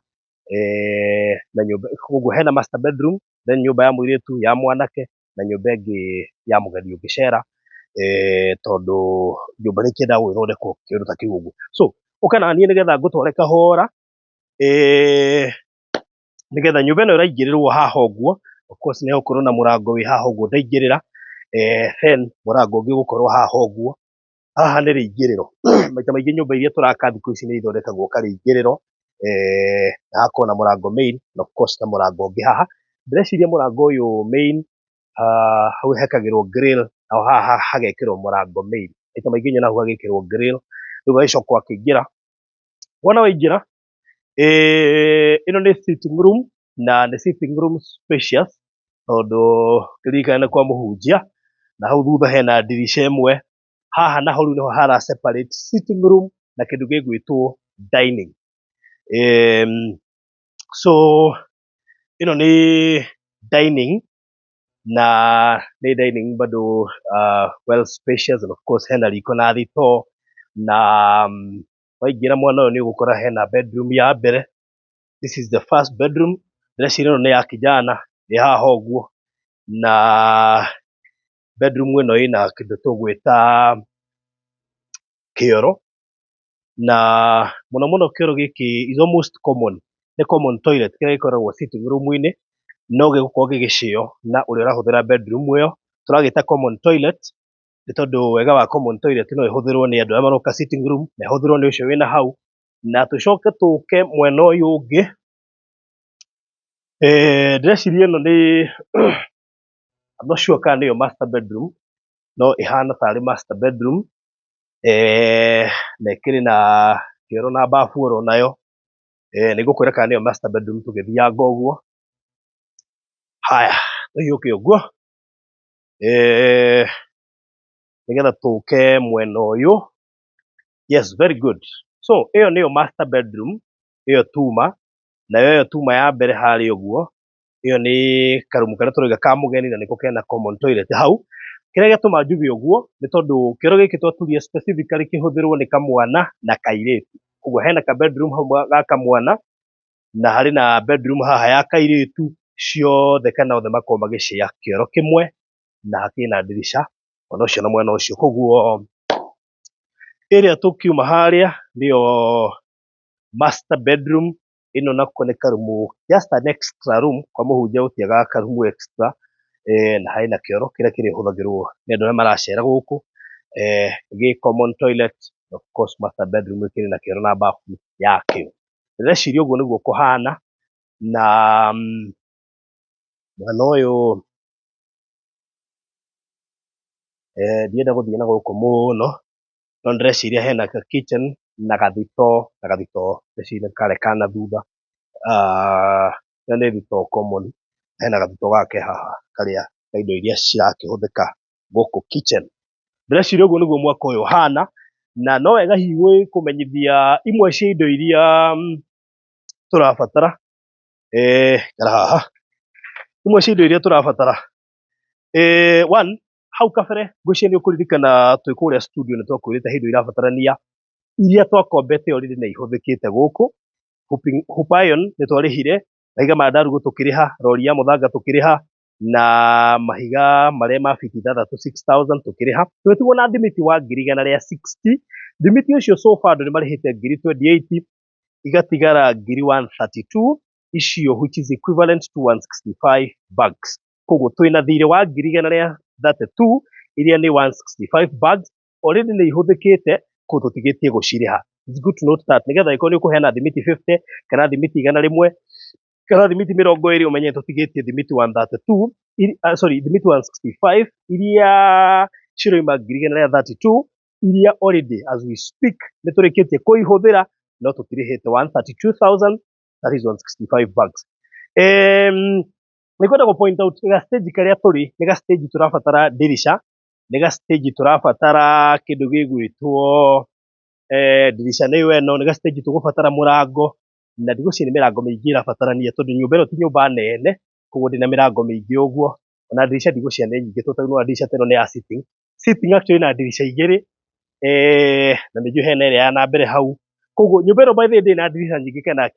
na nyũmba koguo hena master bedroom, then nyũmba ya mũirĩtu, ya mwanake na nyũmba ĩngĩ ya mũgeni ũngĩcera, tondũ nyũmba nĩ ĩkĩendaga gũgĩthondekwo kĩndũ ta kĩu ũguo. So ũka naniĩ nĩgetha ngũtware kahora, nĩgetha nyũmba ĩno ĩraingĩrĩrwo haha ũguo. Of course nĩ hegũkorwo na mũrango wĩ haha ũguo ndaingĩrĩra, then mũrango ũngĩ ũgũkorwo haha ũguo. Haha nĩ rĩingĩrĩro. Maita maingĩ nyũmba iria tũraka thikũ ici nĩ ithondekagwo karĩingĩrĩro, na hakorwo na mũrango main na of course na mũrango ũngĩ haha. Ndĩreciria mũrango ũyũ main, hau hekagĩrwo grill, naho haha hagekĩrwo mũrango main. Maita maingĩ nyonaga hau hagĩkĩrwo grill, rĩu gagĩcoka ũgakĩingĩra. Wona waingĩra, ĩno nĩ sitting room, na nĩ sitting room spacious, tondũ kĩririkane nĩ kwa mũhunjia, na hau thutha hena ndirica ĩmwe. Haha naho rĩu nĩho hara separate sitting room na kĩndũ gĩgwĩtwo dining. So ĩno nĩ dining, na nĩ dining bado well spacious, and of course hena riko na thitoo, na waingĩra mwena ũyũ nĩ ũgũkora hena bedroom ya mbere. This is the first bedroom. Ndĩreciria ĩno nĩ ya kijana, ĩ haha ũguo, na bedroom ĩno ĩna kĩndũ tũgwĩta kĩoro, na mũno mũno kĩoro gĩkĩ is almost common, nĩ common toilet kĩrĩa gĩkoragwo sitting room-inĩ, no gĩgũkorwo gĩgĩshare na ũrĩa ũrahũthĩra bedroom ĩyo. Tũragĩta common toilet nĩ tondũ wega wa common toilet no ĩhũthĩrwo nĩ andũ arĩa maroka sitting room, na ĩhũthĩrwo nĩ ũcio wĩna hau. Na tũcoke tũke mwena ũyũ ũngĩ, ndĩreciria ĩno nĩ I'm not sure kana nĩyo master bedroom, no ĩhana tarĩ master bedroom, na ĩkĩrĩ na kĩoro na bafu oro nayo. Nĩngũkwĩra kana nĩyo master bedroom tũgĩthianga ũguo. Haya, tũhiũke ũguo, nĩgetha tũke mwena ũyũ. Yes, very good. So ĩyo nĩyo master bedroom, ĩyo tuma, nayo ĩyo tuma ya mbere harĩa ũguo, ĩyo nĩ karumu karĩa tũrauga ka mũgeni, na nĩko kena common toilet hau. Kĩrĩa gĩatũma njuge ũguo nĩ tondũ kĩoro gĩkĩ twaturia specifically kĩhũthĩrwo nĩ kamwana na kairĩtu. Koguo hena ka bedroom hau ga kamwana, na harĩ na bedroom haha ya kairĩtu, ciothe kana othe makorwo magĩ-share kĩoro kĩmwe, na hakĩrĩ na ndirica mwena ũcio na mwena ũcio. Koguo ĩrĩa tũkiuma harĩa nĩyo master bedroom. Ĩno nako nĩ karumu, just an extra room, kwa mũhunjia gũtiagaga karumu extra, na harĩ na kĩoro kĩrĩa kĩrĩhũthagĩrwo nĩ andũ arĩa maracera gũkũ, gĩ common toilet, of course master bedroom ĩkĩrĩ na kĩoro na bafu yakĩo. Ndĩreciria ũguo nĩguo kũhana, na mwena ũyũ ndienda gũthiĩ na gũkũ mũno, no ndĩreciria hena ka kitchen na gathitoo, ndĩreciria karĩa kana thutha, ĩyo nĩ thitoo common, hena gathitoo gake haha karĩa ka indo iria cirakĩhũthĩka gũkũ kitchen. Ndĩreciria ũguo nĩguo mwako ũyũ ũhana, na no wega hihi kũmenyithia imwe cia indo iria tũrabatara, kana haha, imwe cia indo iria tũrabatara. One, hau kabere ngwĩciria nĩ ũkũririkana twĩ kũrĩa studio nĩ twakwĩrĩte he indo irabatarania iria twakombete already na ihũthĩkĩte gũkũ. Hoop iron nĩ twarĩhire, mahiga ma ndarugũ tũkĩrĩha, rori ya mũthanga tũkĩrĩha, na mahiga marĩa ma biti 6,000 tũkĩrĩha. Tũgĩtigwo na thimiti wa 160. Thimiti ũcio so far andũ nĩ marĩhĩte 28,000, igatigara 132,000, icio which is equivalent to 165 bags. Koguo twĩna thirĩ wa 132,000 iria nĩ 165 bags, already nĩ ihũthĩkĩte, koguo tũtigĩtie gũcirĩha. It's good to note that nĩgetha ĩkorwo nĩ ũkũheana thimiti 50 kana thimiti 100, kana thimiti 20 umenye tutigitie thimiti 132 thimiti 165 iria ciroima 132 iria already as we speak ni turikitie kuihuthira no tutirihite 132,000, that is 165 bags. Nikwenda go point out ga stage karia turi ni ga stage turafatara dirisha, ni ga stage turafatara kindu gigwitwo dirisha ni weno, ni ga stage tugufatara murango na ndigucio ni mirango mingi irabatarania tondu nyumba ino ti nyumba nene koguo ndina mirango mingi uguo ona dirisha ndigucio ni nyingi tondu dirisha teno ni ya sitting actually na dirisha igiri na niju hena ria ya na mbere hau koguo nyumba ino by the way ndina dirisha nyingi kana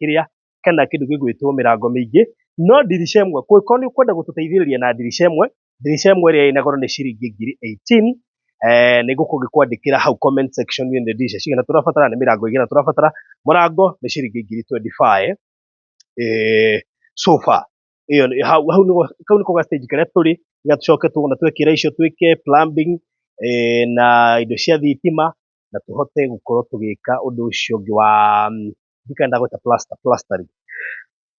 kindu gigwitwo mirango mingi no dirisha imwe ko ni kwenda gututeithiriria na dirisha imwe ria ina goro ni ciringi 18 ni guko gikwandikira hau comment section in the dirisha cigana turafatara ni mirango igana turafatara murango ni ciringi 25 so far iyo hau ni ko ga stage karia turi gatucoke tugona twekira icio twike plumbing na indo cia thitima na tuhote gukorwo tugika undu ucio ngi wa ndikenda gweta plastering.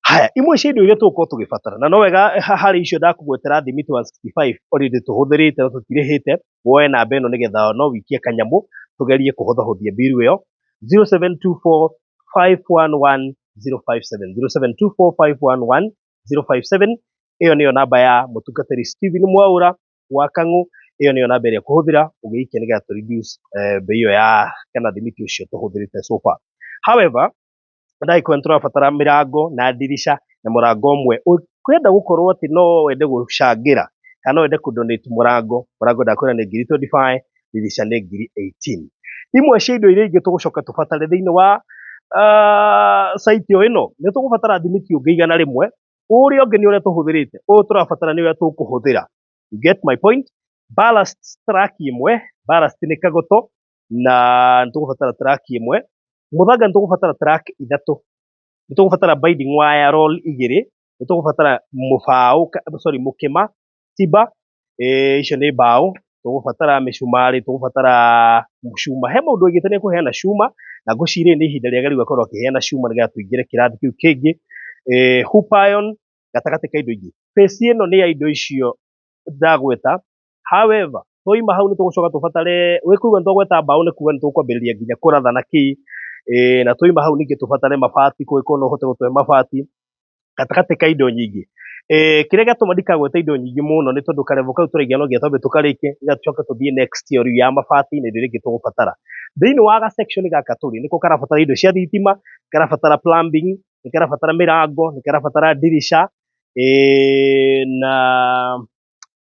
Haya imwe cia indo iria tugukorwo tugibatara na no wega hari icio ndakugwetera thimiti 165 already tuhuthirite tutirihite woe namba ino nigetha no wikie kanyamu tugerie kuhuthahuthia biru iyo 0724511057 0724511057 iyo niyo namba ya mutungatiri Steven Mwaura wa Kang'u, iyo niyo namba iria kuhuthira ugiikia nigetha tu reduce bei iyo ya kana thimiti ucio tuhuthirite so far. However ndai turabatara mirango na dirisha na murango umwe kwenda gukorwo ati no wende gucangira kana wende ku donate murango ndakwira ni 25, dirisha ni 18. Imwe cia indo iria ingi tugucoka tubatare thiini wa site ino ni tugubatara thimiti ungiigana rimwe uria ungi ni uria tuhuthirite u turabatara ni uria tukuhuthira. You get my point? Ballast track imwe, ballast ni kagoto na tugubatara track imwe, muthanga nitugubatara track 3, nitugubatara binding wire roll 2, nitugubatara mukima tiba icio ni mbao, tugubatara micumari, tugubatara cuma. He maundu ingite ni kuheana cuma na nguciri ni ihinda riega riu gakorwo akiheana cuma nigetha tuingire kirathi kiu kingi. Hoop iron gatagati ka indo ingi. Face ino ni ya indo icio ndagweta. However toima hau ni tugucoka tubatare wikuga ntogweta mbao ni kuga ni tukwambiriria nginya kuratha na ki na toima hau ningi tubatare mabati kwiko no hote gutwe mabati gatagati ka indo nyingi. Kiria gatuma ndikagweta indo nyingi muno ni tondu karevo kau turaigana no giatombe tukarike igacoka tuthie next year ya mabati ni ringi tugubatara thiini wa ga section gaka turi niko karabatara indo cia thitima, karabatara plumbing, ni karabatara mirango, ni karabatara dirisha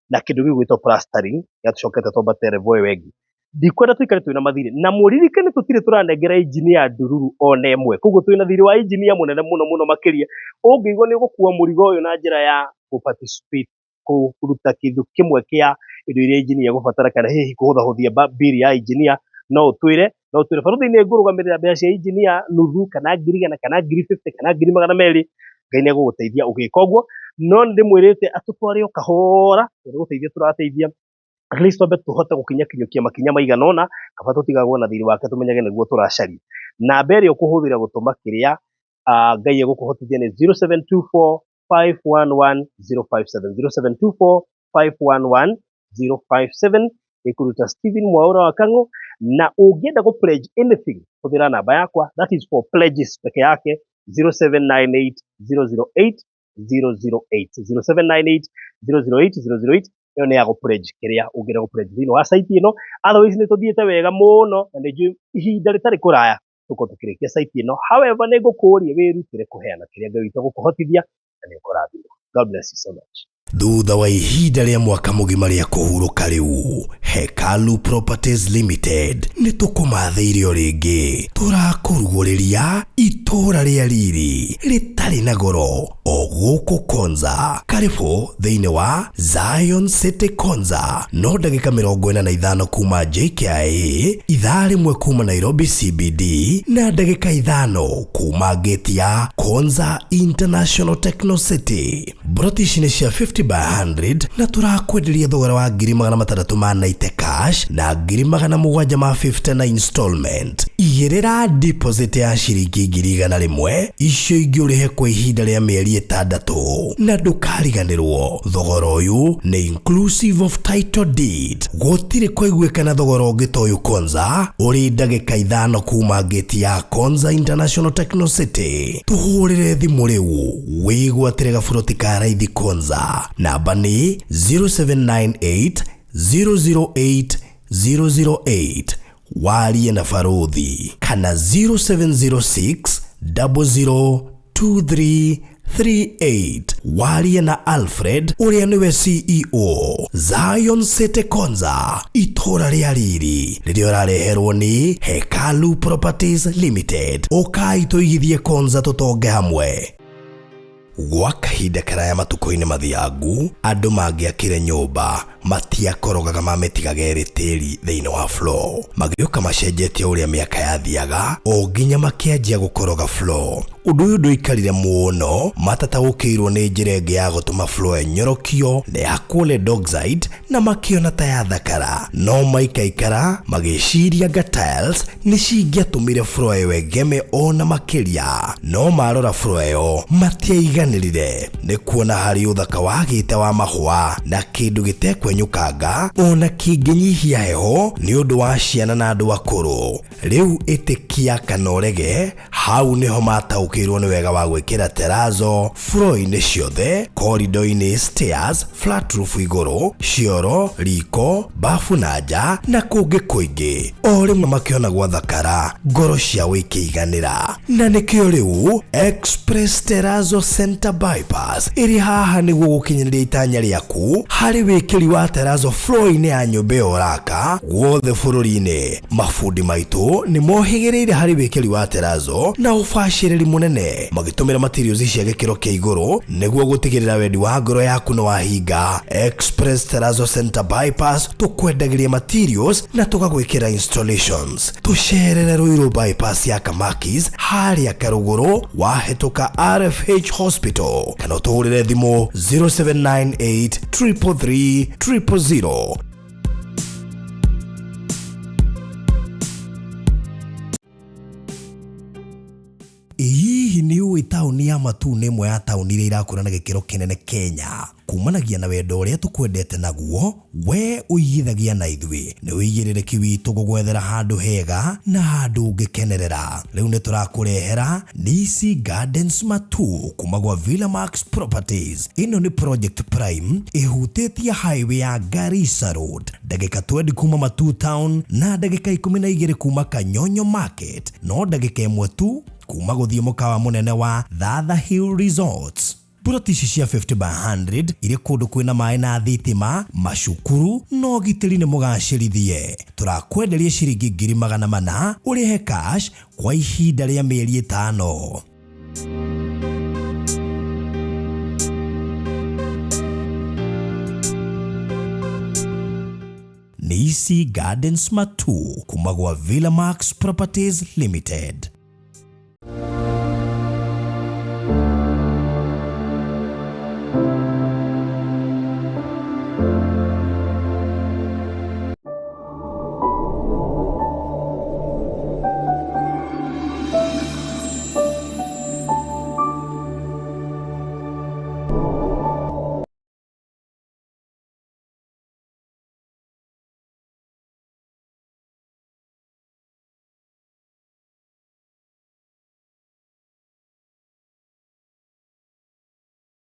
na kindu gigwitwo plastering gatucokete twambatere voe wengi. Ndikwenda tuikare twina mathiri na muririkane tutire turanengera engineer ndururu ona emwe koguo twina thiri wa engineer munene muno makiria ungiigwo ni gukua murigo uyu na njira ya participate kuruta kindu kimwe kia indo iria engineer gubatara kana hihi kuhuthahuthia bill ya engineer no utwire barutha ni ngurugamirira mbeca cia engineer nuthu kana 100 kana 50 kana 200 Ngai ni guguteithia ugika uguo no ndimwirite atutware o kahora guteithia turateithia at least twambe tuhote gukinyakinyukia makinya maigana ona kaba tutigagwo na thiri wake tumenyage niguo turacaria. Namba iria ukuhuthira gutuma kiria Ngai egukuhotithia ni 0724511057 0724511057 ikuruta Steven Mwaura wa Kang'u. Na ungienda go pledge anything huthira namba yakwa, that is for pledges peke yake 0798 008 008 0798 008 iyo ni ya go pledge kiria ungira go pledge thini wa site ino. Otherwise ni tuthiete wega muno na ni ihinda ritari kuraya tuko tukirikia site ino. However ni ngukuria wirutire kuheana kiria Ngai witũ gukuhotithia na ni ukurathimwo. God bless you so much. Thutha wa ihinda rĩa mwaka mũgima rĩa kũhurũka rĩu, Hekalu Properties Limited nĩ tũkũmathĩire o rĩngĩ. Tũrakũrugũrĩria itũũra rĩa riri rĩtarĩ na goro o gũkũ Konza. Karibu thĩinĩ wa Zion City Konza. No ndagĩka 45 kuma JKIA, ithaa rĩmwe kuma Nairobi CBD na ndagĩka 5 kuma gate ya Konza International Techno City. Broti ici nĩ cia 50 by 100 na turakwenderia thogora wa 6,600 cash na 750 na installment. Igirira deposit ya ciringi 100,000 icio ingĩ ũrĩhe kwa ihinda rĩa mĩeri 6 na ndũkariganĩrwo thogora ũyũ nĩ inclusive of title deed. Gũtirĩ kũiguĩkana thogora ũngĩ ta ũyũ Konza ũrĩ ndagĩka 5 kuma gate ya Konza International Techno City. Tuhũrĩre thimũ rĩu wĩgwatĩre gaburoti ka raithi Konza. Namba nĩ 0798 008 008 warie na Farothi kana 0706 002338 warie na Alfred ũrĩa nĩwe CEO. Zion City Konza, itũra rĩa riri rĩrĩa ũrareherwo nĩ Hekalu Properties Limited. Ũkai tũigithie Konza tũtonge hamwe. Gwa kahinda karaya matuko-inĩ mathiangu andũ mangĩakire nyũmba matiakorogaga mametigaga tĩri thĩinĩ wa floor. Magĩũka macenjetie ũrĩa mĩaka yathiaga o nginya makĩanjia gũkoroga floor. Ũndũ ũyũ ndũikarire mũno, matataũkĩirwo nĩ njĩra ĩngĩ ya gũtũma floor enyorokio na yakwo lead oxide na makĩona ta yathakara. No maikaikara magĩciria anga tiles nĩ cingĩatũmire floor ĩyo ĩgeme ona makĩria. No marora floor ĩyo matiaiganĩrire nĩ kuona harĩ ũthaka wagĩte wa mahũa na kĩndũ gĩtekwenyũkanga ona kĩngĩnyihia heho nĩ ũndũ wa ciana na andũ akũrũ. Rĩu ĩtĩkia kana ũrege, hau nĩho mataũkĩirwo nĩ wega wa gwĩkĩra terrazzo floor-inĩ ciothe, corridor-inĩ, stairs, flat roof igũrũ, cioro, riko, bafu na nja na kũngĩ kũingĩ. O rĩmwe makĩona gwathakara ngoro ciao ikĩiganĩra. Na nĩkĩo rĩu Express Terrazzo Center Bypass ĩrĩ haha nĩguo gũkinyĩria itanya rĩaku harĩ wĩkĩri wa terrazzo floor-inĩ ya nyũmba ĩyo ũraka guothe bũrũri-inĩ. Mafundi maitũ nĩ mohĩgĩrĩire harĩ wĩkĩri wa terrazzo na ũbacĩrĩri mũnene, magĩtũmĩra materials cia gĩkĩro kĩa igũrũ nĩguo gũtigĩrĩra wendi wa ngoro yaku nĩ wahinga. Express Terrazzo Center Bypass tũkwendagĩria materials na tũgagwĩkĩra installations. Tũcerere Ruiru bypass ya Kamakis harĩa Karũgũrũ wahĩtũka RFH Hospital kana ũtũhũrĩre thimũ 0798 333 000. Hihi nĩ ũĩ taũni ya Matu nĩ ĩmwe ya taũni iria irakũra na gĩkĩro kĩnene Kenya? Kumanagia na wendo ũrĩa tũkwendete naguo, we ũigithagia na ithuĩ nĩ wĩigĩrĩrĩki witũ gũgwethera handũ hega na handũ ũngĩkenerera. Rĩu nĩ tũrakũrehera DC Gardens Matu kuma gwa Villamax Properties. Ĩno nĩ Project Prime ĩhutĩtie highway ya Garissa Road, ndagĩka 20 kuma Matu Town na ndagĩka 12 kuma Kanyonyo Market, no ndagĩka 1 tu kuma gũthiĩ mũkawa mũnene wa Thatha Hill Resorts. Ploti ici cia 50 by 100 irĩ kũndũ kwĩna maĩ na thitima, macukuru no gitĩri nĩ mũgacĩrithie. Tũrakwenderia ciringi 400,000 ũrĩhe cash kwa ihinda rĩa mĩeri 5. DC Gardens Matu kuma gwa Villamax Properties Limited.